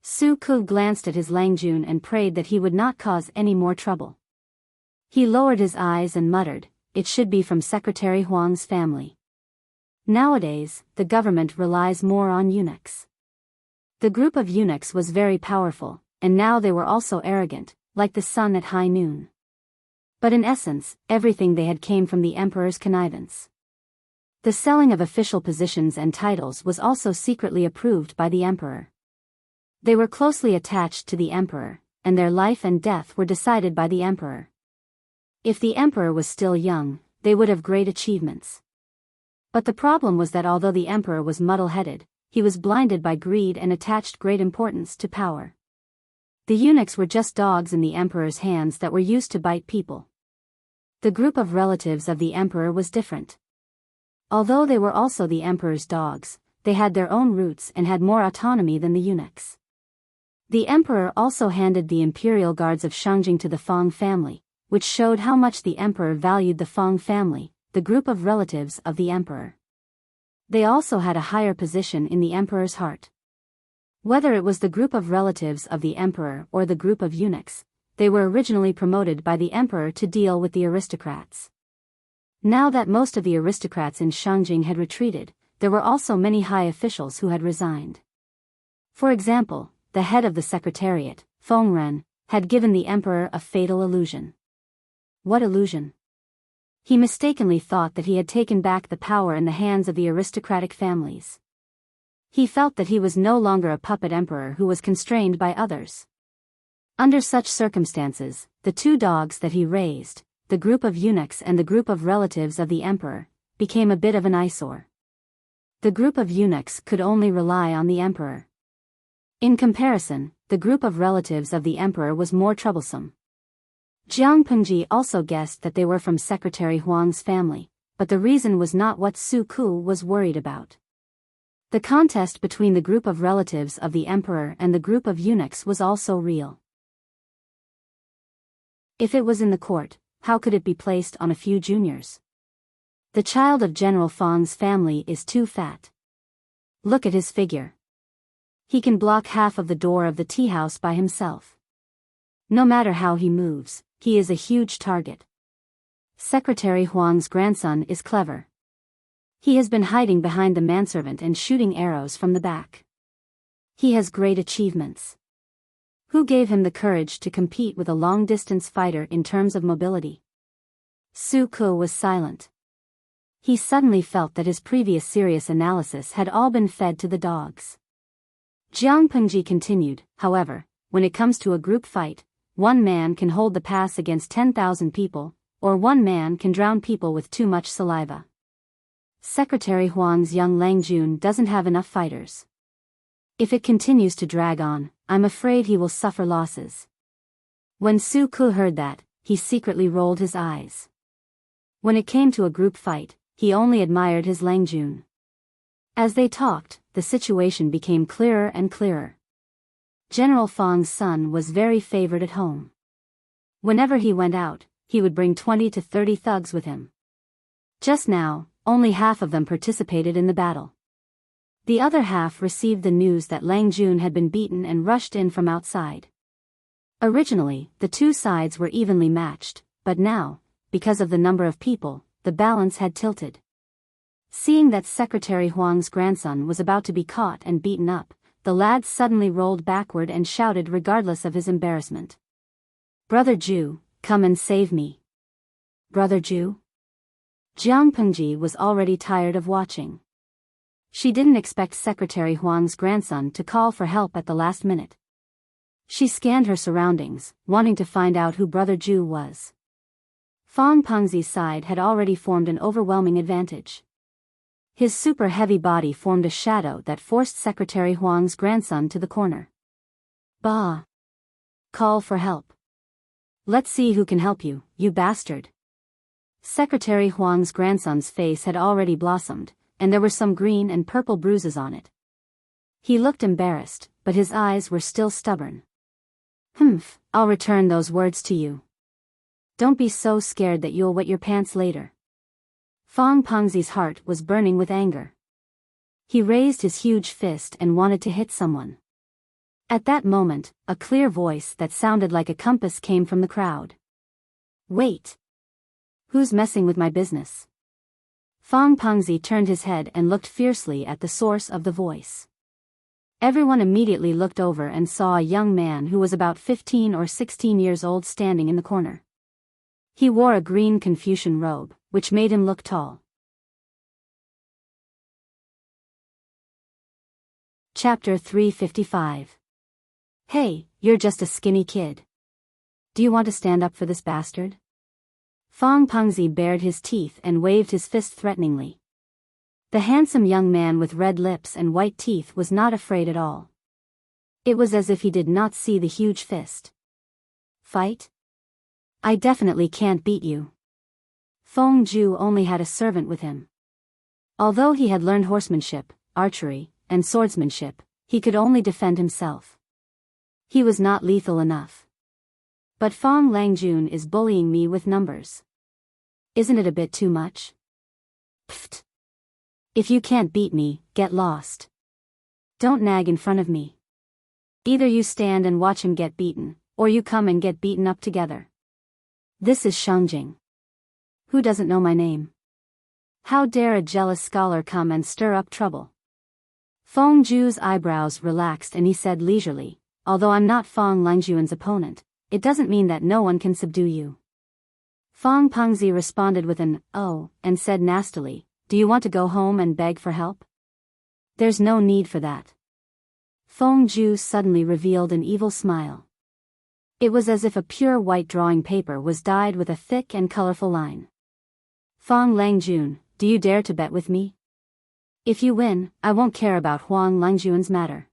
Su Ku glanced at his Langjun and prayed that he would not cause any more trouble. He lowered his eyes and muttered, "It should be from Secretary Huang's family." Nowadays, the government relies more on eunuchs. The group of eunuchs was very powerful, and now they were also arrogant, like the sun at high noon. But in essence, everything they had came from the emperor's connivance. The selling of official positions and titles was also secretly approved by the emperor. They were closely attached to the emperor, and their life and death were decided by the emperor. If the emperor was still young, they would have great achievements. But the problem was that although the emperor was muddle-headed, he was blinded by greed and attached great importance to power. The eunuchs were just dogs in the emperor's hands that were used to bite people. The group of relatives of the emperor was different. Although they were also the emperor's dogs, they had their own roots and had more autonomy than the eunuchs. The emperor also handed the imperial guards of Shangjing to the Fong family, which showed how much the emperor valued the Fong family, the group of relatives of the emperor. They also had a higher position in the emperor's heart. Whether it was the group of relatives of the emperor or the group of eunuchs, they were originally promoted by the emperor to deal with the aristocrats. Now that most of the aristocrats in Shangjing had retreated, there were also many high officials who had resigned. For example, the head of the secretariat, Feng Ren, had given the emperor a fatal illusion. What illusion? He mistakenly thought that he had taken back the power in the hands of the aristocratic families. He felt that he was no longer a puppet emperor who was constrained by others. Under such circumstances, the two dogs that he raised, the group of eunuchs and the group of relatives of the emperor, became a bit of an eyesore. The group of eunuchs could only rely on the emperor. In comparison, the group of relatives of the emperor was more troublesome. Jiang Pengji also guessed that they were from Secretary Huang's family, but the reason was not what Su Ku was worried about. The contest between the group of relatives of the emperor and the group of eunuchs was also real. If it was in the court, how could it be placed on a few juniors? The child of General Fong's family is too fat. Look at his figure. He can block half of the door of the tea house by himself. No matter how he moves, he is a huge target. Secretary Huang's grandson is clever. He has been hiding behind the manservant and shooting arrows from the back. He has great achievements. Who gave him the courage to compete with a long-distance fighter in terms of mobility? Su Ku was silent. He suddenly felt that his previous serious analysis had all been fed to the dogs. Jiang Pengji continued, however, when it comes to a group fight, one man can hold the pass against 10,000 people, or one man can drown people with too much saliva. Secretary Huang's young Langjun doesn't have enough fighters. If it continues to drag on, I'm afraid he will suffer losses. When Su Ku heard that, he secretly rolled his eyes. When it came to a group fight, he only admired his Langjun. As they talked, the situation became clearer and clearer. General Fang's son was very favored at home. Whenever he went out, he would bring 20 to 30 thugs with him. Just now, only half of them participated in the battle. The other half received the news that Langjun had been beaten and rushed in from outside. Originally, the two sides were evenly matched, but now, because of the number of people, the balance had tilted. Seeing that Secretary Huang's grandson was about to be caught and beaten up, the lad suddenly rolled backward and shouted regardless of his embarrassment. "Brother Ju, come and save me." "Brother Ju?" Jiang Pengji was already tired of watching. She didn't expect Secretary Huang's grandson to call for help at the last minute. She scanned her surroundings, wanting to find out who Brother Ju was. Fang Pengzi's side had already formed an overwhelming advantage. His super-heavy body formed a shadow that forced Secretary Huang's grandson to the corner. "Bah! Call for help. Let's see who can help you, you bastard." Secretary Huang's grandson's face had already blossomed, and there were some green and purple bruises on it. He looked embarrassed, but his eyes were still stubborn. "Humph, I'll return those words to you. Don't be so scared that you'll wet your pants later." Fang Pengzi's heart was burning with anger. He raised his huge fist and wanted to hit someone. At that moment, a clear voice that sounded like a compass came from the crowd. "Wait! Who's messing with my business?" Fang Pengzi turned his head and looked fiercely at the source of the voice. Everyone immediately looked over and saw a young man who was about 15 or 16 years old standing in the corner. He wore a green Confucian robe, which made him look tall. Chapter 355. "Hey, you're just a skinny kid. Do you want to stand up for this bastard?" Fang Pengzi bared his teeth and waved his fist threateningly. The handsome young man with red lips and white teeth was not afraid at all. It was as if he did not see the huge fist. "Fight? I definitely can't beat you." Feng Ju only had a servant with him. Although he had learned horsemanship, archery, and swordsmanship, he could only defend himself. He was not lethal enough. "But Fang Langjun is bullying me with numbers. Isn't it a bit too much?" "Pfft! If you can't beat me, get lost. Don't nag in front of me. Either you stand and watch him get beaten, or you come and get beaten up together. This is Shengjing. Who doesn't know my name? How dare a jealous scholar come and stir up trouble?" Feng Ju's eyebrows relaxed and he said leisurely, "Although I'm not Fang Langjun's opponent, it doesn't mean that no one can subdue you." Fang Pengzi responded with an "oh," and said nastily, "Do you want to go home and beg for help?" "There's no need for that." Feng Ju suddenly revealed an evil smile. It was as if a pure white drawing paper was dyed with a thick and colorful line. "Fang Langjun, do you dare to bet with me? If you win, I won't care about Huang Langjun's matter.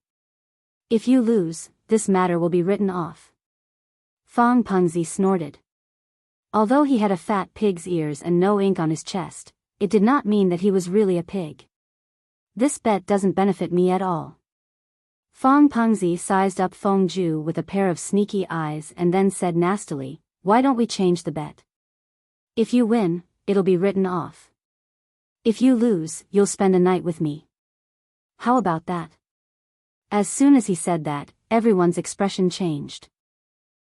If you lose, this matter will be written off." Fang Pengzi snorted. Although he had a fat pig's ears and no ink on his chest, it did not mean that he was really a pig. "This bet doesn't benefit me at all." Fang Pengzi sized up Feng Ju with a pair of sneaky eyes and then said nastily, "Why don't we change the bet? If you win, it'll be written off. If you lose, you'll spend a night with me. How about that?" As soon as he said that, everyone's expression changed.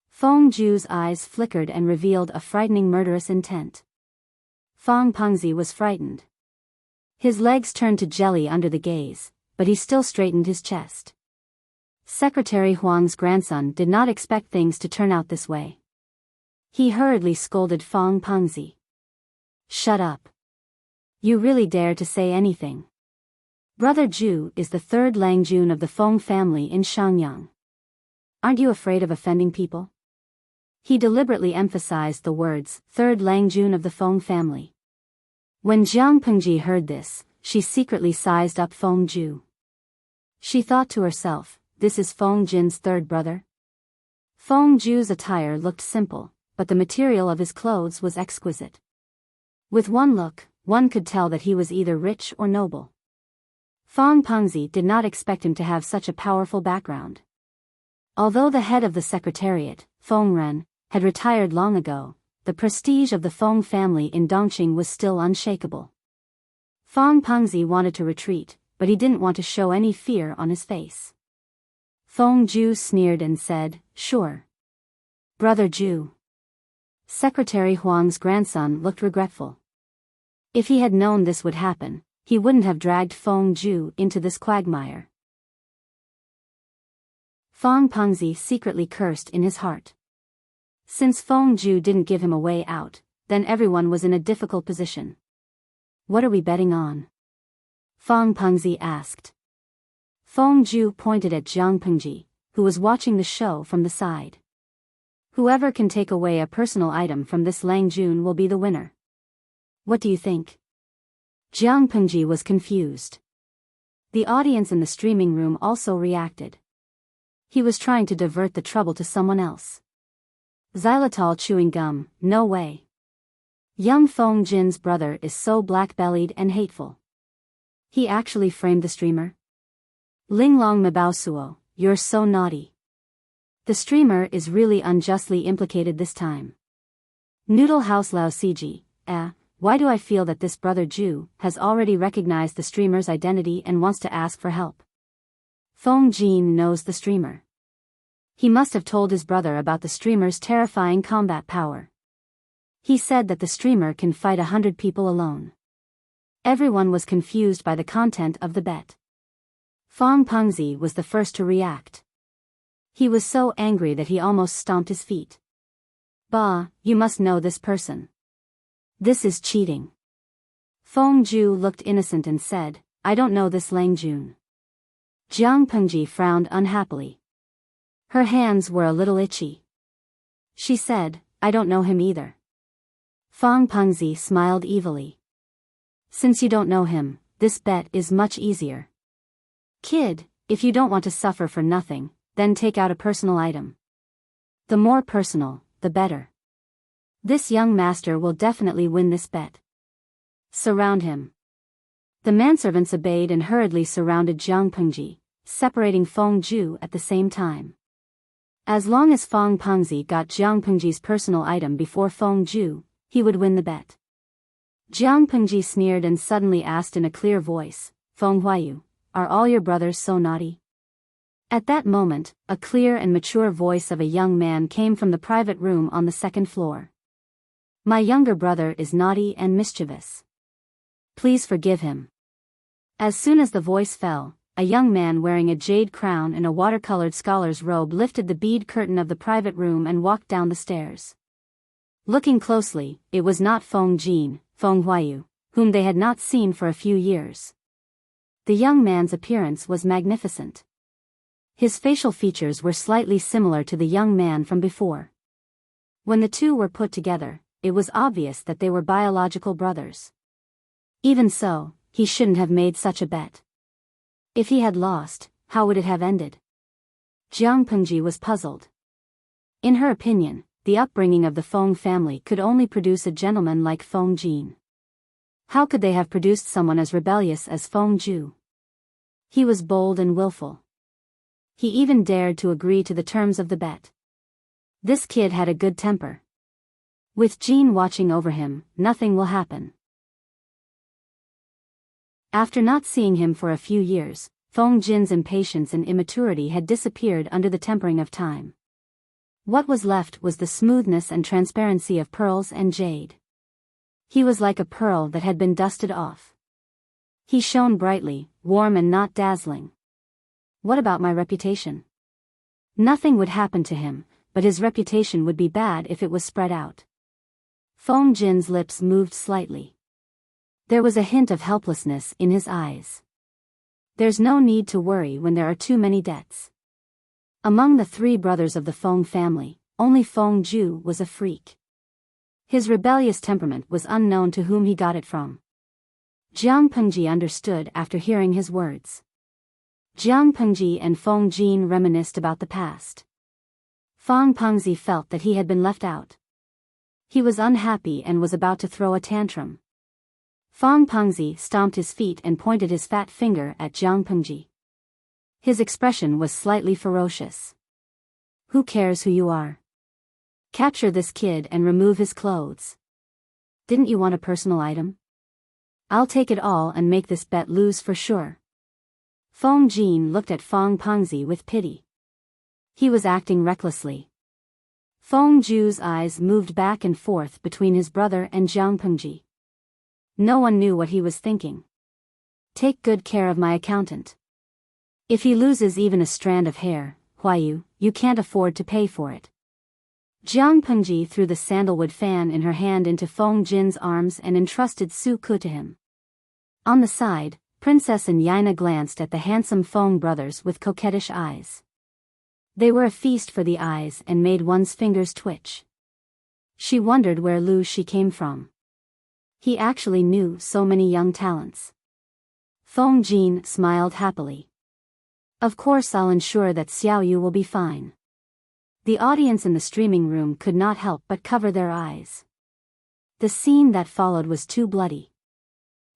Feng Ju's eyes flickered and revealed a frightening murderous intent. Fang Pengzi was frightened. His legs turned to jelly under the gaze, but he still straightened his chest. Secretary Huang's grandson did not expect things to turn out this way. He hurriedly scolded Fang Pengzi. "Shut up. You really dare to say anything. Brother Ju is the third Langjun of the Feng family in Shenyang. Aren't you afraid of offending people?" He deliberately emphasized the words, "third Langjun of the Feng family." When Jiang Pengji heard this, she secretly sized up Feng Ju. She thought to herself, "This is Feng Jin's third brother?" Feng Ju's attire looked simple, but the material of his clothes was exquisite. With one look, one could tell that he was either rich or noble. Fong Pengzi did not expect him to have such a powerful background. Although the head of the secretariat, Fong Ren, had retired long ago, the prestige of the Fong family in Dongqing was still unshakable. Fong Pengzi wanted to retreat, but he didn't want to show any fear on his face. Fong Ju sneered and said, "Sure. Brother Ju." Secretary Huang's grandson looked regretful. If he had known this would happen, he wouldn't have dragged Fong Ju into this quagmire. Fong Pengzi secretly cursed in his heart. Since Fong Ju didn't give him a way out, then everyone was in a difficult position. "What are we betting on?" Fong Pengzi asked. Fong Ju pointed at Jiang Pengji, who was watching the show from the side. "Whoever can take away a personal item from this Lang Jun will be the winner. What do you think?" Jiang Pengji was confused. The audience in the streaming room also reacted. He was trying to divert the trouble to someone else. Xylitol chewing gum, no way. Young Fong Jin's brother is so black-bellied and hateful. He actually framed the streamer? Linglong Mabao, you're so naughty. The streamer is really unjustly implicated this time. Noodle House Lao Ciji, why do I feel that this brother Ju has already recognized the streamer's identity and wants to ask for help? Fong Jin knows the streamer. He must have told his brother about the streamer's terrifying combat power. He said that the streamer can fight 100 people alone. Everyone was confused by the content of the bet. Fong Pengzi was the first to react. He was so angry that he almost stomped his feet. "Bah, you must know this person. This is cheating." Fong Ju looked innocent and said, "I don't know this Lang Jun." Jiang Pengji frowned unhappily. Her hands were a little itchy. She said, "I don't know him either." Fong Pengzi smiled evilly. "Since you don't know him, this bet is much easier. Kid, if you don't want to suffer for nothing, then take out a personal item. The more personal, the better. This young master will definitely win this bet. Surround him." The manservants obeyed and hurriedly surrounded Jiang Pengji, separating Fong Ju at the same time. As long as Fong Pengzi got Jiang Pengji's personal item before Fong Ju, he would win the bet. Jiang Pengji sneered and suddenly asked in a clear voice, "Fong Huayu, are all your brothers so naughty?" At that moment, a clear and mature voice of a young man came from the private room on the second floor. "My younger brother is naughty and mischievous. Please forgive him." As soon as the voice fell, a young man wearing a jade crown and a watercolored scholar's robe lifted the bead curtain of the private room and walked down the stairs. Looking closely, it was not Fong Jin, Fong Huayu, whom they had not seen for a few years. The young man's appearance was magnificent. His facial features were slightly similar to the young man from before. When the two were put together, it was obvious that they were biological brothers. Even so, he shouldn't have made such a bet. If he had lost, how would it have ended? Jiang Pengji was puzzled. In her opinion, the upbringing of the Fong family could only produce a gentleman like Fong Jin. How could they have produced someone as rebellious as Fong Ju? He was bold and willful. He even dared to agree to the terms of the bet. This kid had a good temper. With Jin watching over him, nothing will happen. After not seeing him for a few years, Fong Jin's impatience and immaturity had disappeared under the tempering of time. What was left was the smoothness and transparency of pearls and jade. He was like a pearl that had been dusted off. He shone brightly, warm and not dazzling. What about my reputation? Nothing would happen to him, but his reputation would be bad if it was spread out. Fong Jin's lips moved slightly. There was a hint of helplessness in his eyes. There's no need to worry when there are too many debts. Among the three brothers of the Fong family, only Fong Ju was a freak. His rebellious temperament was unknown to whom he got it from. Jiang Pengji understood after hearing his words. Jiang Pengji and Fong Jin reminisced about the past. Fong Pengzi felt that he had been left out. He was unhappy and was about to throw a tantrum. Fong Pengzi stomped his feet and pointed his fat finger at Jiang Pengji. His expression was slightly ferocious. Who cares who you are? Capture this kid and remove his clothes. Didn't you want a personal item? I'll take it all and make this bet lose for sure. Fong Jin looked at Fong Pengzi with pity. He was acting recklessly. Fong Ju's eyes moved back and forth between his brother and Jiang Pengji. No one knew what he was thinking. Take good care of my accountant. If he loses even a strand of hair, Huayu, you can't afford to pay for it. Jiang Pengji threw the sandalwood fan in her hand into Fong Jin's arms and entrusted Su Ku to him. On the side, Princess and Yaina glanced at the handsome Fong brothers with coquettish eyes. They were a feast for the eyes and made one's fingers twitch. She wondered where Lu Shi came from. He actually knew so many young talents. Fong Jin smiled happily. Of course I'll ensure that Xiao Yu will be fine. The audience in the streaming room could not help but cover their eyes. The scene that followed was too bloody.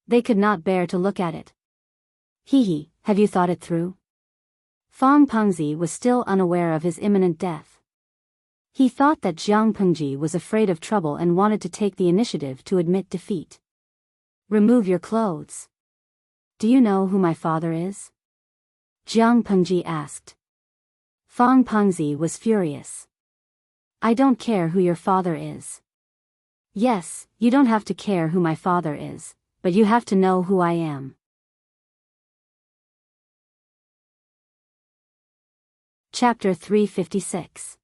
They could not bear to look at it. Hee, have you thought it through? Fong Pengzi was still unaware of his imminent death. He thought that Jiang Pengji was afraid of trouble and wanted to take the initiative to admit defeat. Remove your clothes. Do you know who my father is? Jiang Pengji asked. Fong Pengzi was furious. I don't care who your father is. Yes, you don't have to care who my father is, but you have to know who I am. Chapter 356.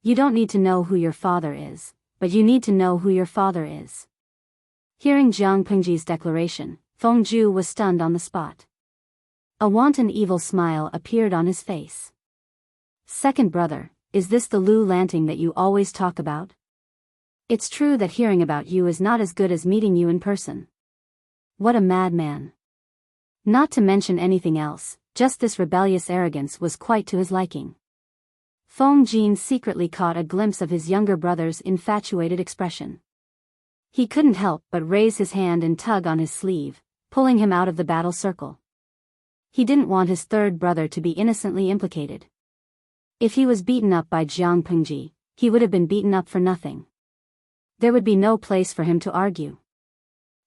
You don't need to know who your father is, but you need to know who your father is. Hearing Jiang Pengji's declaration, Fong Ju was stunned on the spot. A wanton evil smile appeared on his face. Second brother, is this the Lu Lanting that you always talk about? It's true that hearing about you is not as good as meeting you in person. What a madman. Not to mention anything else, just this rebellious arrogance was quite to his liking. Fong Jin secretly caught a glimpse of his younger brother's infatuated expression. He couldn't help but raise his hand and tug on his sleeve, pulling him out of the battle circle. He didn't want his third brother to be innocently implicated. If he was beaten up by Jiang Pengji, he would have been beaten up for nothing. There would be no place for him to argue.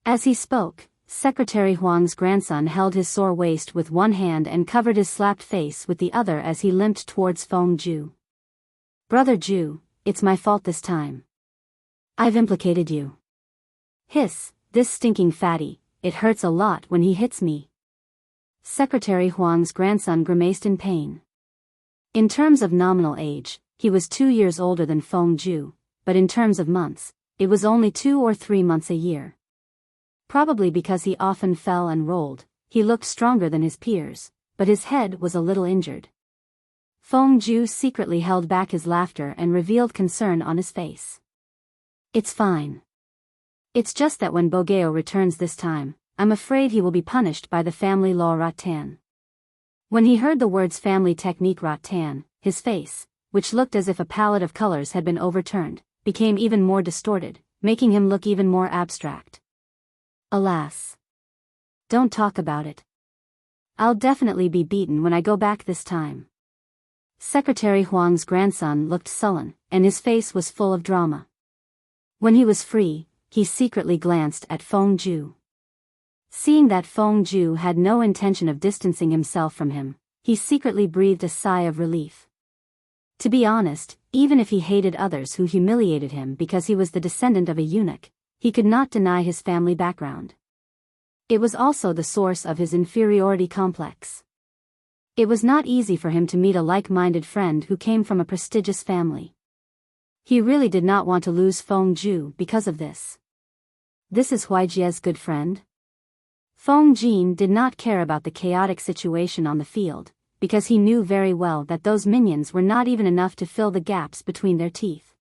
As he spoke, Secretary Huang's grandson held his sore waist with one hand and covered his slapped face with the other as he limped towards Fong Ju. Brother Ju, it's my fault this time. I've implicated you. Hiss, this stinking fatty, it hurts a lot when he hits me. Secretary Huang's grandson grimaced in pain. In terms of nominal age, he was 2 years older than Fong Ju, but in terms of months, it was only 2 or 3 months a year. Probably because he often fell and rolled, he looked stronger than his peers, but his head was a little injured. Fong Ju secretly held back his laughter and revealed concern on his face. It's fine. It's just that when Bogeo returns this time, I'm afraid he will be punished by the family law Rattan. When he heard the words family technique Rattan, his face, which looked as if a palette of colors had been overturned, became even more distorted, making him look even more abstract. Alas. Don't talk about it. I'll definitely be beaten when I go back this time. Secretary Huang's grandson looked sullen, and his face was full of drama. When he was free, he secretly glanced at Fong Ju. Seeing that Fong Ju had no intention of distancing himself from him, he secretly breathed a sigh of relief. To be honest, even if he hated others who humiliated him because he was the descendant of a eunuch, he could not deny his family background. It was also the source of his inferiority complex. It was not easy for him to meet a like-minded friend who came from a prestigious family. He really did not want to lose Fong Ju because of this. This is Huijie's good friend? Fong Jin did not care about the chaotic situation on the field, because he knew very well that those minions were not even enough to fill the gaps between their teeth.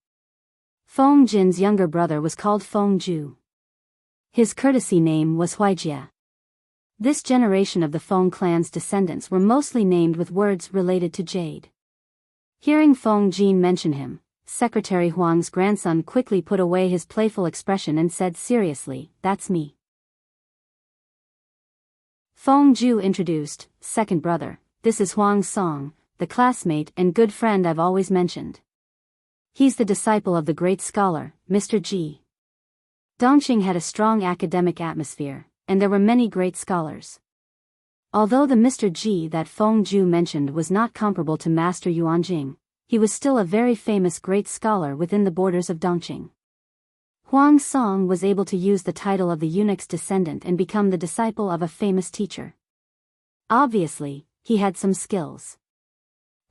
Fong Jin's younger brother was called Fong Ju. His courtesy name was Huijie. This generation of the Fong clan's descendants were mostly named with words related to jade. Hearing Fong Jin mention him, Secretary Huang's grandson quickly put away his playful expression and said seriously, "That's me." Feng Zhu introduced, "Second brother, this is Huang Song, the classmate and good friend I've always mentioned. He's the disciple of the great scholar, Mr. Ji." Dongqing had a strong academic atmosphere, and there were many great scholars. Although the Mr. Ji that Feng Zhu mentioned was not comparable to Master Yuanjing, he was still a very famous great scholar within the borders of Dongqing. Huang Song was able to use the title of the eunuch's descendant and become the disciple of a famous teacher. Obviously, he had some skills.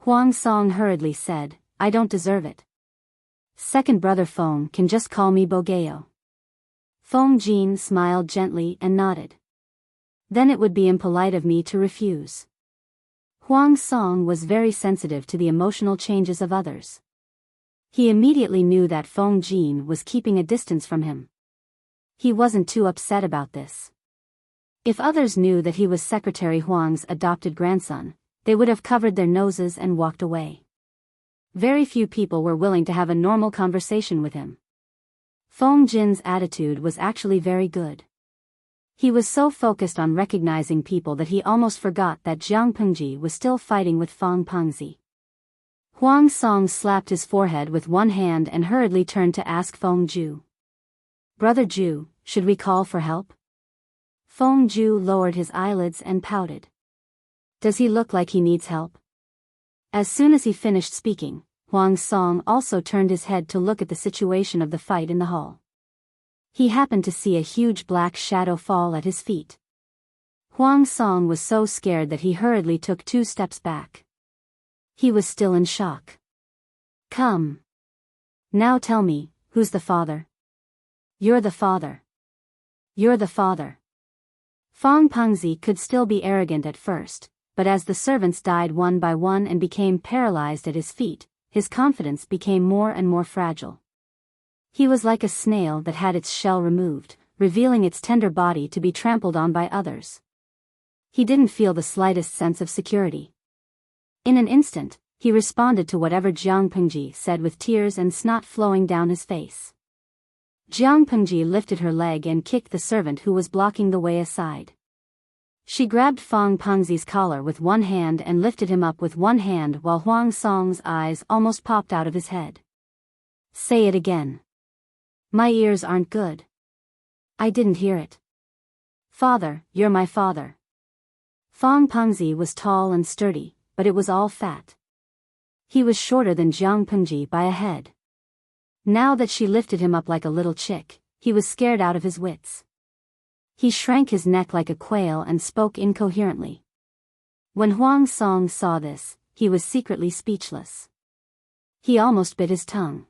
Huang Song hurriedly said, "I don't deserve it. Second brother Feng can just call me Bogeo." Feng Jin smiled gently and nodded. "Then it would be impolite of me to refuse." Huang Song was very sensitive to the emotional changes of others. He immediately knew that Feng Jin was keeping a distance from him. He wasn't too upset about this. If others knew that he was Secretary Huang's adopted grandson, they would have covered their noses and walked away. Very few people were willing to have a normal conversation with him. Feng Jin's attitude was actually very good. He was so focused on recognizing people that he almost forgot that Jiang Pengji was still fighting with Feng Pengzi. Huang Song slapped his forehead with one hand and hurriedly turned to ask Feng Zhu. "Brother Zhu, should we call for help?" Feng Zhu lowered his eyelids and pouted. "Does he look like he needs help?" As soon as he finished speaking, Huang Song also turned his head to look at the situation of the fight in the hall. He happened to see a huge black shadow fall at his feet. Huang Song was so scared that he hurriedly took 2 steps back. He was still in shock. "Come. Now tell me, who's the father?" "You're the father. You're the father." Feng Pengzi could still be arrogant at first, but as the servants died one by one and became paralyzed at his feet, his confidence became more and more fragile. He was like a snail that had its shell removed, revealing its tender body to be trampled on by others. He didn't feel the slightest sense of security. In an instant, he responded to whatever Jiang Pengji said with tears and snot flowing down his face. Jiang Pengji lifted her leg and kicked the servant who was blocking the way aside. She grabbed Feng Pengzi's collar with one hand and lifted him up with one hand while Huang Song's eyes almost popped out of his head. "Say it again. My ears aren't good. I didn't hear it." "Father, you're my father." Feng Pengzi was tall and sturdy, but it was all fat. He was shorter than Jiang Pengji by a head. Now that she lifted him up like a little chick, he was scared out of his wits. He shrank his neck like a quail and spoke incoherently. When Huang Song saw this, he was secretly speechless. He almost bit his tongue.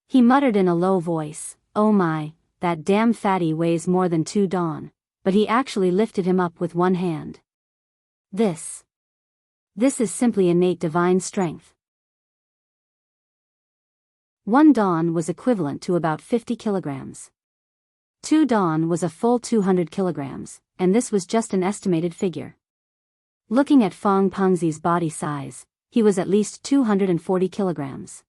He muttered in a low voice, "Oh my, that damn fatty weighs more than 2 dawn," but he actually lifted him up with one hand. This is simply innate divine strength. 1 dawn was equivalent to about 50 kilograms. 2 dawn was a full 200 kilograms, and this was just an estimated figure. Looking at Feng Pengzi's body size, he was at least 240 kilograms.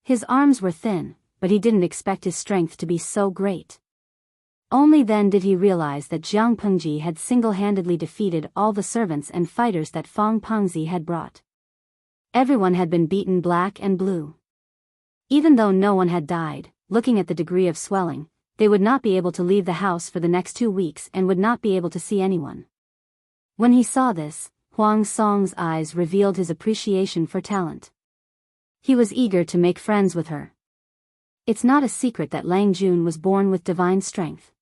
His arms were thin, but he didn't expect his strength to be so great. Only then did he realize that Jiang Pengji had single-handedly defeated all the servants and fighters that Feng Pengzi had brought. Everyone had been beaten black and blue. Even though no one had died, looking at the degree of swelling, they would not be able to leave the house for the next 2 weeks and would not be able to see anyone. When he saw this, Huang Song's eyes revealed his appreciation for talent. He was eager to make friends with her. It's not a secret that Lang Jun was born with divine strength.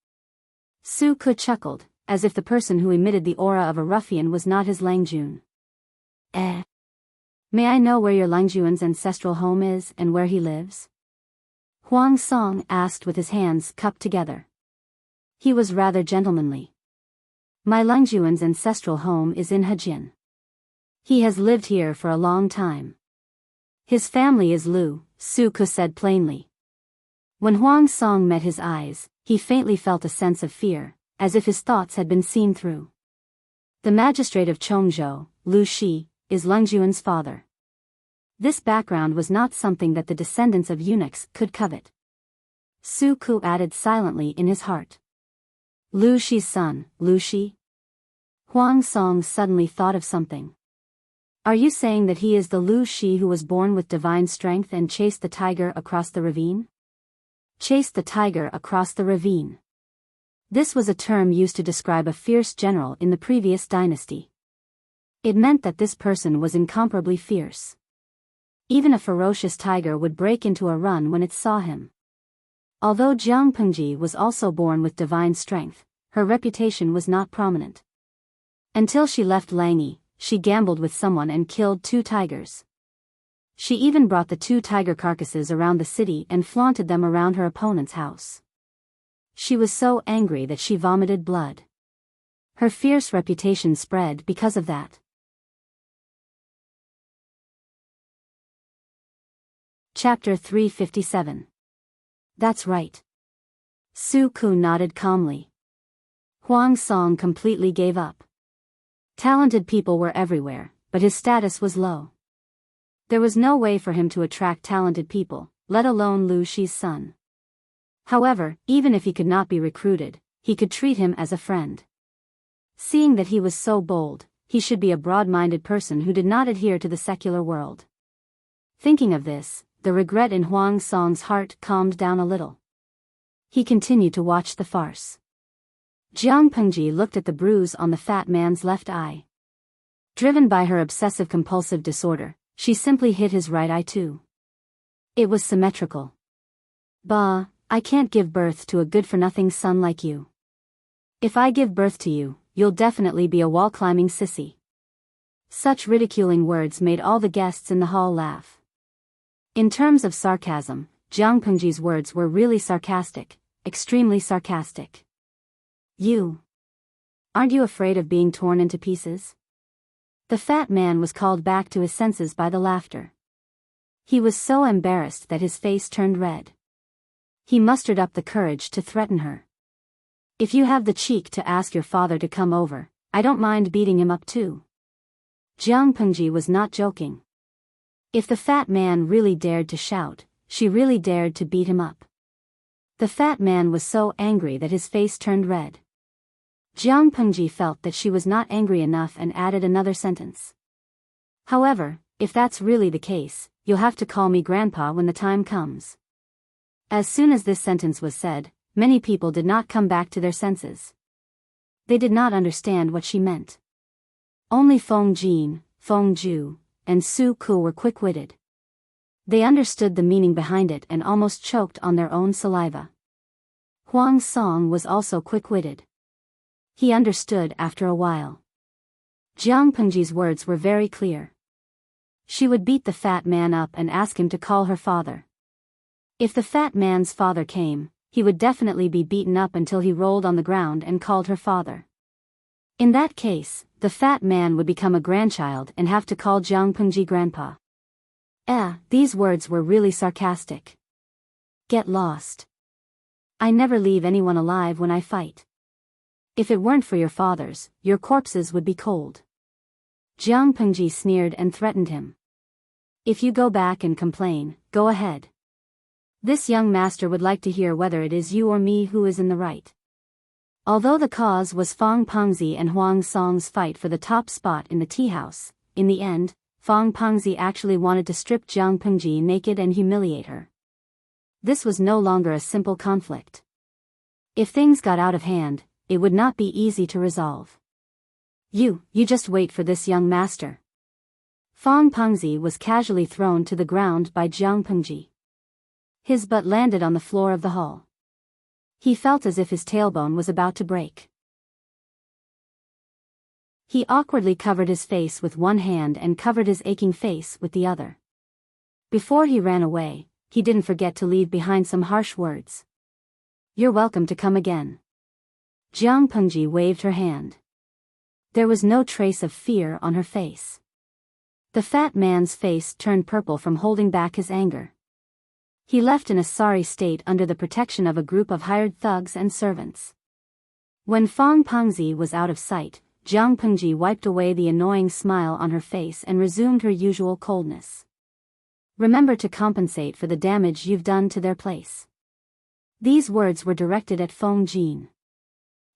Su Ke chuckled, as if the person who emitted the aura of a ruffian was not his Lang Jun. May I know where your Lang Jun's ancestral home is and where he lives?" Huang Song asked with his hands cupped together. He was rather gentlemanly. "My Lang Jun's ancestral home is in Hejin. He has lived here for a long time. His family is Lu," Su Ke said plainly. When Huang Song met his eyes, he faintly felt a sense of fear, as if his thoughts had been seen through. "The magistrate of Chongzhou, Lu Shi, is Lang Jun's father." This background was not something that the descendants of eunuchs could covet. Su Ku added silently in his heart. Lu Shi's son, Lu Shi? Huang Song suddenly thought of something. Are you saying that he is the Lu Shi who was born with divine strength and chased the tiger across the ravine? Chased the tiger across the ravine. This was a term used to describe a fierce general in the previous dynasty. It meant that this person was incomparably fierce. Even a ferocious tiger would break into a run when it saw him. Although Jiang Pengji was also born with divine strength, her reputation was not prominent. Until she left Langyi, she gambled with someone and killed 2 tigers. She even brought the 2 tiger carcasses around the city and flaunted them around her opponent's house. She was so angry that she vomited blood. Her fierce reputation spread because of that. Chapter 357. That's right. Su Ku nodded calmly. Huang Song completely gave up. Talented people were everywhere, but his status was low. There was no way for him to attract talented people, let alone Lu Shi's son. However, even if he could not be recruited, he could treat him as a friend. Seeing that he was so bold, he should be a broad-minded person who did not adhere to the secular world. Thinking of this, the regret in Huang Song's heart calmed down a little. He continued to watch the farce. Jiang Pengji looked at the bruise on the fat man's left eye. Driven by her obsessive-compulsive disorder, she simply hit his right eye too. It was symmetrical. Bah, I can't give birth to a good-for-nothing son like you. If I give birth to you, you'll definitely be a wall-climbing sissy. Such ridiculing words made all the guests in the hall laugh. In terms of sarcasm, Jiang Pengji's words were really sarcastic, extremely sarcastic. Aren't you afraid of being torn into pieces? The fat man was called back to his senses by the laughter. He was so embarrassed that his face turned red. He mustered up the courage to threaten her. If you have the cheek to ask your father to come over, I don't mind beating him up too. Jiang Pengji was not joking. If the fat man really dared to shout, she really dared to beat him up. The fat man was so angry that his face turned red. Jiang Pengji felt that she was not angry enough and added another sentence. However, if that's really the case, you'll have to call me grandpa when the time comes. As soon as this sentence was said, many people did not come back to their senses. They did not understand what she meant. Only Feng Jin, Feng Ju, and Su Ku were quick-witted. They understood the meaning behind it and almost choked on their own saliva. Huang Song was also quick-witted. He understood after a while. Jiang Pengji's words were very clear. She would beat the fat man up and ask him to call her father. If the fat man's father came, he would definitely be beaten up until he rolled on the ground and called her father. In that case, the fat man would become a grandchild and have to call Jiang Pengji grandpa. These words were really sarcastic. Get lost. I never leave anyone alive when I fight. If it weren't for your fathers, your corpses would be cold. Jiang Pengji sneered and threatened him. If you go back and complain, go ahead. This young master would like to hear whether it is you or me who is in the right. Although the cause was Fang Pengzi and Huang Song's fight for the top spot in the tea house, in the end, Fang Pengzi actually wanted to strip Jiang Pengji naked and humiliate her. This was no longer a simple conflict. If things got out of hand, it would not be easy to resolve. You just wait for this young master. Fang Pengzi was casually thrown to the ground by Jiang Pengji. His butt landed on the floor of the hall. He felt as if his tailbone was about to break. He awkwardly covered his face with one hand and covered his aching face with the other. Before he ran away, he didn't forget to leave behind some harsh words. You're welcome to come again. Jiang Pengji waved her hand. There was no trace of fear on her face. The fat man's face turned purple from holding back his anger. He left in a sorry state under the protection of a group of hired thugs and servants. When Fang Pengzi was out of sight, Jiang Pengji wiped away the annoying smile on her face and resumed her usual coldness. Remember to compensate for the damage you've done to their place. These words were directed at Feng Jin.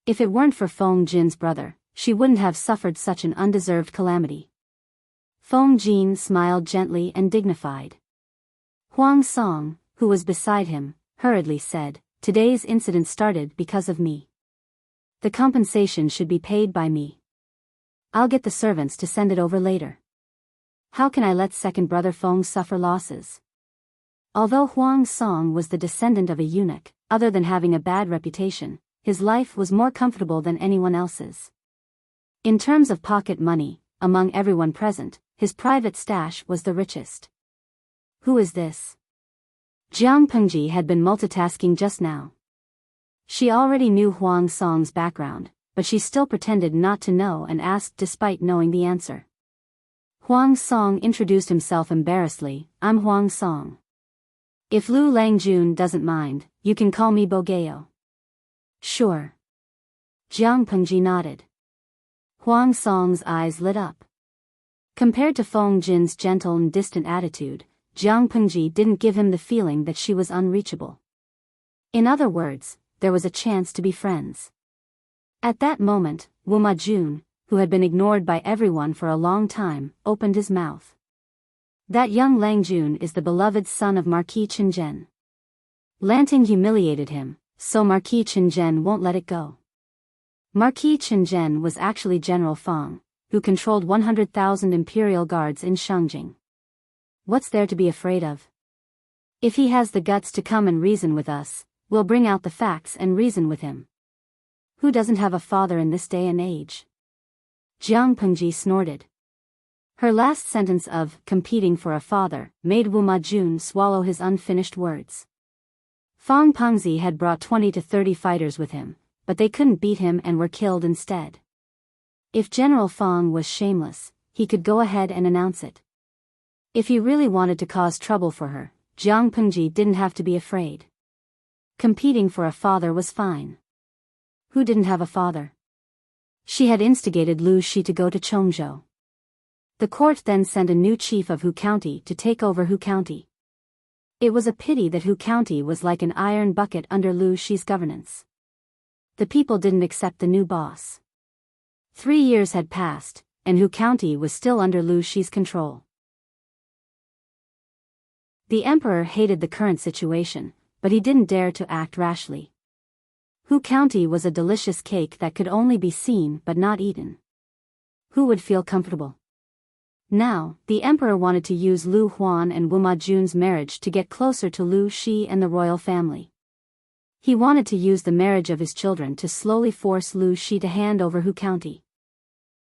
If it weren't for Feng Jin's brother, she wouldn't have suffered such an undeserved calamity. Feng Jin smiled gently and dignified. Huang Song, who was beside him, hurriedly said, "Today's incident started because of me. The compensation should be paid by me. I'll get the servants to send it over later. How can I let second brother Feng suffer losses?" Although Huang Song was the descendant of a eunuch, other than having a bad reputation, his life was more comfortable than anyone else's. In terms of pocket money, among everyone present, his private stash was the richest. Who is this? Jiang Pengji had been multitasking just now. She already knew Huang Song's background, but she still pretended not to know and asked despite knowing the answer. Huang Song introduced himself embarrassedly, "I'm Huang Song. If Lu Langjun doesn't mind, you can call me Bogeo." "Sure." Jiang Pengji nodded. Huang Song's eyes lit up. Compared to Feng Jin's gentle and distant attitude, Jiang Pengji didn't give him the feeling that she was unreachable. In other words, there was a chance to be friends. At that moment, Wu Majun, who had been ignored by everyone for a long time, opened his mouth. "That young Langjun is the beloved son of Marquis Chenjen. Lanting humiliated him, so Marquis Chenjen won't let it go." Marquis Chenjen was actually General Feng, who controlled 100,000 imperial guards in Shangjing. What's there to be afraid of? If he has the guts to come and reason with us, we'll bring out the facts and reason with him. Who doesn't have a father in this day and age? Jiang Pengji snorted. Her last sentence of "competing for a father" made Wu Majun swallow his unfinished words. Fang Pengzi had brought 20 to 30 fighters with him, but they couldn't beat him and were killed instead. If General Fang was shameless, he could go ahead and announce it. If he really wanted to cause trouble for her, Jiang Pengji didn't have to be afraid. Competing for a father was fine. Who didn't have a father? She had instigated Lu Shi to go to Chongzhou. The court then sent a new chief of Hu County to take over Hu County. It was a pity that Hu County was like an iron bucket under Lu Shi's governance. The people didn't accept the new boss. 3 years had passed, and Hu County was still under Lu Shi's control. The emperor hated the current situation, but he didn't dare to act rashly. Hu County was a delicious cake that could only be seen but not eaten. Who would feel comfortable? Now, the emperor wanted to use Lu Huan and Wu Majun's marriage to get closer to Lu Shi and the royal family. He wanted to use the marriage of his children to slowly force Lu Shi to hand over Hu County.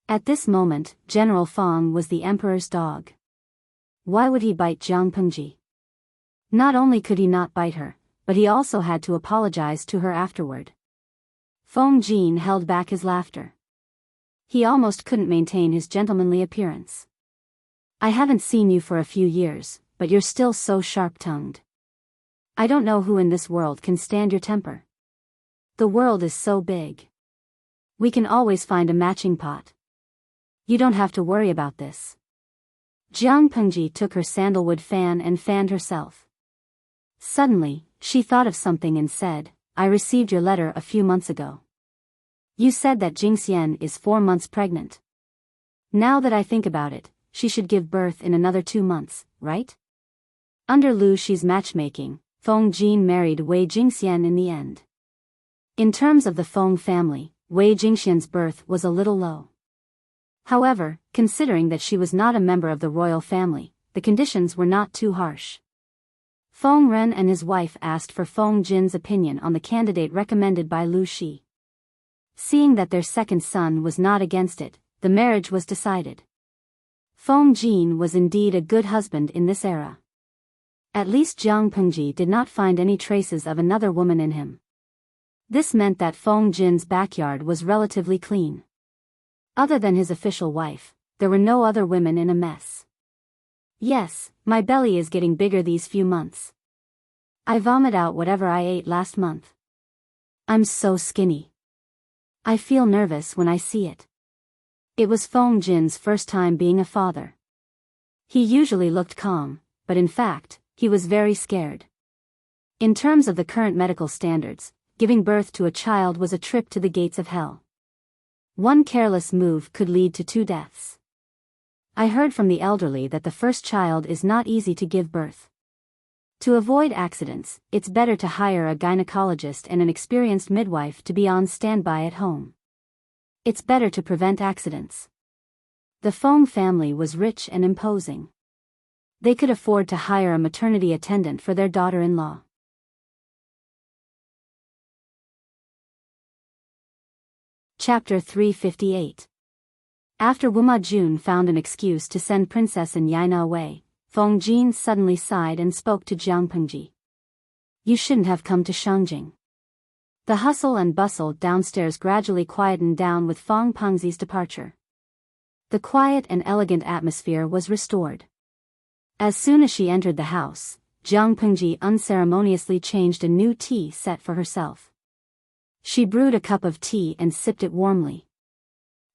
At this moment, General Fang was the emperor's dog. Why would he bite Jiang Pengji? Not only could he not bite her, but he also had to apologize to her afterward. Feng Jin held back his laughter. He almost couldn't maintain his gentlemanly appearance. "I haven't seen you for a few years, but you're still so sharp-tongued. I don't know who in this world can stand your temper. The world is so big. We can always find a matching pot. You don't have to worry about this." Jiang Pengji took her sandalwood fan and fanned herself. Suddenly, she thought of something and said, "I received your letter a few months ago. You said that Jingxian is 4 months pregnant. Now that I think about it, she should give birth in another 2 months, right?" Under Lu Shi's matchmaking, Feng Jin married Wei Jingxian in the end. In terms of the Feng family, Wei Jingxian's birth was a little low. However, considering that she was not a member of the royal family, the conditions were not too harsh. Feng Ren and his wife asked for Feng Jin's opinion on the candidate recommended by Lu Shi. Seeing that their second son was not against it, the marriage was decided. Feng Jin was indeed a good husband in this era. At least Jiang Pengji did not find any traces of another woman in him. This meant that Feng Jin's backyard was relatively clean. Other than his official wife, there were no other women in a mess. "Yes, my belly is getting bigger these few months. I vomit out whatever I ate last month. I'm so skinny. I feel nervous when I see it." It was Feng Jin's first time being a father. He usually looked calm, but in fact, he was very scared. In terms of the current medical standards, giving birth to a child was a trip to the gates of hell. One careless move could lead to 2 deaths. I heard from the elderly that the first child is not easy to give birth. To avoid accidents, it's better to hire a gynecologist and an experienced midwife to be on standby at home. It's better to prevent accidents. The Fong family was rich and imposing. They could afford to hire a maternity attendant for their daughter-in-law. Chapter 358. After Wu Majun found an excuse to send Princess and Yaina away, Feng Jin suddenly sighed and spoke to Jiang Pengji. You shouldn't have come to Shangjing. The hustle and bustle downstairs gradually quietened down with Feng Pengji's departure. The quiet and elegant atmosphere was restored. As soon as she entered the house, Jiang Pengji unceremoniously changed a new tea set for herself. She brewed a cup of tea and sipped it warmly.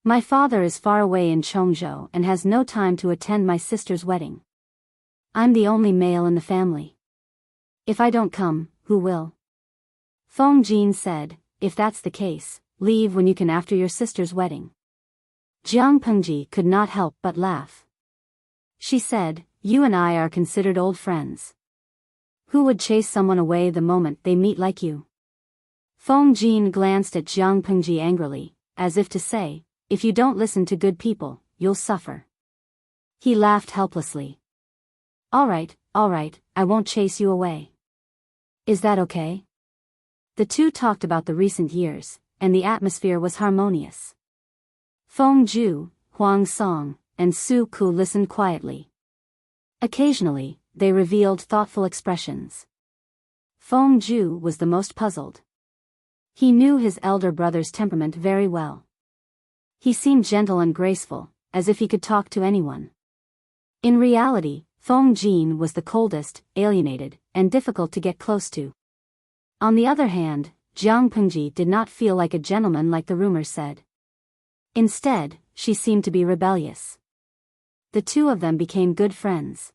My father is far away in Chongzhou and has no time to attend my sister's wedding. I'm the only male in the family. If I don't come, who will? Feng Jin said, if that's the case, leave when you can after your sister's wedding. Jiang Pengji could not help but laugh. She said, you and I are considered old friends. Who would chase someone away the moment they meet like you? Feng Jin glanced at Jiang Pengji angrily, as if to say, if you don't listen to good people, you'll suffer. He laughed helplessly. All right, I won't chase you away. Is that okay? The two talked about the recent years, and the atmosphere was harmonious. Feng Ju, Huang Song, and Su Ku listened quietly. Occasionally, they revealed thoughtful expressions. Feng Ju was the most puzzled. He knew his elder brother's temperament very well. He seemed gentle and graceful, as if he could talk to anyone. In reality, Feng Jin was the coldest, alienated, and difficult to get close to. On the other hand, Jiang Pengji did not feel like a gentleman like the rumors said. Instead, she seemed to be rebellious. The two of them became good friends.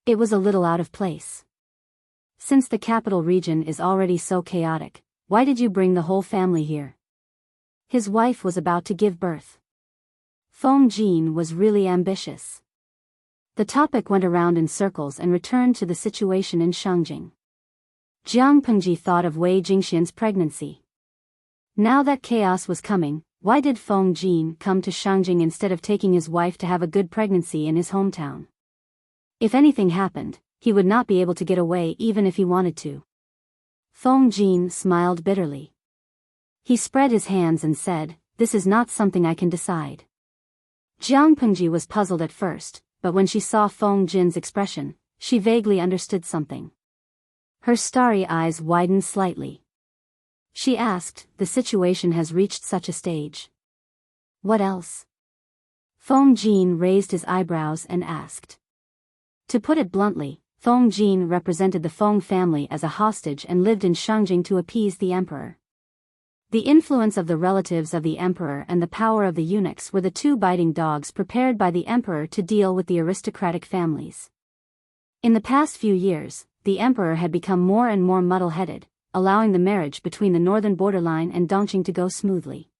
It was a little out of place. Since the capital region is already so chaotic, why did you bring the whole family here? His wife was about to give birth. Feng Jin was really ambitious. The topic went around in circles and returned to the situation in Shangjing. Jiang Pengji thought of Wei Jingxian's pregnancy. Now that chaos was coming, why did Feng Jin come to Shangjing instead of taking his wife to have a good pregnancy in his hometown? If anything happened, he would not be able to get away even if he wanted to. Feng Jin smiled bitterly. He spread his hands and said, this is not something I can decide. Jiang Pengji was puzzled at first, but when she saw Feng Jin's expression, she vaguely understood something. Her starry eyes widened slightly. She asked, the situation has reached such a stage. What else? Feng Jin raised his eyebrows and asked. To put it bluntly, Feng Jin represented the Feng family as a hostage and lived in Shangjing to appease the emperor. The influence of the relatives of the emperor and the power of the eunuchs were the two biting dogs prepared by the emperor to deal with the aristocratic families. In the past few years, the emperor had become more and more muddle-headed, allowing the marriage between the northern borderline and Dongqing to go smoothly.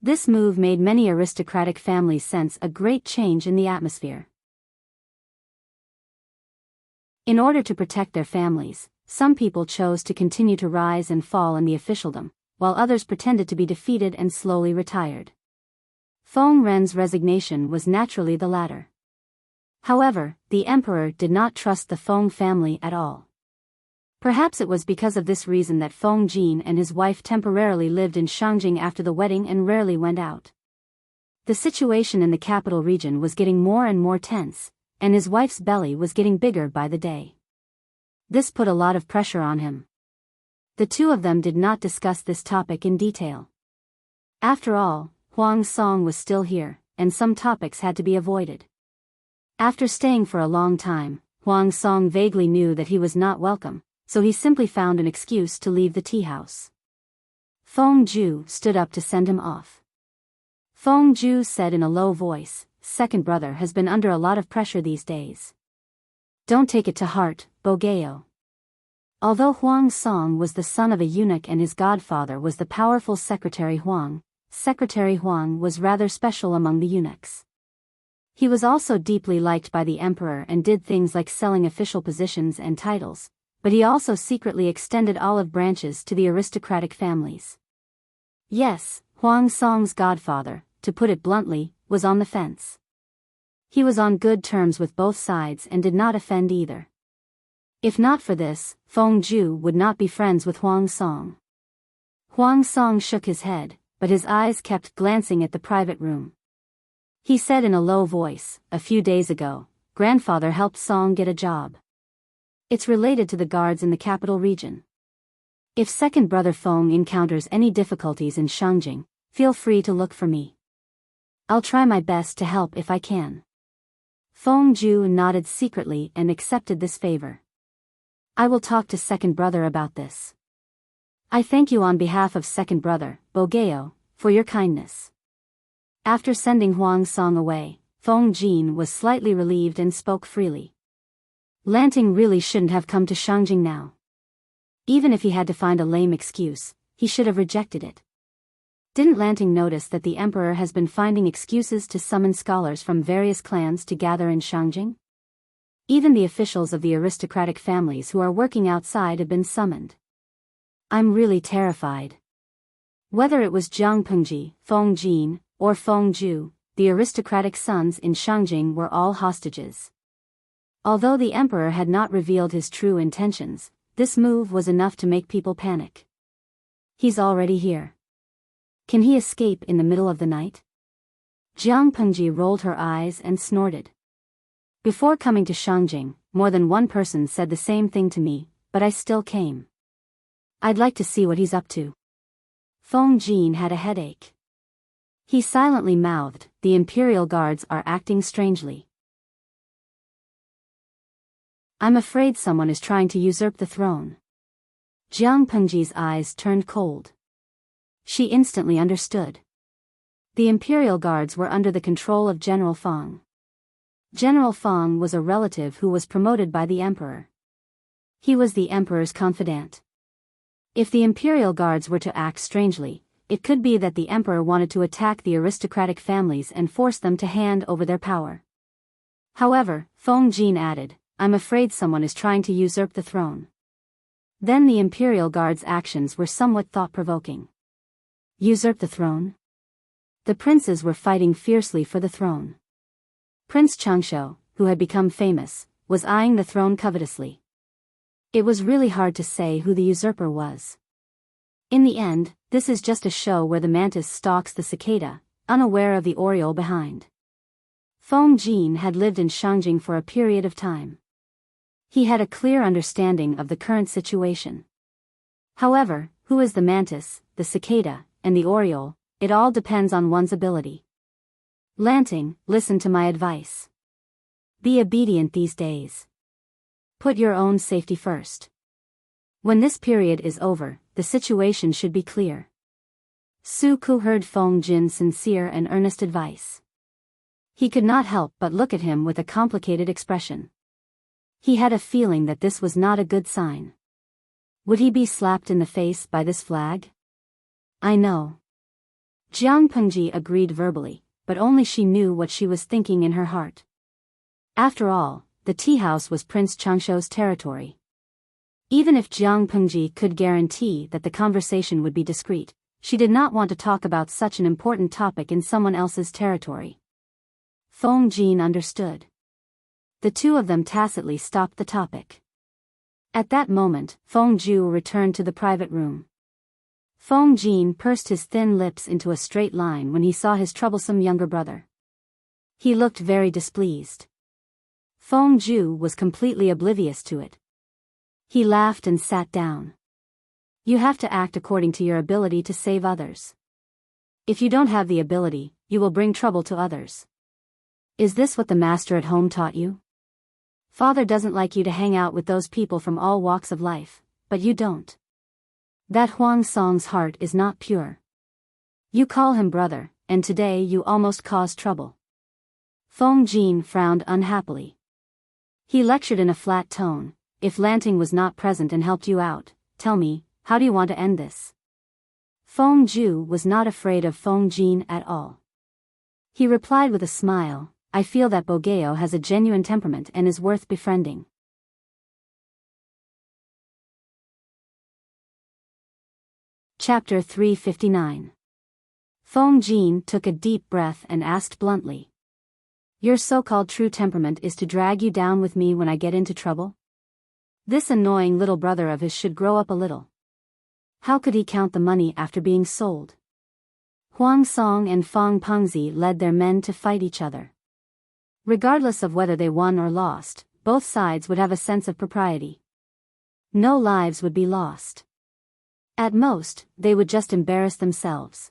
This move made many aristocratic families sense a great change in the atmosphere. In order to protect their families, some people chose to continue to rise and fall in the officialdom, while others pretended to be defeated and slowly retired. Feng Ren's resignation was naturally the latter. However, the emperor did not trust the Feng family at all. Perhaps it was because of this reason that Feng Jin and his wife temporarily lived in Shangjing after the wedding and rarely went out. The situation in the capital region was getting more and more tense, and his wife's belly was getting bigger by the day. This put a lot of pressure on him. The two of them did not discuss this topic in detail. After all, Huang Song was still here, and some topics had to be avoided. After staying for a long time, Huang Song vaguely knew that he was not welcome, so he simply found an excuse to leave the tea house. Feng Ju stood up to send him off. Feng Ju said in a low voice, "Second brother has been under a lot of pressure these days. Don't take it to heart, Bogeo. Although Huang Song was the son of a eunuch and his godfather was the powerful Secretary Huang was rather special among the eunuchs. He was also deeply liked by the emperor and did things like selling official positions and titles, but he also secretly extended olive branches to the aristocratic families. Yes, Huang Song's godfather, to put it bluntly, was on the fence. He was on good terms with both sides and did not offend either. If not for this, Feng Zhu would not be friends with Huang Song. Huang Song shook his head, but his eyes kept glancing at the private room. He said in a low voice, "A few days ago, grandfather helped Song get a job. It's related to the guards in the capital region. If second brother Feng encounters any difficulties in Shangjing, feel free to look for me. I'll try my best to help if I can." Feng Zhu nodded secretly and accepted this favor. "I will talk to second brother about this. I thank you on behalf of second brother, Bogeo, for your kindness." After sending Huang Song away, Feng Jin was slightly relieved and spoke freely. Lanting really shouldn't have come to Shangjing now. Even if he had to find a lame excuse, he should have rejected it. Didn't Lanting notice that the emperor has been finding excuses to summon scholars from various clans to gather in Shangjing? Even the officials of the aristocratic families who are working outside have been summoned. I'm really terrified. Whether it was Jiang Pengji, Feng Jin, or Feng Zhu, the aristocratic sons in Shangjing were all hostages. Although the emperor had not revealed his true intentions, this move was enough to make people panic. He's already here. Can he escape in the middle of the night? Jiang Pengji rolled her eyes and snorted. Before coming to Shangjing, more than one person said the same thing to me, but I still came. I'd like to see what he's up to. Feng Jin had a headache. He silently mouthed, "The imperial guards are acting strangely. I'm afraid someone is trying to usurp the throne." Jiang Pengji's eyes turned cold. She instantly understood. The imperial guards were under the control of General Feng. General Feng was a relative who was promoted by the emperor. He was the emperor's confidant. If the imperial guards were to act strangely, it could be that the emperor wanted to attack the aristocratic families and force them to hand over their power. However, Feng Jin added, "I'm afraid someone is trying to usurp the throne." Then the imperial guards' actions were somewhat thought-provoking. Usurp the throne? The princes were fighting fiercely for the throne. Prince Changsho, who had become famous, was eyeing the throne covetously. It was really hard to say who the usurper was. In the end, this is just a show where the mantis stalks the cicada, unaware of the oriole behind. Feng Jin had lived in Shangjing for a period of time. He had a clear understanding of the current situation. However, who is the mantis, the cicada, and the oriole? It all depends on one's ability. Lanting, listen to my advice. Be obedient these days. Put your own safety first. When this period is over, the situation should be clear. Su Ku heard Feng Jin's sincere and earnest advice. He could not help but look at him with a complicated expression. He had a feeling that this was not a good sign. Would he be slapped in the face by this flag? I know. Jiang Pengji agreed verbally, but only she knew what she was thinking in her heart. After all, the tea house was Prince Changsho's territory. Even if Jiang Pengji could guarantee that the conversation would be discreet, she did not want to talk about such an important topic in someone else's territory. Feng Jin understood. The two of them tacitly stopped the topic. At that moment, Feng Zhu returned to the private room. Feng Jin pursed his thin lips into a straight line when he saw his troublesome younger brother. He looked very displeased. Feng Zhu was completely oblivious to it. He laughed and sat down. You have to act according to your ability to save others. If you don't have the ability, you will bring trouble to others. Is this what the master at home taught you? Father doesn't like you to hang out with those people from all walks of life, but you don't. That Huang Song's heart is not pure. You call him brother, and today you almost caused trouble. Feng Jin frowned unhappily. He lectured in a flat tone. If Lanting was not present and helped you out, tell me, how do you want to end this? Feng Ju was not afraid of Feng Jin at all. He replied with a smile, I feel that Bogeo has a genuine temperament and is worth befriending. Chapter 359. Feng Jin took a deep breath and asked bluntly. Your so-called true temperament is to drag you down with me when I get into trouble? This annoying little brother of his should grow up a little. How could he count the money after being sold? Huang Song and Fang Pengzi led their men to fight each other. Regardless of whether they won or lost, both sides would have a sense of propriety. No lives would be lost. At most, they would just embarrass themselves.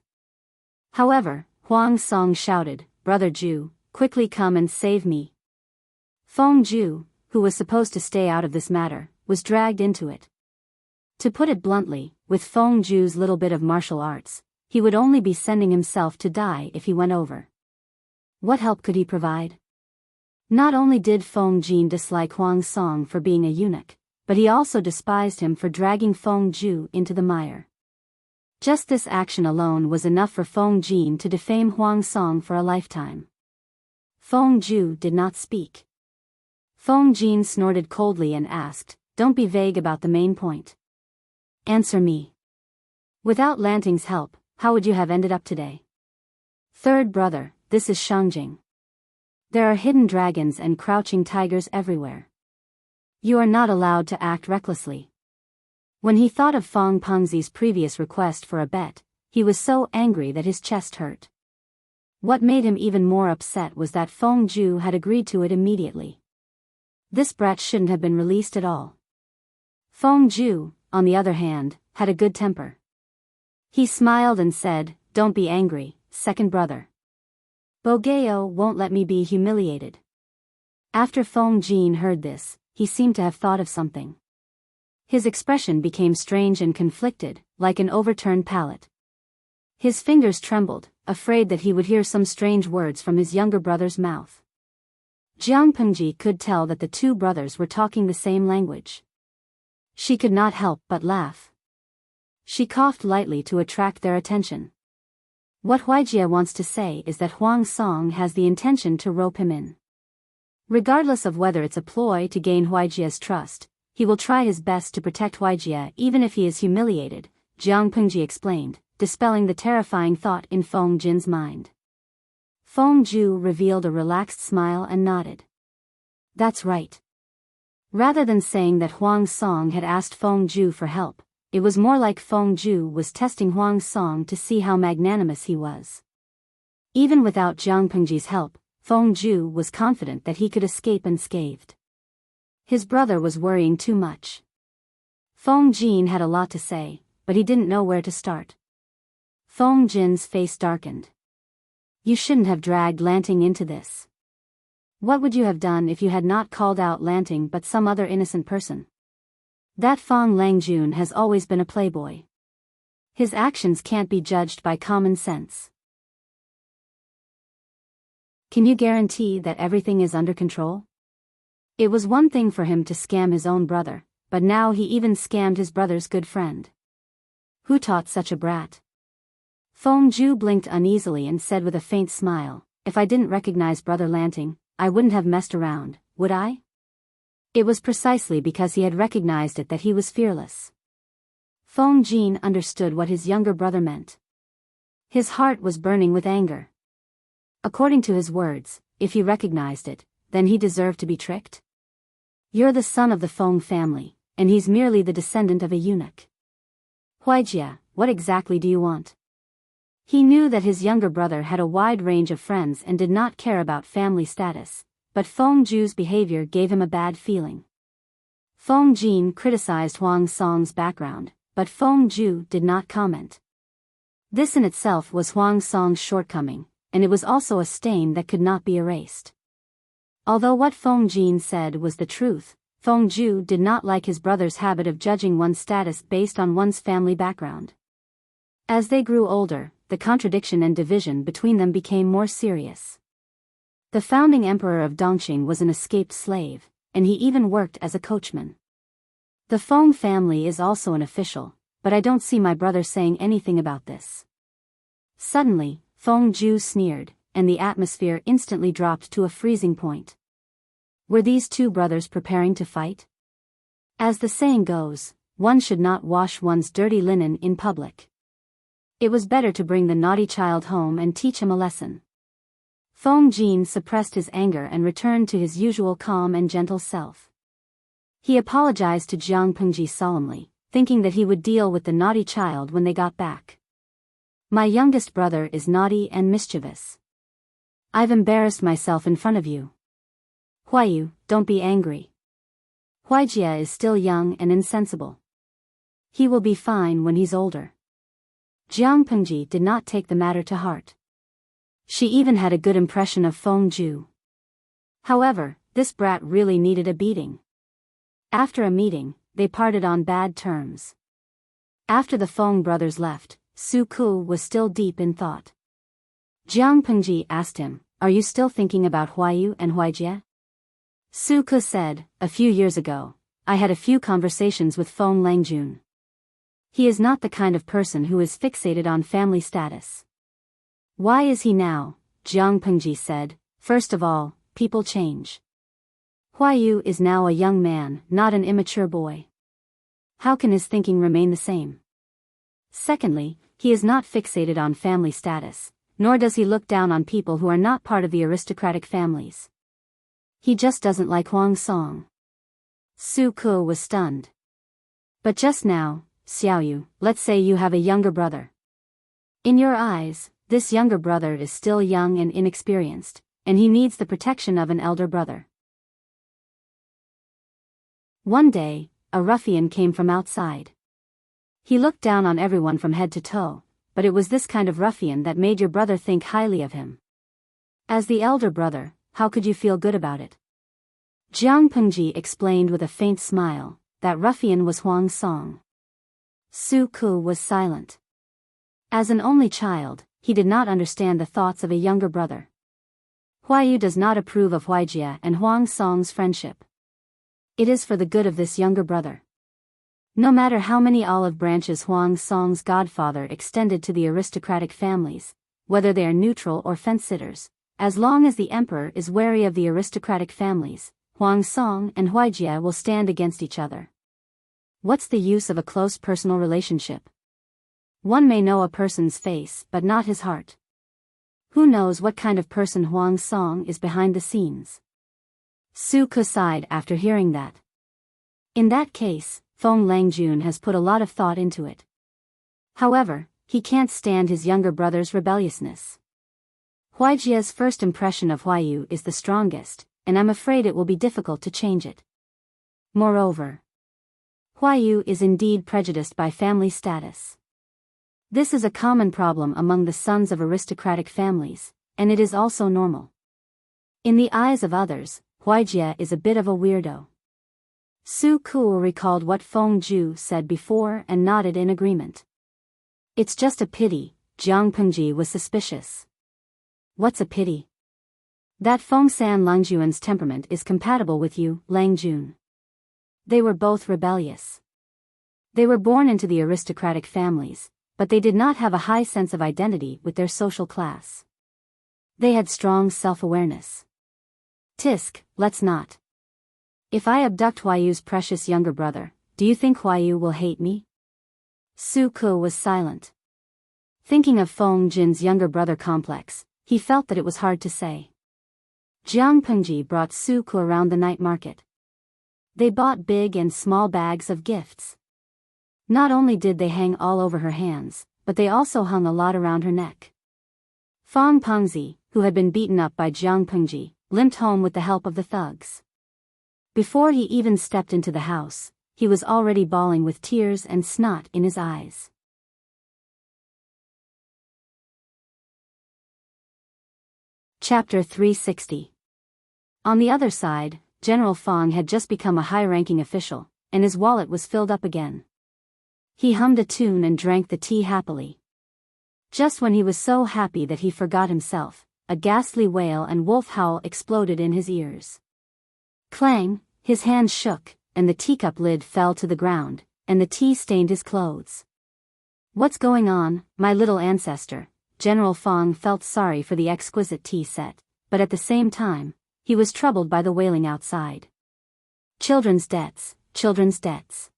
However, Huang Song shouted, Brother Ju, quickly come and save me. Feng Ju, who was supposed to stay out of this matter, was dragged into it. To put it bluntly, with Feng Ju's little bit of martial arts, he would only be sending himself to die if he went over. What help could he provide? Not only did Feng Jin dislike Huang Song for being a eunuch, but he also despised him for dragging Feng Ju into the mire. Just this action alone was enough for Feng Jin to defame Huang Song for a lifetime. Feng Ju did not speak. Feng Jin snorted coldly and asked, Don't be vague about the main point. Answer me. Without Lanting's help, how would you have ended up today? Third brother, this is Shangjing. There are hidden dragons and crouching tigers everywhere. You are not allowed to act recklessly. When he thought of Fang Pengzi's previous request for a bet, he was so angry that his chest hurt. What made him even more upset was that Feng Ju had agreed to it immediately. This brat shouldn't have been released at all. Feng Ju, on the other hand, had a good temper. He smiled and said, Don't be angry, second brother. Bogeo won't let me be humiliated. After Feng Jin heard this, he seemed to have thought of something. His expression became strange and conflicted, like an overturned pallet. His fingers trembled, afraid that he would hear some strange words from his younger brother's mouth. Jiang Pengji could tell that the two brothers were talking the same language. She could not help but laugh. She coughed lightly to attract their attention. What Huijie wants to say is that Huang Song has the intention to rope him in. Regardless of whether it's a ploy to gain Huijie's trust, he will try his best to protect Huijie even if he is humiliated, Jiang Pengji explained, dispelling the terrifying thought in Feng Jin's mind. Feng Ju revealed a relaxed smile and nodded. That's right. Rather than saying that Huang Song had asked Feng Ju for help, it was more like Feng Ju was testing Huang Song to see how magnanimous he was. Even without Jiang Pengji's help, Feng Ju was confident that he could escape unscathed. His brother was worrying too much. Feng Jin had a lot to say, but he didn't know where to start. Feng Jin's face darkened. You shouldn't have dragged Lanting into this. What would you have done if you had not called out Lanting but some other innocent person? That Fang Langjun has always been a playboy. His actions can't be judged by common sense. Can you guarantee that everything is under control? It was one thing for him to scam his own brother, but now he even scammed his brother's good friend. Who taught such a brat? Feng Ju blinked uneasily and said with a faint smile, If I didn't recognize Brother Lanting, I wouldn't have messed around, would I? It was precisely because he had recognized it that he was fearless. Feng Jin understood what his younger brother meant. His heart was burning with anger. According to his words, if he recognized it, then he deserved to be tricked. You're the son of the Feng family, and he's merely the descendant of a eunuch. Huijie, what exactly do you want? He knew that his younger brother had a wide range of friends and did not care about family status, but Feng Ju's behavior gave him a bad feeling. Feng Jin criticized Huang Song's background, but Feng Ju did not comment. This in itself was Huang Song's shortcoming, and it was also a stain that could not be erased. Although what Feng Jin said was the truth, Feng Ju did not like his brother's habit of judging one's status based on one's family background. As they grew older, the contradiction and division between them became more serious. The founding emperor of Dongqing was an escaped slave, and he even worked as a coachman. The Feng family is also an official, but I don't see my brother saying anything about this. Suddenly, Feng Ju sneered, and the atmosphere instantly dropped to a freezing point. Were these two brothers preparing to fight? As the saying goes, one should not wash one's dirty linen in public. It was better to bring the naughty child home and teach him a lesson. Feng Jin suppressed his anger and returned to his usual calm and gentle self. He apologized to Jiang Pengji solemnly, thinking that he would deal with the naughty child when they got back. My youngest brother is naughty and mischievous. I've embarrassed myself in front of you. Huayu, don't be angry. Huaijie is still young and insensible. He will be fine when he's older. Jiang Pengji did not take the matter to heart. She even had a good impression of Feng Ju. However, this brat really needed a beating. After a meeting, they parted on bad terms. After the Feng brothers left, Su Ku was still deep in thought. Jiang Pengji asked him, "Are you still thinking about Huayu and Huaijie?" Su Ku said, "A few years ago, I had a few conversations with Feng Langjun. He is not the kind of person who is fixated on family status." "Why is he now?" Jiang Pengji said. "First of all, people change. Huayu is now a young man, not an immature boy. How can his thinking remain the same? Secondly, he is not fixated on family status, nor does he look down on people who are not part of the aristocratic families. He just doesn't like Huang Song." Su Ku was stunned. "But just now, Xiaoyu, let's say you have a younger brother. In your eyes, this younger brother is still young and inexperienced, and he needs the protection of an elder brother." One day, a ruffian came from outside. He looked down on everyone from head to toe, but it was this kind of ruffian that made your brother think highly of him. As the elder brother, how could you feel good about it? Jiang Pengji explained with a faint smile, that ruffian was Huang Song. Su Ku was silent. As an only child, he did not understand the thoughts of a younger brother. Huayu does not approve of Huaijie and Huang Song's friendship. It is for the good of this younger brother. No matter how many olive branches Huang Song's godfather extended to the aristocratic families, whether they are neutral or fence-sitters, as long as the emperor is wary of the aristocratic families, Huang Song and Huaijie will stand against each other. What's the use of a close personal relationship? One may know a person's face but not his heart. Who knows what kind of person Huang Song is behind the scenes? Su Ku sighed after hearing that. In that case, Feng Langjun has put a lot of thought into it. However, he can't stand his younger brother's rebelliousness. Huaijie's first impression of Huayu is the strongest, and I'm afraid it will be difficult to change it. Moreover, Huayu is indeed prejudiced by family status. This is a common problem among the sons of aristocratic families, and it is also normal. In the eyes of others, Huaijie is a bit of a weirdo. Su Ku recalled what Feng Ju said before and nodded in agreement. It's just a pity, Jiang Pengji was suspicious. What's a pity? That Feng San Langjuan's temperament is compatible with you, Langjun. They were both rebellious. They were born into the aristocratic families, but they did not have a high sense of identity with their social class. They had strong self-awareness. Tisk, let's not. If I abduct Huayu's precious younger brother, do you think Huayu will hate me? Su Ku was silent. Thinking of Feng Jin's younger brother complex, he felt that it was hard to say. Jiang Pengji brought Su Ku around the night market. They bought big and small bags of gifts. Not only did they hang all over her hands, but they also hung a lot around her neck. Fang Pengzi, who had been beaten up by Jiang Pengji, limped home with the help of the thugs. Before he even stepped into the house, he was already bawling with tears and snot in his eyes. Chapter 360. On the other side, General Fang had just become a high-ranking official, and his wallet was filled up again. He hummed a tune and drank the tea happily. Just when he was so happy that he forgot himself, a ghastly wail and wolf howl exploded in his ears. Clang, His hands shook, and the teacup lid fell to the ground, and the tea stained his clothes. "What's going on, my little ancestor?" General Fong felt sorry for the exquisite tea set, but at the same time, he was troubled by the wailing outside. Children's debts, children's debts.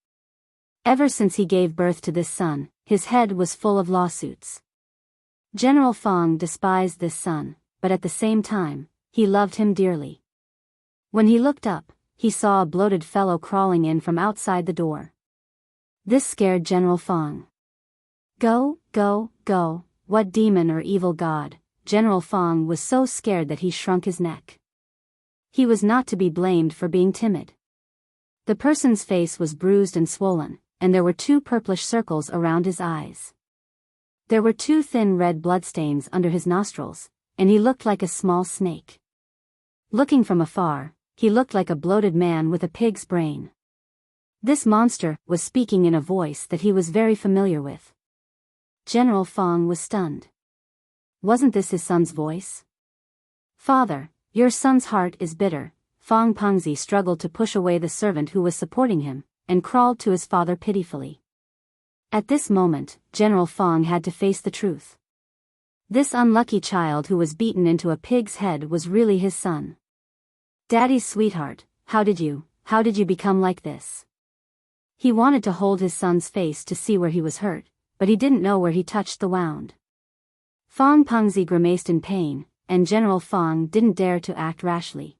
Ever since he gave birth to this son, his head was full of lawsuits. General Fong despised this son, but at the same time, he loved him dearly. When he looked up, he saw a bloated fellow crawling in from outside the door. This scared General Fong. Go, go, go, what demon or evil god? General Fong was so scared that he shrunk his neck. He was not to be blamed for being timid. The person's face was bruised and swollen, and there were 2 purplish circles around his eyes. There were 2 thin red bloodstains under his nostrils, and he looked like a small snake. Looking from afar, he looked like a bloated man with a pig's brain. This monster was speaking in a voice that he was very familiar with. General Fong was stunned. Wasn't this his son's voice? "Father, your son's heart is bitter." Fong Pengzi struggled to push away the servant who was supporting him, and crawled to his father pitifully. At this moment, General Fong had to face the truth. This unlucky child who was beaten into a pig's head was really his son. "Daddy's sweetheart, how did you become like this?" He wanted to hold his son's face to see where he was hurt, but he didn't know where he touched the wound. Fong Pengzi grimaced in pain, and General Fong didn't dare to act rashly.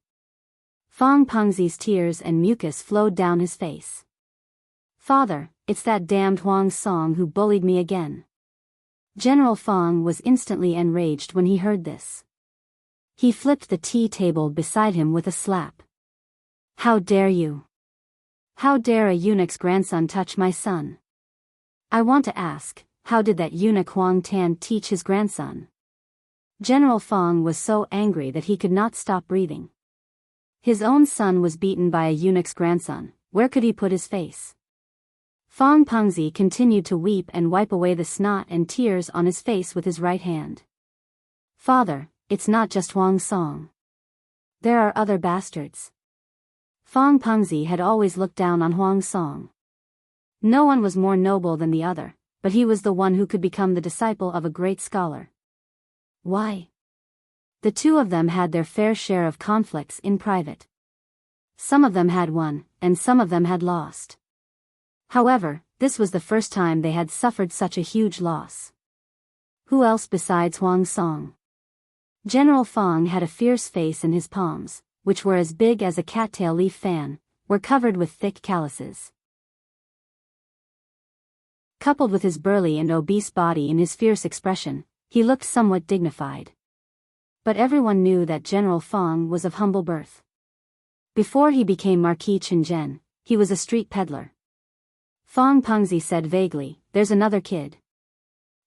Fong Pengzi's tears and mucus flowed down his face. "Father, it's that damned Huang Song who bullied me again." General Fong was instantly enraged when he heard this. He flipped the tea table beside him with a slap. "How dare you? How dare a eunuch's grandson touch my son? I want to ask, how did that eunuch Huang Tan teach his grandson?" General Fong was so angry that he could not stop breathing. His own son was beaten by a eunuch's grandson. Where could he put his face? Fong Pengzi continued to weep and wipe away the snot and tears on his face with his right hand. "Father, it's not just Huang Song. There are other bastards." Fong Pengzi had always looked down on Huang Song. No one was more noble than the other, but he was the one who could become the disciple of a great scholar. Why? The 2 of them had their fair share of conflicts in private. Some of them had won, and some of them had lost. However, this was the first time they had suffered such a huge loss. Who else besides Huang Song? General Fong had a fierce face, and his palms, which were as big as a cattail leaf fan, were covered with thick calluses. Coupled with his burly and obese body and his fierce expression, he looked somewhat dignified. But everyone knew that General Fong was of humble birth. Before he became Marquis Chenjen, he was a street peddler. Fong Pengzi said vaguely, "There's another kid."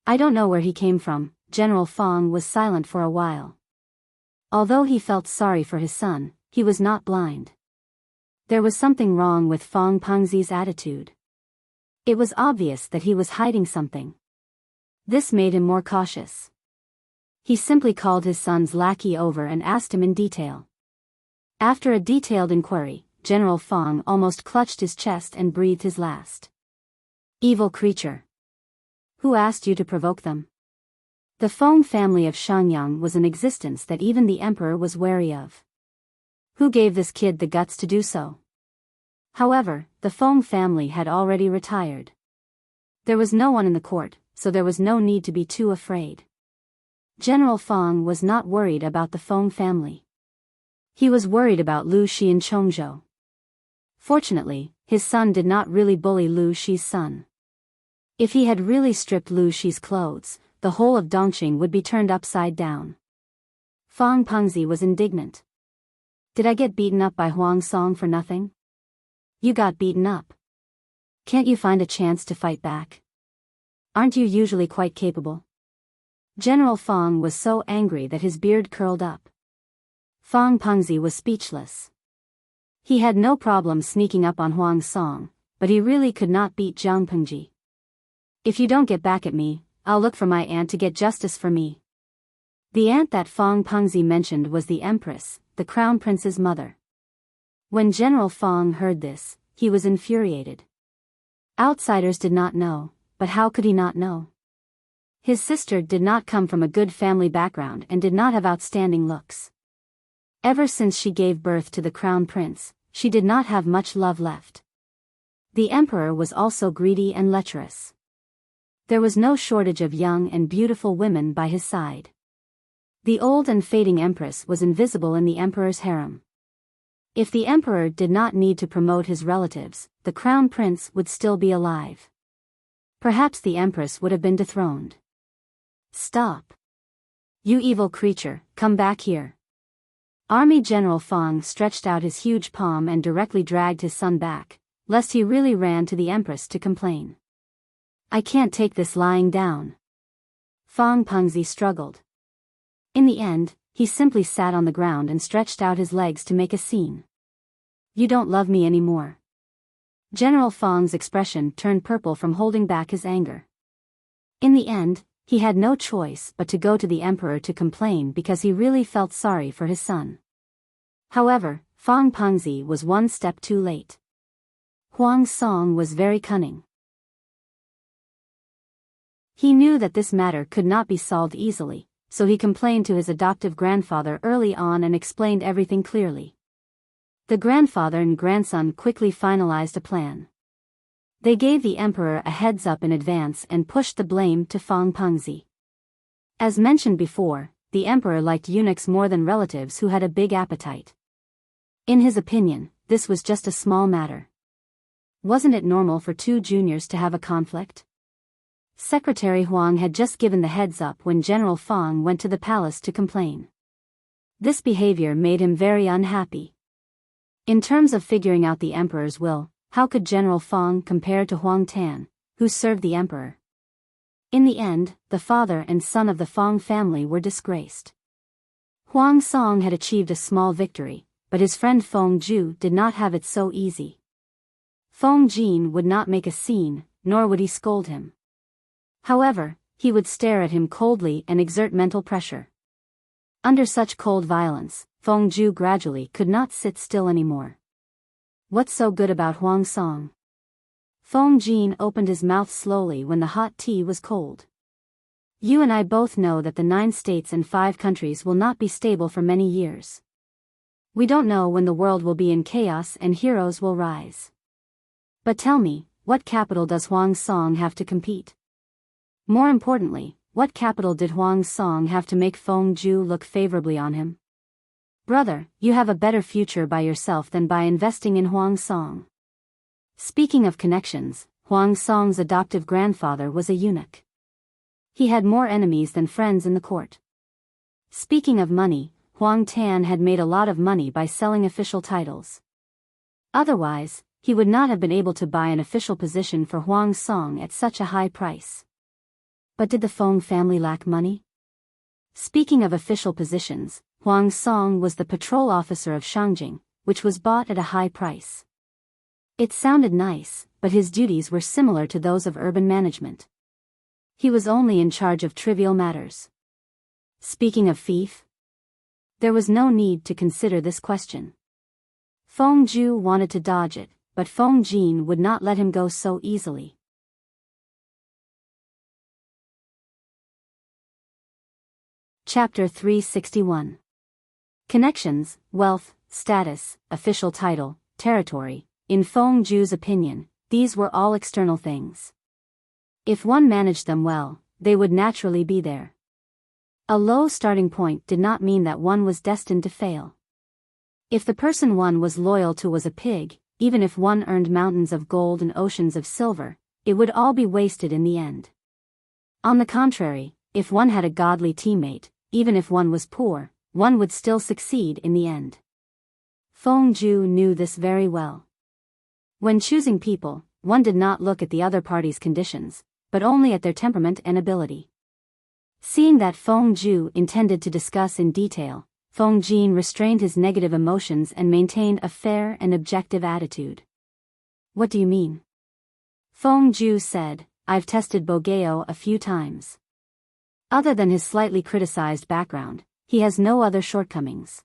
"I don't know where he came from." General Fong was silent for a while. Although he felt sorry for his son, he was not blind. There was something wrong with Fong Pengzi's attitude. It was obvious that he was hiding something. This made him more cautious. He simply called his son's lackey over and asked him in detail. After a detailed inquiry, General Fong almost clutched his chest and breathed his last. "Evil creature. Who asked you to provoke them?" The Fong family of Shangyang was an existence that even the emperor was wary of. Who gave this kid the guts to do so? However, the Fong family had already retired. There was no one in the court, so there was no need to be too afraid. General Fong was not worried about the Fong family. He was worried about Lu Shi and Chongzhou. Fortunately, his son did not really bully Lu Shi's son. If he had really stripped Lu Shi's clothes, the whole of Dongqing would be turned upside down. Fong Pengzi was indignant. "Did I get beaten up by Huang Song for nothing?" "You got beaten up. Can't you find a chance to fight back? Aren't you usually quite capable?" General Fong was so angry that his beard curled up. Fong Pengzi was speechless. He had no problem sneaking up on Huang Song, but he really could not beat Jiang Pengji. "If you don't get back at me, I'll look for my aunt to get justice for me." The aunt that Fong Pengzi mentioned was the Empress, the crown prince's mother. When General Feng heard this, he was infuriated. Outsiders did not know, but how could he not know? His sister did not come from a good family background and did not have outstanding looks. Ever since she gave birth to the crown prince, she did not have much love left. The emperor was also greedy and lecherous. There was no shortage of young and beautiful women by his side. The old and fading empress was invisible in the emperor's harem. If the emperor did not need to promote his relatives, the crown prince would still be alive. Perhaps the empress would have been dethroned. Stop! You evil creature, come back here. Army General Feng stretched out his huge palm and directly dragged his son back, lest he really ran to the empress to complain. I can't take this lying down. Feng Pengzi struggled. In the end, he simply sat on the ground and stretched out his legs to make a scene. You don't love me anymore. General Feng's expression turned purple from holding back his anger. In the end, he had no choice but to go to the emperor to complain because he really felt sorry for his son. However, Feng Pengzi was one step too late. Huang Song was very cunning. He knew that this matter could not be solved easily, so he complained to his adoptive grandfather early on and explained everything clearly. The grandfather and grandson quickly finalized a plan. They gave the emperor a heads-up in advance and pushed the blame to Feng Pengzi. As mentioned before, the emperor liked eunuchs more than relatives who had a big appetite. In his opinion, this was just a small matter. Wasn't it normal for two juniors to have a conflict? Secretary Huang had just given the heads-up when General Feng went to the palace to complain. This behavior made him very unhappy. In terms of figuring out the emperor's will, how could General Feng compare to Huang Tan, who served the emperor? In the end, the father and son of the Feng family were disgraced. Huang Song had achieved a small victory, but his friend Feng Ju did not have it so easy. Feng Jin would not make a scene, nor would he scold him. However, he would stare at him coldly and exert mental pressure. Under such cold violence, Feng Ju gradually could not sit still anymore. What's so good about Huang Song? Feng Jin opened his mouth slowly when the hot tea was cold. You and I both know that the 9 states and 5 countries will not be stable for many years. We don't know when the world will be in chaos and heroes will rise. But tell me, what capital does Huang Song have to compete? More importantly, what capital did Huang Song have to make Feng Ju look favorably on him? Brother, you have a better future by yourself than by investing in Huang Song. Speaking of connections, Huang Song's adoptive grandfather was a eunuch. He had more enemies than friends in the court. Speaking of money, Huang Tan had made a lot of money by selling official titles. Otherwise, he would not have been able to buy an official position for Huang Song at such a high price. But did the Feng family lack money? Speaking of official positions, Huang Song was the patrol officer of Shangjing, which was bought at a high price. It sounded nice, but his duties were similar to those of urban management. He was only in charge of trivial matters. Speaking of fief, there was no need to consider this question. Feng Ju wanted to dodge it, but Feng Jin would not let him go so easily. Chapter 361. Connections, wealth, status, official title, territory. In Feng Ju's opinion, these were all external things. If one managed them well, they would naturally be there. A low starting point did not mean that one was destined to fail. If the person one was loyal to was a pig, even if one earned mountains of gold and oceans of silver, it would all be wasted in the end. On the contrary, if one had a godly teammate, even if one was poor, one would still succeed in the end. Feng Ju knew this very well. When choosing people, one did not look at the other party's conditions, but only at their temperament and ability. Seeing that Feng Ju intended to discuss in detail, Feng Jin restrained his negative emotions and maintained a fair and objective attitude. What do you mean? Feng Ju said, I've tested Bogeo a few times. Other than his slightly criticized background, he has no other shortcomings.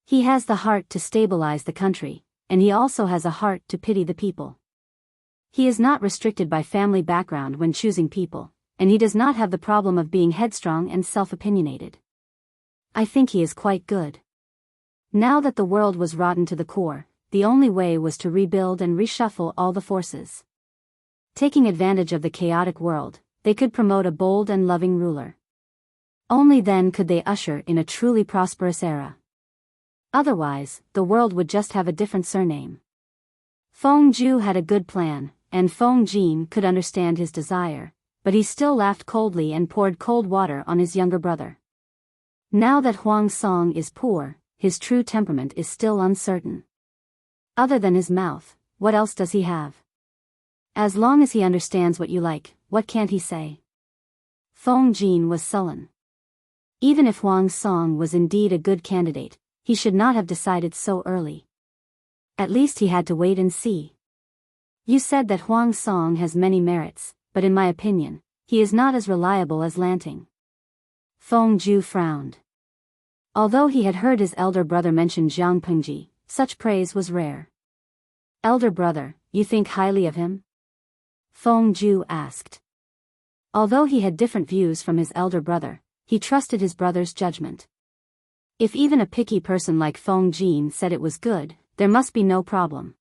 He has the heart to stabilize the country, and he also has a heart to pity the people. He is not restricted by family background when choosing people, and he does not have the problem of being headstrong and self-opinionated. I think he is quite good. Now that the world was rotten to the core, the only way was to rebuild and reshuffle all the forces. Taking advantage of the chaotic world, they could promote a bold and loving ruler. Only then could they usher in a truly prosperous era. Otherwise, the world would just have a different surname. Feng Zhu had a good plan, and Feng Jin could understand his desire, but he still laughed coldly and poured cold water on his younger brother. Now that Huang Song is poor, his true temperament is still uncertain. Other than his mouth, what else does he have? As long as he understands what you like, what can't he say? Feng Jin was sullen. Even if Huang Song was indeed a good candidate, he should not have decided so early. At least he had to wait and see. You said that Huang Song has many merits, but in my opinion, he is not as reliable as Lanting. Feng Zhu frowned. Although he had heard his elder brother mention Jiang Pengji, such praise was rare. Elder brother, you think highly of him? Feng Zhu asked. Although he had different views from his elder brother, he trusted his brother's judgment. If even a picky person like Feng Jin said it was good, there must be no problem.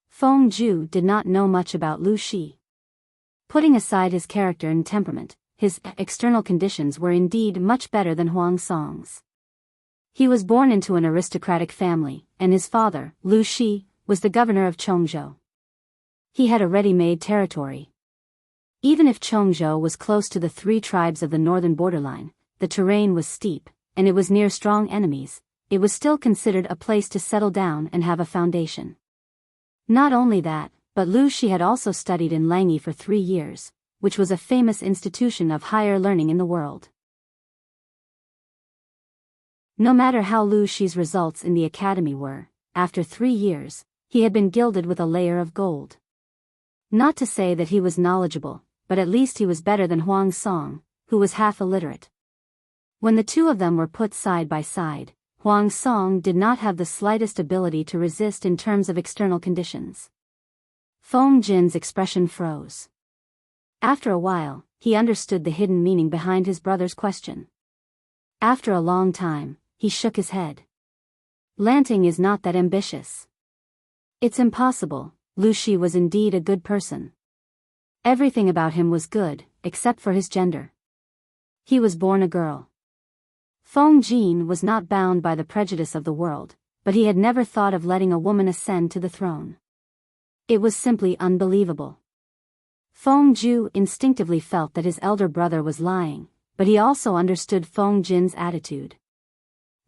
Feng Zhu did not know much about Lu Shi. Putting aside his character and temperament, his external conditions were indeed much better than Huang Song's. He was born into an aristocratic family, and his father, Lu Shi, was the governor of Chongzhou. He had a ready-made territory. Even if Chongzhou was close to the three tribes of the northern borderline, the terrain was steep, and it was near strong enemies, it was still considered a place to settle down and have a foundation. Not only that, but Lu Shi had also studied in Langyi for 3 years, which was a famous institution of higher learning in the world. No matter how Lu Shi's results in the academy were, after 3 years, he had been gilded with a layer of gold. Not to say that he was knowledgeable, but at least he was better than Huang Song, who was half illiterate. When the two of them were put side by side, Huang Song did not have the slightest ability to resist in terms of external conditions. Feng Jin's expression froze. After a while, he understood the hidden meaning behind his brother's question. After a long time, he shook his head. Lanting is not that ambitious. It's impossible. Lu Shi was indeed a good person. Everything about him was good, except for his gender. He was born a girl. Feng Jin was not bound by the prejudice of the world, but he had never thought of letting a woman ascend to the throne. It was simply unbelievable. Feng Zhu instinctively felt that his elder brother was lying, but he also understood Feng Jin's attitude.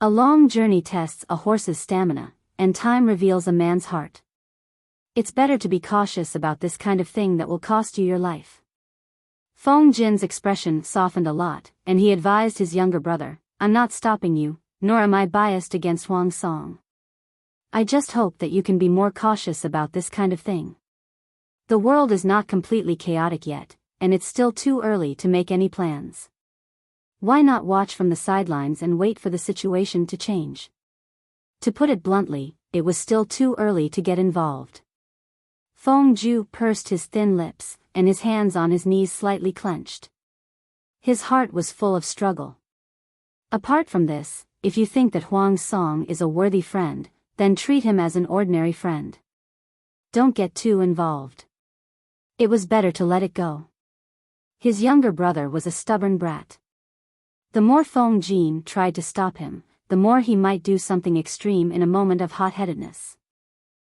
A long journey tests a horse's stamina, and time reveals a man's heart. It's better to be cautious about this kind of thing that will cost you your life. Feng Jin's expression softened a lot, and he advised his younger brother, I'm not stopping you, nor am I biased against Huang Song. I just hope that you can be more cautious about this kind of thing. The world is not completely chaotic yet, and it's still too early to make any plans. Why not watch from the sidelines and wait for the situation to change? To put it bluntly, it was still too early to get involved. Feng Zhu pursed his thin lips, and his hands on his knees slightly clenched. His heart was full of struggle. Apart from this, if you think that Huang Song is a worthy friend, then treat him as an ordinary friend. Don't get too involved. It was better to let it go. His younger brother was a stubborn brat. The more Feng Jin tried to stop him, the more he might do something extreme in a moment of hot-headedness.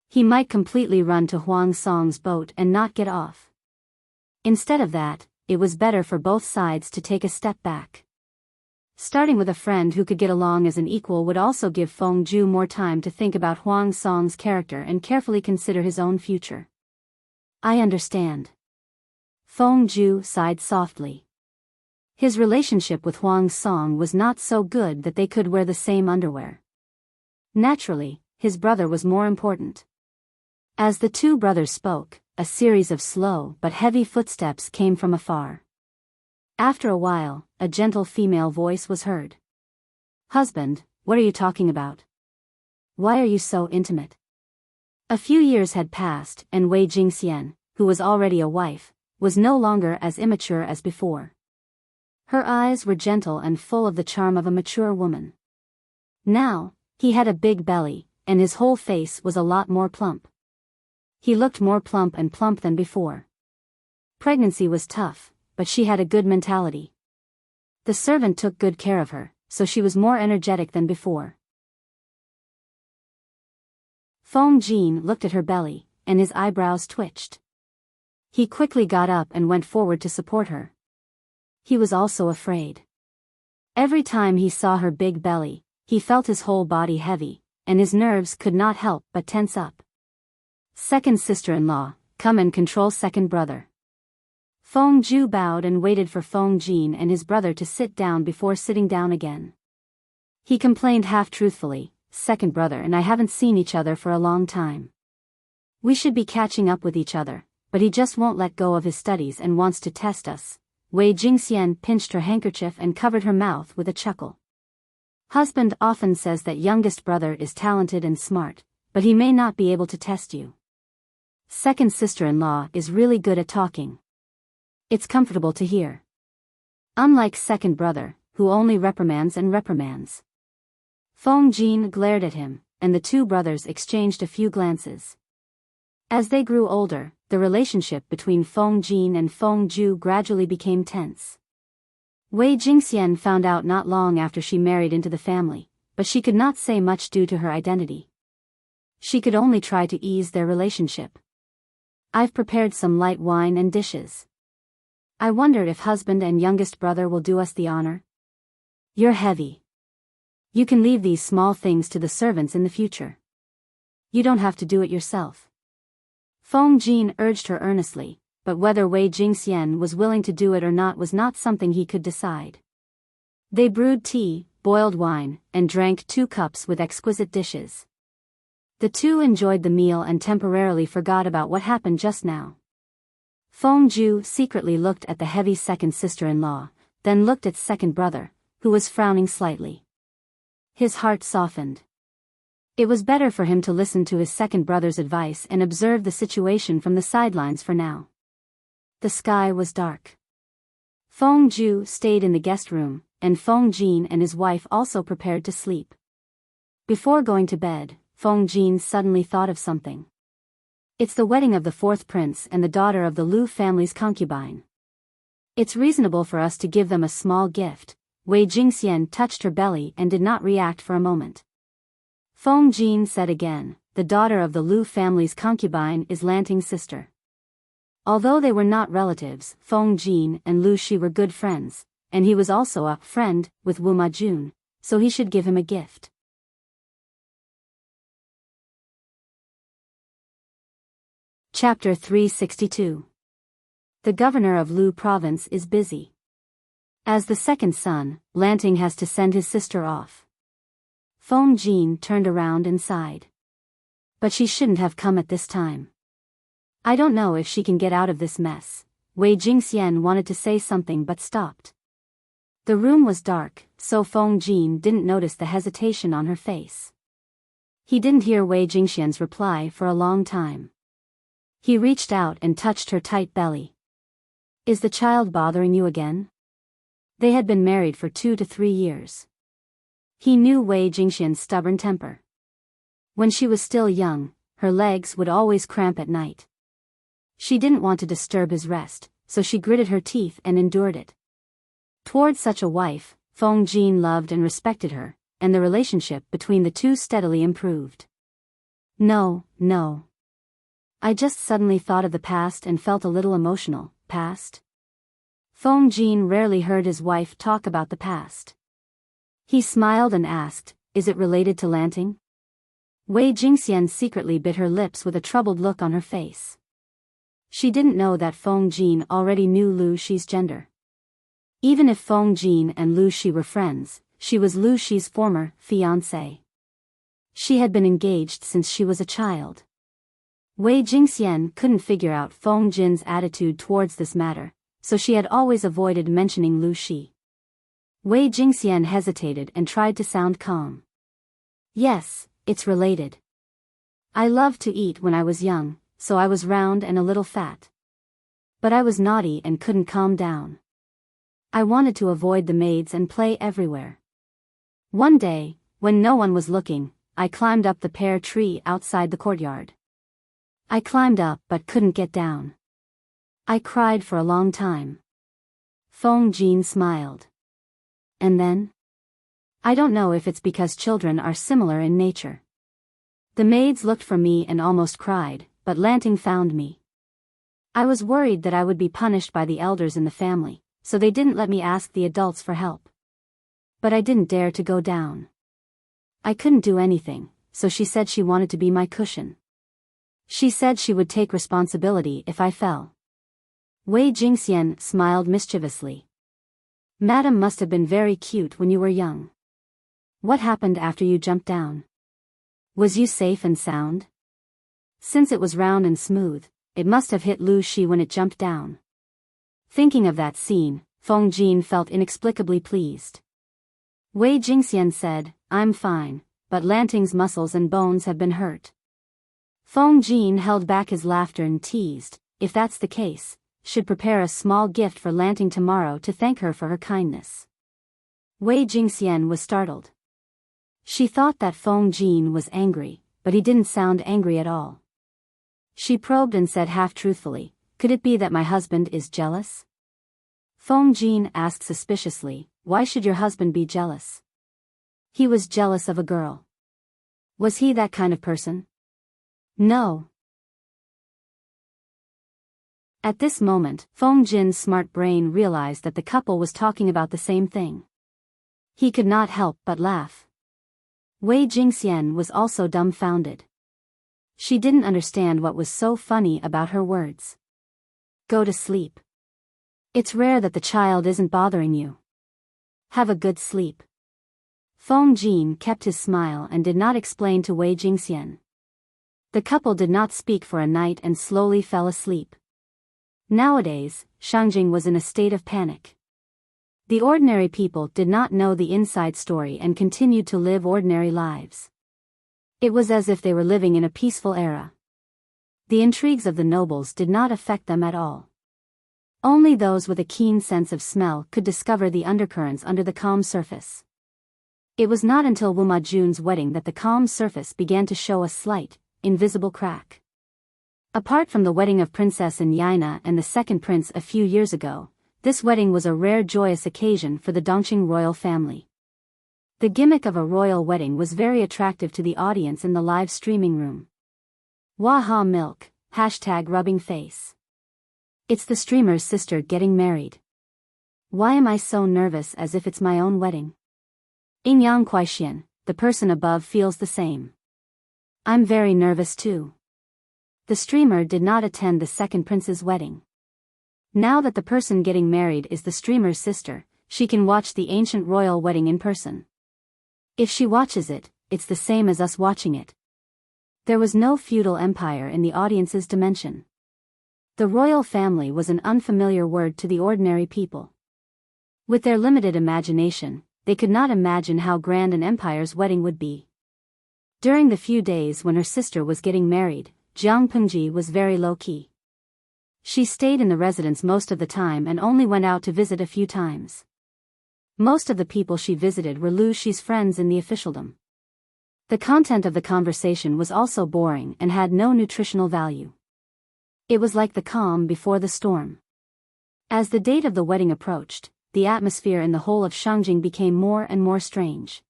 He might completely run to Huang Song's boat and not get off. Instead of that, it was better for both sides to take a step back. Starting with a friend who could get along as an equal would also give Feng Zhu more time to think about Huang Song's character and carefully consider his own future. I understand. Feng Zhu sighed softly. His relationship with Huang Song was not so good that they could wear the same underwear. Naturally, his brother was more important. As the two brothers spoke, a series of slow but heavy footsteps came from afar. After a while, a gentle female voice was heard. Husband, what are you talking about? Why are you so intimate? A few years had passed, and Wei Jingxian, who was already a wife, was no longer as immature as before. Her eyes were gentle and full of the charm of a mature woman. Now, he had a big belly, and his whole face was a lot more plump. He looked more plump than before. Pregnancy was tough, but she had a good mentality. The servant took good care of her, so she was more energetic than before. Feng Jin looked at her belly, and his eyebrows twitched. He quickly got up and went forward to support her. He was also afraid. Every time he saw her big belly, he felt his whole body heavy, and his nerves could not help but tense up. Second sister-in-law, come and control second brother. Feng Ju bowed and waited for Feng Jin and his brother to sit down before sitting down again. He complained half-truthfully, second brother and I haven't seen each other for a long time. We should be catching up with each other, but he just won't let go of his studies and wants to test us. Wei Jingxian pinched her handkerchief and covered her mouth with a chuckle. Husband often says that youngest brother is talented and smart, but he may not be able to test you. Second sister-in-law is really good at talking. It's comfortable to hear. Unlike second brother, who only reprimands and reprimands. Feng Jin glared at him, and the two brothers exchanged a few glances. As they grew older, the relationship between Feng Jin and Feng Ju gradually became tense. Wei Jingxian found out not long after she married into the family, but she could not say much due to her identity. She could only try to ease their relationship. I've prepared some light wine and dishes. I wonder if husband and youngest brother will do us the honor. You're heavy. You can leave these small things to the servants in the future. You don't have to do it yourself. Feng Jin urged her earnestly, but whether Wei Jingxian was willing to do it or not was not something he could decide. They brewed tea, boiled wine, and drank 2 cups with exquisite dishes. The two enjoyed the meal and temporarily forgot about what happened just now. Feng Ju secretly looked at the heavy second sister-in-law, then looked at second brother, who was frowning slightly. His heart softened. It was better for him to listen to his second brother's advice and observe the situation from the sidelines for now. The sky was dark. Feng Ju stayed in the guest room, and Feng Jin and his wife also prepared to sleep. Before going to bed, Feng Jin suddenly thought of something. It's the wedding of the 4th prince and the daughter of the Lu family's concubine. It's reasonable for us to give them a small gift. Wei Jingxian touched her belly and did not react for a moment. Feng Jin said again, the daughter of the Lu family's concubine is Lanting's sister. Although they were not relatives, Feng Jin and Lu Shi were good friends, and he was also a friend with Wu Majun, so he should give him a gift. Chapter 362. The governor of Lu province is busy. As the second son, Lanting has to send his sister off. Feng Jin turned around and sighed. But she shouldn't have come at this time. I don't know if she can get out of this mess. Wei Jingxian wanted to say something but stopped. The room was dark, so Feng Jin didn't notice the hesitation on her face. He didn't hear Wei Jingxian's reply for a long time. He reached out and touched her tight belly. Is the child bothering you again? They had been married for 2 to 3 years. He knew Wei Jingxian's stubborn temper. When she was still young, her legs would always cramp at night. She didn't want to disturb his rest, so she gritted her teeth and endured it. Toward such a wife, Feng Jin loved and respected her, and the relationship between the two steadily improved. No. I just suddenly thought of the past and felt a little emotional. Past? Feng Jin rarely heard his wife talk about the past. He smiled and asked, is it related to Lanting? Wei Jingxian secretly bit her lips with a troubled look on her face. She didn't know that Feng Jin already knew Lu Shi's gender. Even if Feng Jin and Lu Shi were friends, she was Lu Shi's former fiancé. She had been engaged since she was a child. Wei Jingxian couldn't figure out Feng Jin's attitude towards this matter, so she had always avoided mentioning Lu Shi. Wei Jingxian hesitated and tried to sound calm. Yes, it's related. I loved to eat when I was young, so I was round and a little fat. But I was naughty and couldn't calm down. I wanted to avoid the maids and play everywhere. One day, when no one was looking, I climbed up the pear tree outside the courtyard. I climbed up but couldn't get down. I cried for a long time. Feng Jin smiled. And then? I don't know if it's because children are similar in nature. The maids looked for me and almost cried, but Lanting found me. I was worried that I would be punished by the elders in the family, so they didn't let me ask the adults for help. But I didn't dare to go down. I couldn't do anything, so she said she wanted to be my cushion. She said she would take responsibility if I fell. Wei Jingxian smiled mischievously. Madam must have been very cute when you were young. What happened after you jumped down? Was you safe and sound? Since it was round and smooth, it must have hit Lu Shi when it jumped down. Thinking of that scene, Feng Jin felt inexplicably pleased. Wei Jingxian said, I'm fine, but Lanting's muscles and bones have been hurt. Feng Jin held back his laughter and teased, if that's the case, should prepare a small gift for Lanting tomorrow to thank her for her kindness. Wei Jingxian was startled. She thought that Feng Jin was angry, but he didn't sound angry at all. She probed and said half-truthfully, could it be that my husband is jealous? Feng Jin asked suspiciously, why should your husband be jealous? He was jealous of a girl. Was he that kind of person? No. At this moment, Feng Jin's smart brain realized that the couple was talking about the same thing. He could not help but laugh. Wei Jingxian was also dumbfounded. She didn't understand what was so funny about her words. Go to sleep. It's rare that the child isn't bothering you. Have a good sleep. Feng Jin kept his smile and did not explain to Wei Jingxian. The couple did not speak for a night and slowly fell asleep. Nowadays, Shangjing was in a state of panic. The ordinary people did not know the inside story and continued to live ordinary lives. It was as if they were living in a peaceful era. The intrigues of the nobles did not affect them at all. Only those with a keen sense of smell could discover the undercurrents under the calm surface. It was not until Wu Majun's wedding that the calm surface began to show a slight, invisible crack. Apart from the wedding of Princess Yaina and the second prince a few years ago, this wedding was a rare joyous occasion for the Dongqing royal family. The gimmick of a royal wedding was very attractive to the audience in the live streaming room. Waha milk, #rubbing face. It's the streamer's sister getting married. Why am I so nervous as if it's my own wedding? Ingyang Kuaixian, the person above feels the same. I'm very nervous too. The streamer did not attend the second prince's wedding. Now that the person getting married is the streamer's sister, she can watch the ancient royal wedding in person. If she watches it, it's the same as us watching it. There was no feudal empire in the audience's dimension. The royal family was an unfamiliar word to the ordinary people. With their limited imagination, they could not imagine how grand an empire's wedding would be. During the few days when her sister was getting married, Jiang Pengji was very low-key. She stayed in the residence most of the time and only went out to visit a few times. Most of the people she visited were Lu Shi's friends in the officialdom. The content of the conversation was also boring and had no nutritional value. It was like the calm before the storm. As the date of the wedding approached, the atmosphere in the whole of Shangjing became more and more strange.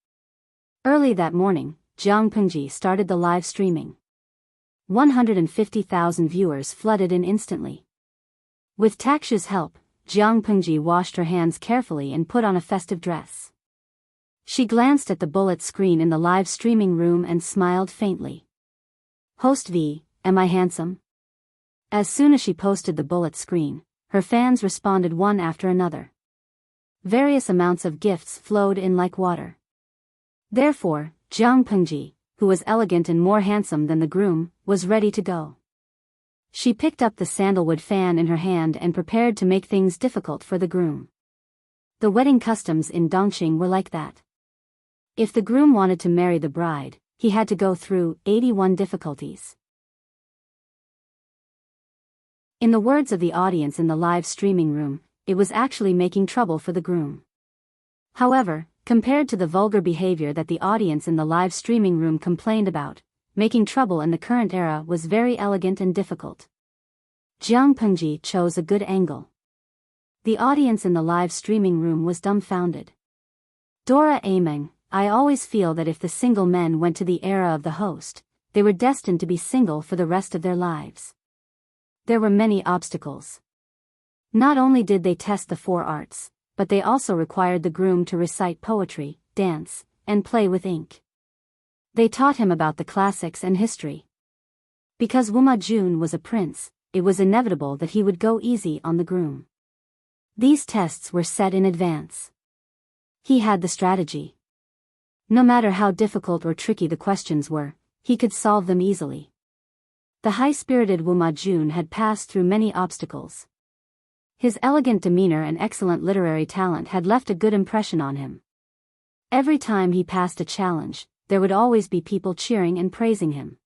Early that morning, Jiang Pengji started the live streaming. 150,000 viewers flooded in instantly. With Takshu's help, Jiang Pengji washed her hands carefully and put on a festive dress. She glanced at the bullet screen in the live streaming room and smiled faintly. Host V, am I handsome? As soon as she posted the bullet screen, her fans responded one after another. Various amounts of gifts flowed in like water. Therefore, Jiang Pengji, who was elegant and more handsome than the groom, was ready to go. She picked up the sandalwood fan in her hand and prepared to make things difficult for the groom. The wedding customs in Dongqing were like that. If the groom wanted to marry the bride, he had to go through 81 difficulties. In the words of the audience in the live streaming room, it was actually making trouble for the groom. However, compared to the vulgar behavior that the audience in the live streaming room complained about, making trouble in the current era was very elegant and difficult. Jiang Pengji chose a good angle. The audience in the live streaming room was dumbfounded. Dora Ameng, I always feel that if the single men went to the era of the host, they were destined to be single for the rest of their lives. There were many obstacles. Not only did they test the 4 arts, but they also required the groom to recite poetry, dance, and play with ink. They taught him about the classics and history. Because Wu Majun was a prince, it was inevitable that he would go easy on the groom. These tests were set in advance. He had the strategy. No matter how difficult or tricky the questions were, he could solve them easily. The high-spirited Wu Majun had passed through many obstacles. His elegant demeanor and excellent literary talent had left a good impression on him. Every time he passed a challenge, there would always be people cheering and praising him.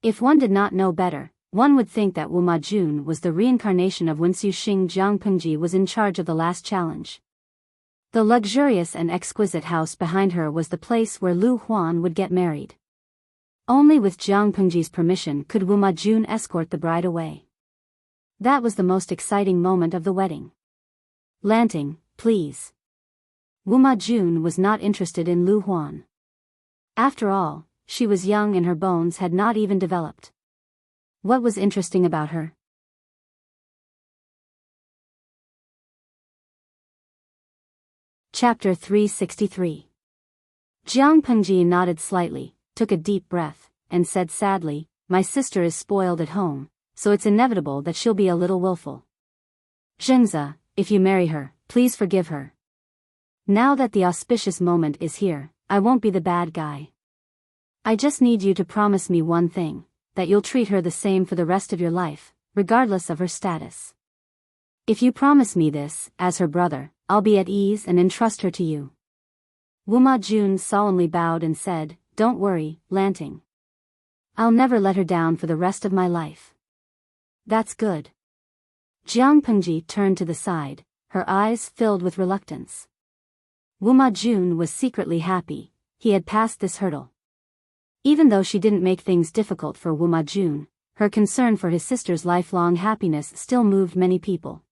If one did not know better, one would think that Wu Majun was the reincarnation of Wenxiu Xing. Jiang Pengji was in charge of the last challenge. The luxurious and exquisite house behind her was the place where Lu Huan would get married. Only with Jiang Pengji's permission could Wu Majun escort the bride away. That was the most exciting moment of the wedding. Lanting, please. Wu Majun was not interested in Lu Huan. After all, she was young and her bones had not even developed. What was interesting about her? Chapter 363. Jiang Pengji nodded slightly, took a deep breath, and said sadly, my sister is spoiled at home, so it's inevitable that she'll be a little willful. Zhengzi, if you marry her, please forgive her. Now that the auspicious moment is here, I won't be the bad guy. I just need you to promise me one thing, that you'll treat her the same for the rest of your life, regardless of her status. If you promise me this, as her brother, I'll be at ease and entrust her to you. Wu Majun solemnly bowed and said, don't worry, Lanting. I'll never let her down for the rest of my life. That's good. Jiang Pengji turned to the side, her eyes filled with reluctance. Wu Majun was secretly happy, he had passed this hurdle. Even though she didn't make things difficult for Wu Majun, her concern for his sister's lifelong happiness still moved many people.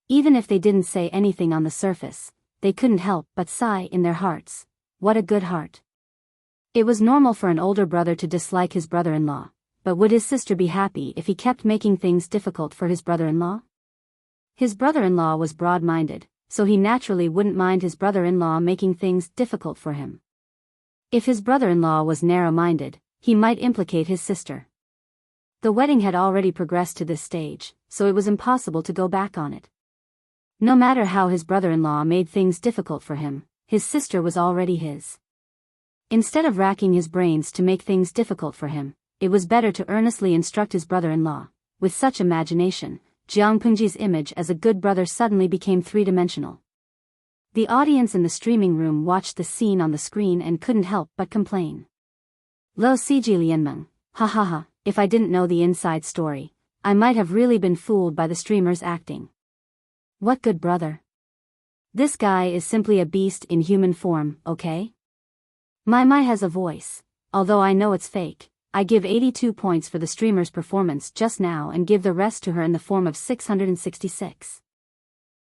Even if they didn't say anything on the surface, they couldn't help but sigh in their hearts. What a good heart. It was normal for an older brother to dislike his brother-in-law, but would his sister be happy if he kept making things difficult for his brother-in-law? His brother-in-law was broad-minded, so he naturally wouldn't mind his brother-in-law making things difficult for him. If his brother-in-law was narrow-minded, he might implicate his sister. The wedding had already progressed to this stage, so it was impossible to go back on it. No matter how his brother-in-law made things difficult for him, his sister was already his. Instead of racking his brains to make things difficult for him, it was better to earnestly instruct his brother-in-law. With such imagination, Jiang Pengji's image as a good brother suddenly became three-dimensional. The audience in the streaming room watched the scene on the screen and couldn't help but complain. Lo Siji Lianmeng, ha ha ha, if I didn't know the inside story, I might have really been fooled by the streamer's acting. What good brother. This guy is simply a beast in human form, okay? Mai has a voice, although I know it's fake. I give 82 points for the streamer's performance just now and give the rest to her in the form of 666.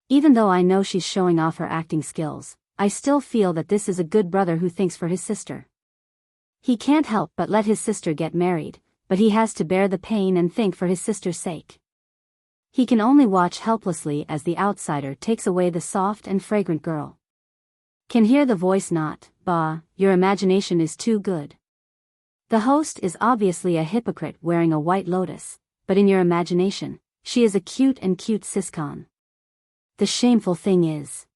Even though I know she's showing off her acting skills, I still feel that this is a good brother who thinks for his sister. He can't help but let his sister get married, but he has to bear the pain and think for his sister's sake. He can only watch helplessly as the outsider takes away the soft and fragrant girl. Can hear the voice not, bah, your imagination is too good. The host is obviously a hypocrite wearing a white lotus, but in your imagination, she is a cute siscon. The shameful thing is,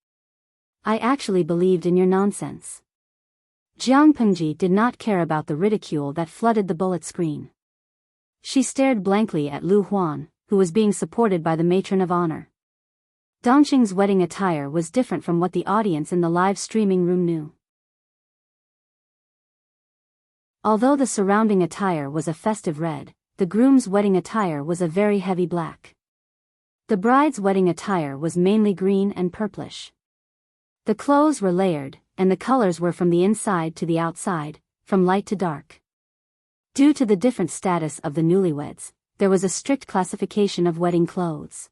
I actually believed in your nonsense. Jiang Pengji did not care about the ridicule that flooded the bullet screen. She stared blankly at Lu Huan, who was being supported by the matron of honor. Dongqing's wedding attire was different from what the audience in the live streaming room knew. Although the surrounding attire was a festive red, the groom's wedding attire was a very heavy black. The bride's wedding attire was mainly green and purplish. The clothes were layered, and the colors were from the inside to the outside, from light to dark. Due to the different status of the newlyweds, there was a strict classification of wedding clothes.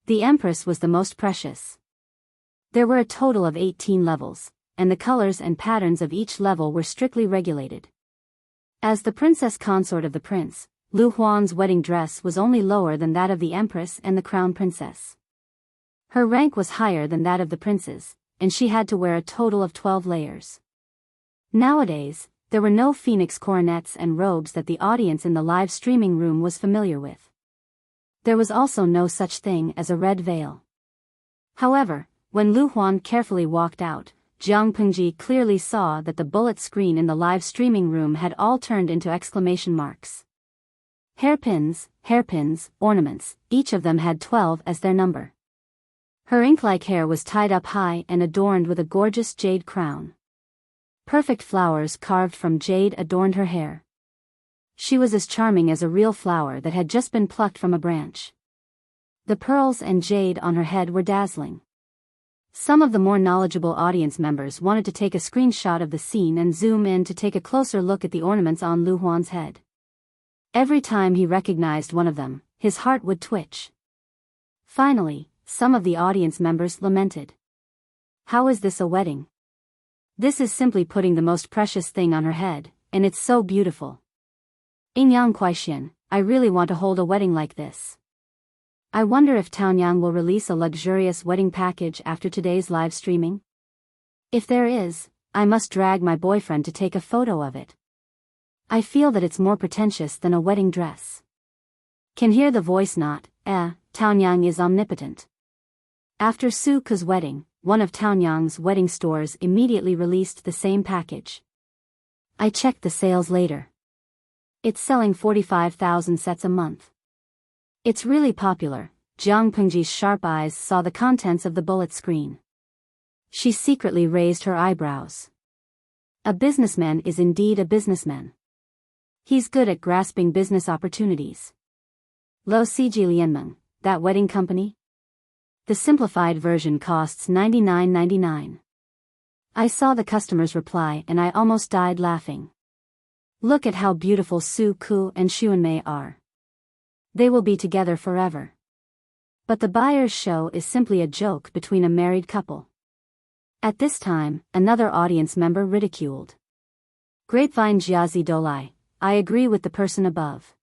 The Empress was the most precious. There were a total of 18 levels, and the colors and patterns of each level were strictly regulated. As the princess consort of the prince, Lu Huan's wedding dress was only lower than that of the Empress and the crown princess. Her rank was higher than that of the princes, and she had to wear a total of 12 layers. Nowadays, there were no phoenix coronets and robes that the audience in the live streaming room was familiar with. There was also no such thing as a red veil. However, when Lu Huan carefully walked out, Jiang Pengji clearly saw that the bullet screen in the live streaming room had all turned into exclamation marks. Hairpins, ornaments, each of them had 12 as their number. Her ink-like hair was tied up high and adorned with a gorgeous jade crown. Perfect flowers carved from jade adorned her hair. She was as charming as a real flower that had just been plucked from a branch. The pearls and jade on her head were dazzling. Some of the more knowledgeable audience members wanted to take a screenshot of the scene and zoom in to take a closer look at the ornaments on Lu Huan's head. Every time he recognized one of them, his heart would twitch. Finally, some of the audience members lamented. "How is this a wedding? This is simply putting the most precious thing on her head, and it's so beautiful. Ingyang Kuaixian, I really want to hold a wedding like this. I wonder if Taonyang will release a luxurious wedding package after today's live streaming? If there is, I must drag my boyfriend to take a photo of it. I feel that it's more pretentious than a wedding dress." Can hear the voice not, Taonyang is omnipotent. After Su Ke's wedding, one of Taonyang's wedding stores immediately released the same package. I checked the sales later. It's selling 45,000 sets a month. It's really popular. Jiang Pengji's sharp eyes saw the contents of the bullet screen. She secretly raised her eyebrows. A businessman is indeed a businessman. He's good at grasping business opportunities. Lo Siji Lianmeng, that wedding company? The simplified version costs $99.99. I saw the customer's reply and I almost died laughing. Look at how beautiful Su Ke and Xuanmei are. They will be together forever. But the buyer's show is simply a joke between a married couple. At this time, another audience member ridiculed. Grapevine Jiazi Dolai, I agree with the person above.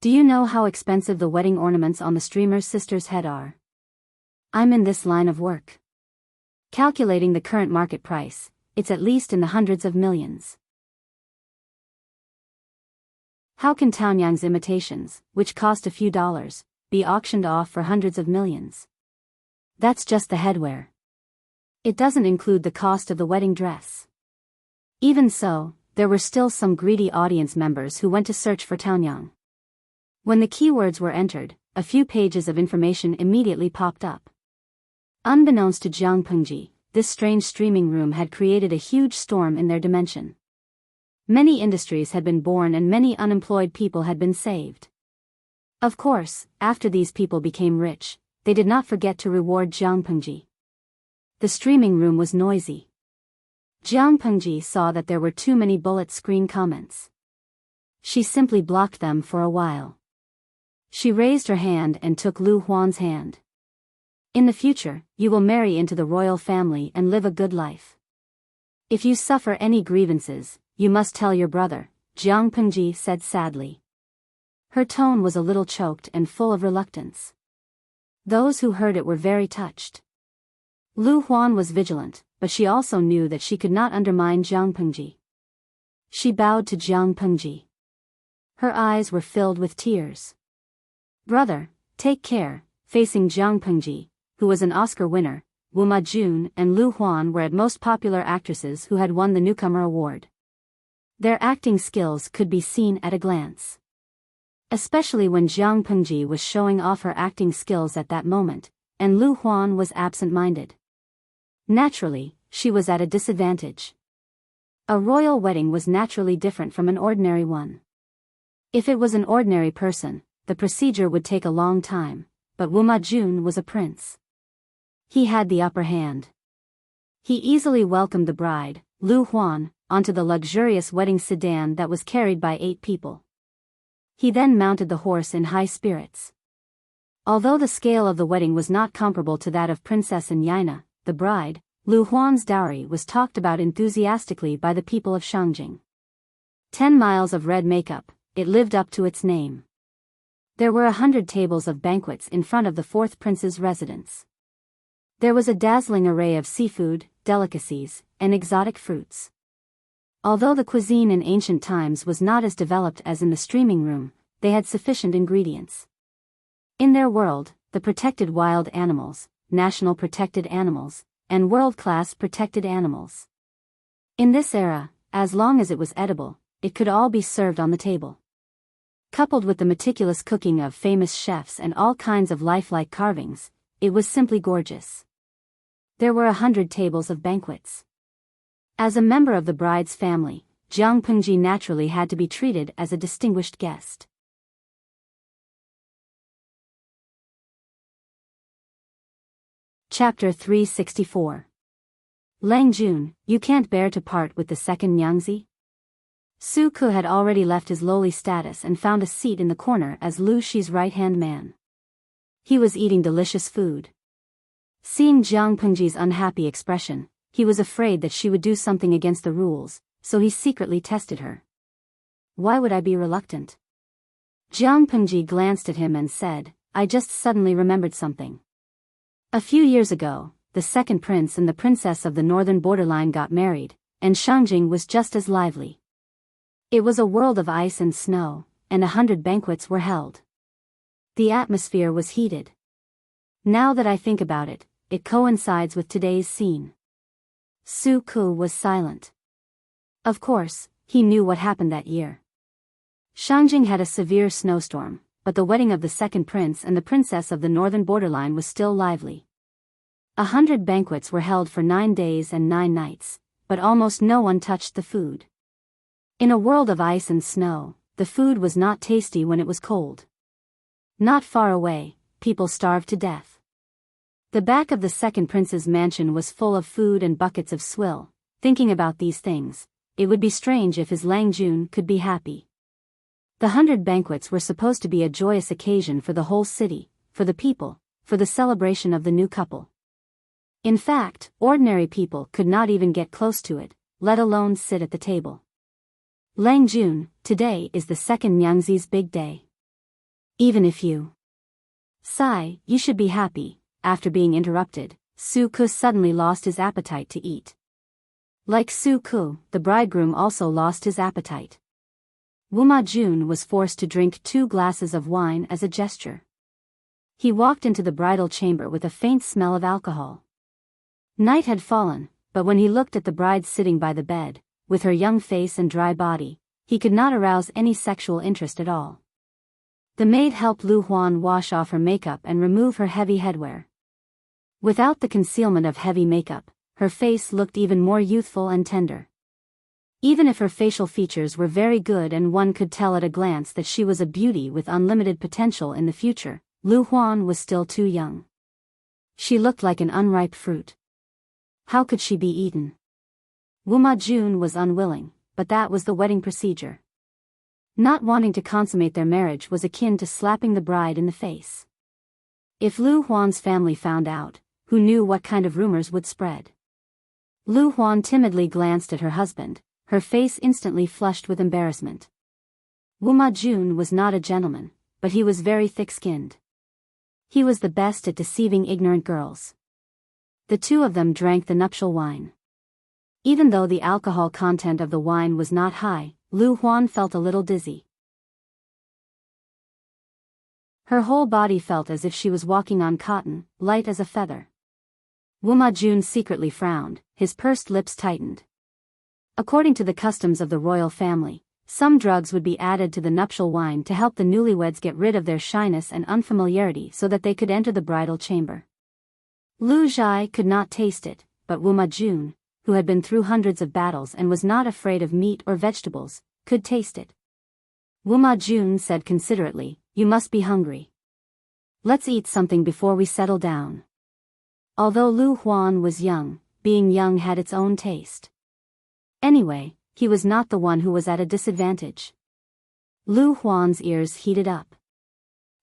Do you know how expensive the wedding ornaments on the streamer's sister's head are? I'm in this line of work. Calculating the current market price, it's at least in the hundreds of millions. How can Taonyang's imitations, which cost a few dollars, be auctioned off for hundreds of millions? That's just the headwear. It doesn't include the cost of the wedding dress. Even so, there were still some greedy audience members who went to search for Taonyang. When the keywords were entered, a few pages of information immediately popped up. Unbeknownst to Jiang Pengji, this strange streaming room had created a huge storm in their dimension. Many industries had been born and many unemployed people had been saved. Of course, after these people became rich, they did not forget to reward Jiang Pengji. The streaming room was noisy. Jiang Pengji saw that there were too many bullet screen comments. She simply blocked them for a while. She raised her hand and took Lu Huan's hand. In the future, you will marry into the royal family and live a good life. If you suffer any grievances, you must tell your brother, Jiang Pengji said sadly. Her tone was a little choked and full of reluctance. Those who heard it were very touched. Lu Huan was vigilant, but she also knew that she could not undermine Jiang Pengji. She bowed to Jiang Pengji. Her eyes were filled with tears. Brother, take care. Facing Jiang Pengji, who was an Oscar winner, Wu Majun and Lu Huan were at most popular actresses who had won the Newcomer Award. Their acting skills could be seen at a glance. Especially when Jiang Pengji was showing off her acting skills at that moment, and Lu Huan was absent-minded. Naturally, she was at a disadvantage. A royal wedding was naturally different from an ordinary one. If it was an ordinary person, the procedure would take a long time, but Wu Majun was a prince. He had the upper hand. He easily welcomed the bride, Lu Huan, onto the luxurious wedding sedan that was carried by 8 people. He then mounted the horse in high spirits. Although the scale of the wedding was not comparable to that of Princess Yaina, the bride, Lu Huan's dowry was talked about enthusiastically by the people of Shangjing. 10 miles of red makeup, it lived up to its name. There were 100 tables of banquets in front of the 4th prince's residence. There was a dazzling array of seafood, delicacies, and exotic fruits. Although the cuisine in ancient times was not as developed as in the streaming room, they had sufficient ingredients. In their world, the protected wild animals, national protected animals, and world-class protected animals. In this era, as long as it was edible, it could all be served on the table. Coupled with the meticulous cooking of famous chefs and all kinds of lifelike carvings, it was simply gorgeous. There were 100 tables of banquets. As a member of the bride's family, Jiang Pengji naturally had to be treated as a distinguished guest. Chapter 364. Lang Jun, you can't bear to part with the second Nyangzi? Su Ke had already left his lowly status and found a seat in the corner as Lu Shi's right-hand man. He was eating delicious food. Seeing Jiang Pengji's unhappy expression, he was afraid that she would do something against the rules, so he secretly tested her. Why would I be reluctant? Jiang Pengji glanced at him and said, I just suddenly remembered something. A few years ago, the second prince and the princess of the northern borderline got married, and Shangjing was just as lively. It was a world of ice and snow, and 100 banquets were held. The atmosphere was heated. Now that I think about it, it coincides with today's scene. Su Ke was silent. Of course, he knew what happened that year. Shangjing had a severe snowstorm, but the wedding of the second prince and the princess of the northern borderline was still lively. 100 banquets were held for 9 days and 9 nights, but almost no one touched the food. In a world of ice and snow, the food was not tasty when it was cold. Not far away, people starved to death. The back of the second prince's mansion was full of food and buckets of swill. Thinking about these things, it would be strange if his Lang Jun could be happy. The 100 banquets were supposed to be a joyous occasion for the whole city, for the people, for the celebration of the new couple. In fact, ordinary people could not even get close to it, let alone sit at the table. Lang Jun, today is the second Nyangzi's big day. Even if you sigh, you should be happy. After being interrupted, Su Ke suddenly lost his appetite to eat. Like Su Ke, the bridegroom also lost his appetite. Wu Majun was forced to drink 2 glasses of wine as a gesture. He walked into the bridal chamber with a faint smell of alcohol. Night had fallen, but when he looked at the bride sitting by the bed, with her young face and dry body, he could not arouse any sexual interest at all. The maid helped Lu Huan wash off her makeup and remove her heavy headwear. Without the concealment of heavy makeup, her face looked even more youthful and tender. Even if her facial features were very good and one could tell at a glance that she was a beauty with unlimited potential in the future, Lu Huan was still too young. She looked like an unripe fruit. How could she be eaten? Wu Majun was unwilling, but that was the wedding procedure. Not wanting to consummate their marriage was akin to slapping the bride in the face. If Lu Huan's family found out, who knew what kind of rumors would spread? Lu Huan timidly glanced at her husband, her face instantly flushed with embarrassment. Wu Majun was not a gentleman, but he was very thick-skinned. He was the best at deceiving ignorant girls. The two of them drank the nuptial wine. Even though the alcohol content of the wine was not high, Lu Huan felt a little dizzy. Her whole body felt as if she was walking on cotton, light as a feather. Wu Majun secretly frowned, his pursed lips tightened. According to the customs of the royal family, some drugs would be added to the nuptial wine to help the newlyweds get rid of their shyness and unfamiliarity so that they could enter the bridal chamber. Lu Zhai could not taste it, but Wu Majun, who had been through hundreds of battles and was not afraid of meat or vegetables, could taste it. Wuma Jun said considerately, "You must be hungry. Let's eat something before we settle down." Although Lu Huan was young, being young had its own taste. Anyway, he was not the one who was at a disadvantage. Lu Huan's ears heated up.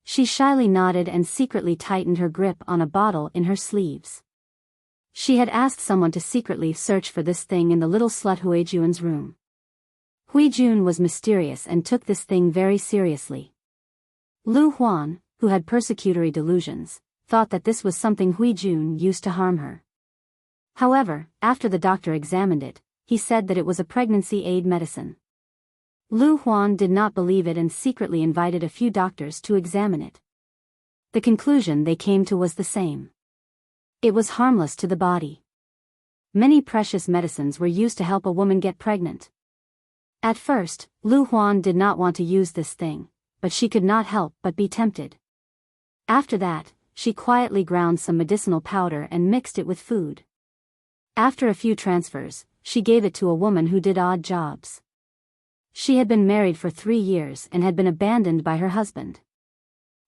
She shyly nodded and secretly tightened her grip on a bottle in her sleeves. She had asked someone to secretly search for this thing in the little slut Huijun's room. Huijun was mysterious and took this thing very seriously. Lu Huan, who had persecutory delusions, thought that this was something Huijun used to harm her. However, after the doctor examined it, he said that it was a pregnancy aid medicine. Lu Huan did not believe it and secretly invited a few doctors to examine it. The conclusion they came to was the same. It was harmless to the body. Many precious medicines were used to help a woman get pregnant. At first, Lu Huan did not want to use this thing, but she could not help but be tempted. After that, she quietly ground some medicinal powder and mixed it with food. After a few transfers, she gave it to a woman who did odd jobs. She had been married for 3 years and had been abandoned by her husband.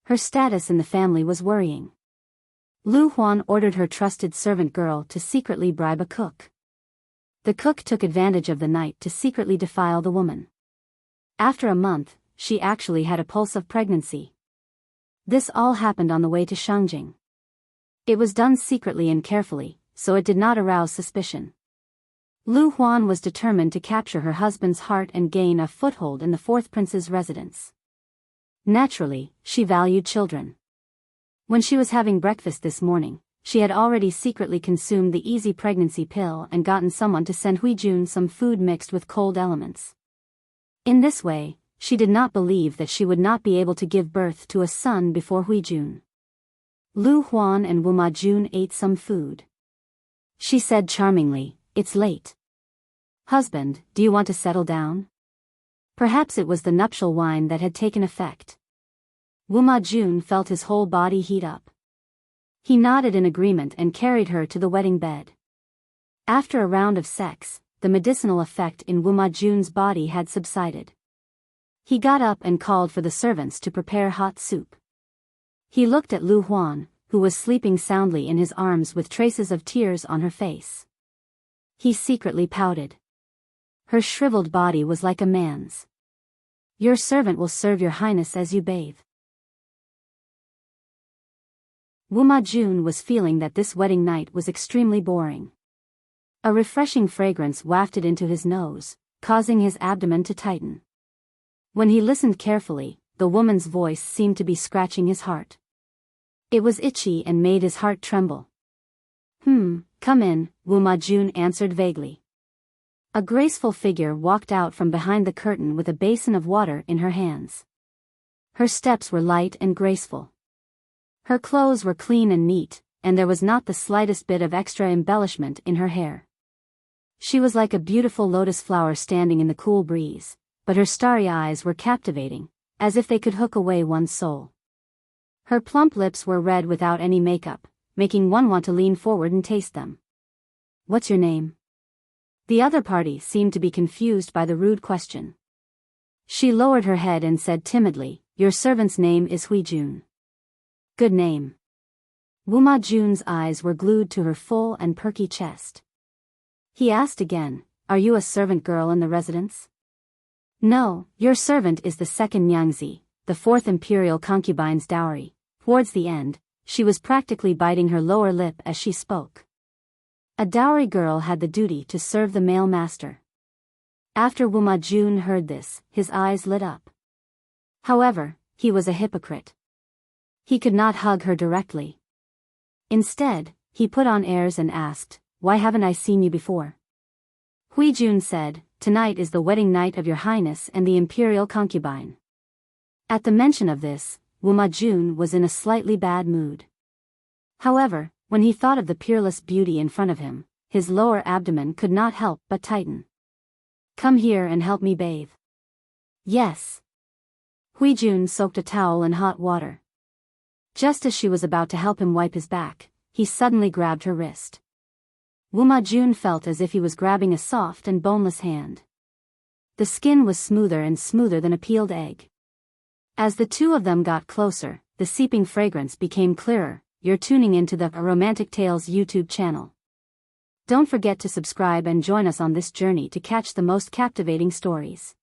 Her status in the family was worrying. Lu Huan ordered her trusted servant girl to secretly bribe a cook. The cook took advantage of the night to secretly defile the woman. After a month, she actually had a pulse of pregnancy. This all happened on the way to Shangjing. It was done secretly and carefully, so it did not arouse suspicion. Lu Huan was determined to capture her husband's heart and gain a foothold in the fourth prince's residence. Naturally, she valued children. When she was having breakfast this morning, she had already secretly consumed the easy pregnancy pill and gotten someone to send Huijun some food mixed with cold elements. In this way, she did not believe that she would not be able to give birth to a son before Huijun. Lu Huan and Wuma Jun ate some food. She said charmingly, "It's late. Husband, do you want to settle down?" Perhaps it was the nuptial wine that had taken effect. Wuma Jun felt his whole body heat up. He nodded in agreement and carried her to the wedding bed. After a round of sex, the medicinal effect in Wuma Jun's body had subsided. He got up and called for the servants to prepare hot soup. He looked at Lu Huan, who was sleeping soundly in his arms with traces of tears on her face. He secretly pouted. Her shriveled body was like a man's. "Your servant will serve your highness as you bathe." Wuma Jun was feeling that this wedding night was extremely boring. A refreshing fragrance wafted into his nose, causing his abdomen to tighten. When he listened carefully, the woman's voice seemed to be scratching his heart. It was itchy and made his heart tremble. Come in," Wuma Jun answered vaguely. A graceful figure walked out from behind the curtain with a basin of water in her hands. Her steps were light and graceful. Her clothes were clean and neat, and there was not the slightest bit of extra embellishment in her hair. She was like a beautiful lotus flower standing in the cool breeze, but her starry eyes were captivating, as if they could hook away one's soul. Her plump lips were red without any makeup, making one want to lean forward and taste them. "What's your name?" The other party seemed to be confused by the rude question. She lowered her head and said timidly, "Your servant's name is Huijun." "Good name." Wuma Jun's eyes were glued to her full and perky chest. He asked again, "Are you a servant girl in the residence?" "No, your servant is the second Nyangzi, the fourth imperial concubine's dowry." Towards the end, she was practically biting her lower lip as she spoke. A dowry girl had the duty to serve the male master. After Wuma Jun heard this, his eyes lit up. However, he was a hypocrite. He could not hug her directly. Instead, he put on airs and asked, "Why haven't I seen you before?" Huijun said, "Tonight is the wedding night of your highness and the imperial concubine." At the mention of this, Wuma Jun was in a slightly bad mood. However, when he thought of the peerless beauty in front of him, his lower abdomen could not help but tighten. "Come here and help me bathe." "Yes." Huijun soaked a towel in hot water. Just as she was about to help him wipe his back, he suddenly grabbed her wrist. Wu Majun felt as if he was grabbing a soft and boneless hand. The skin was smoother and smoother than a peeled egg. As the two of them got closer, the seeping fragrance became clearer. You're tuning into the Romantic Tales YouTube channel. Don't forget to subscribe and join us on this journey to catch the most captivating stories.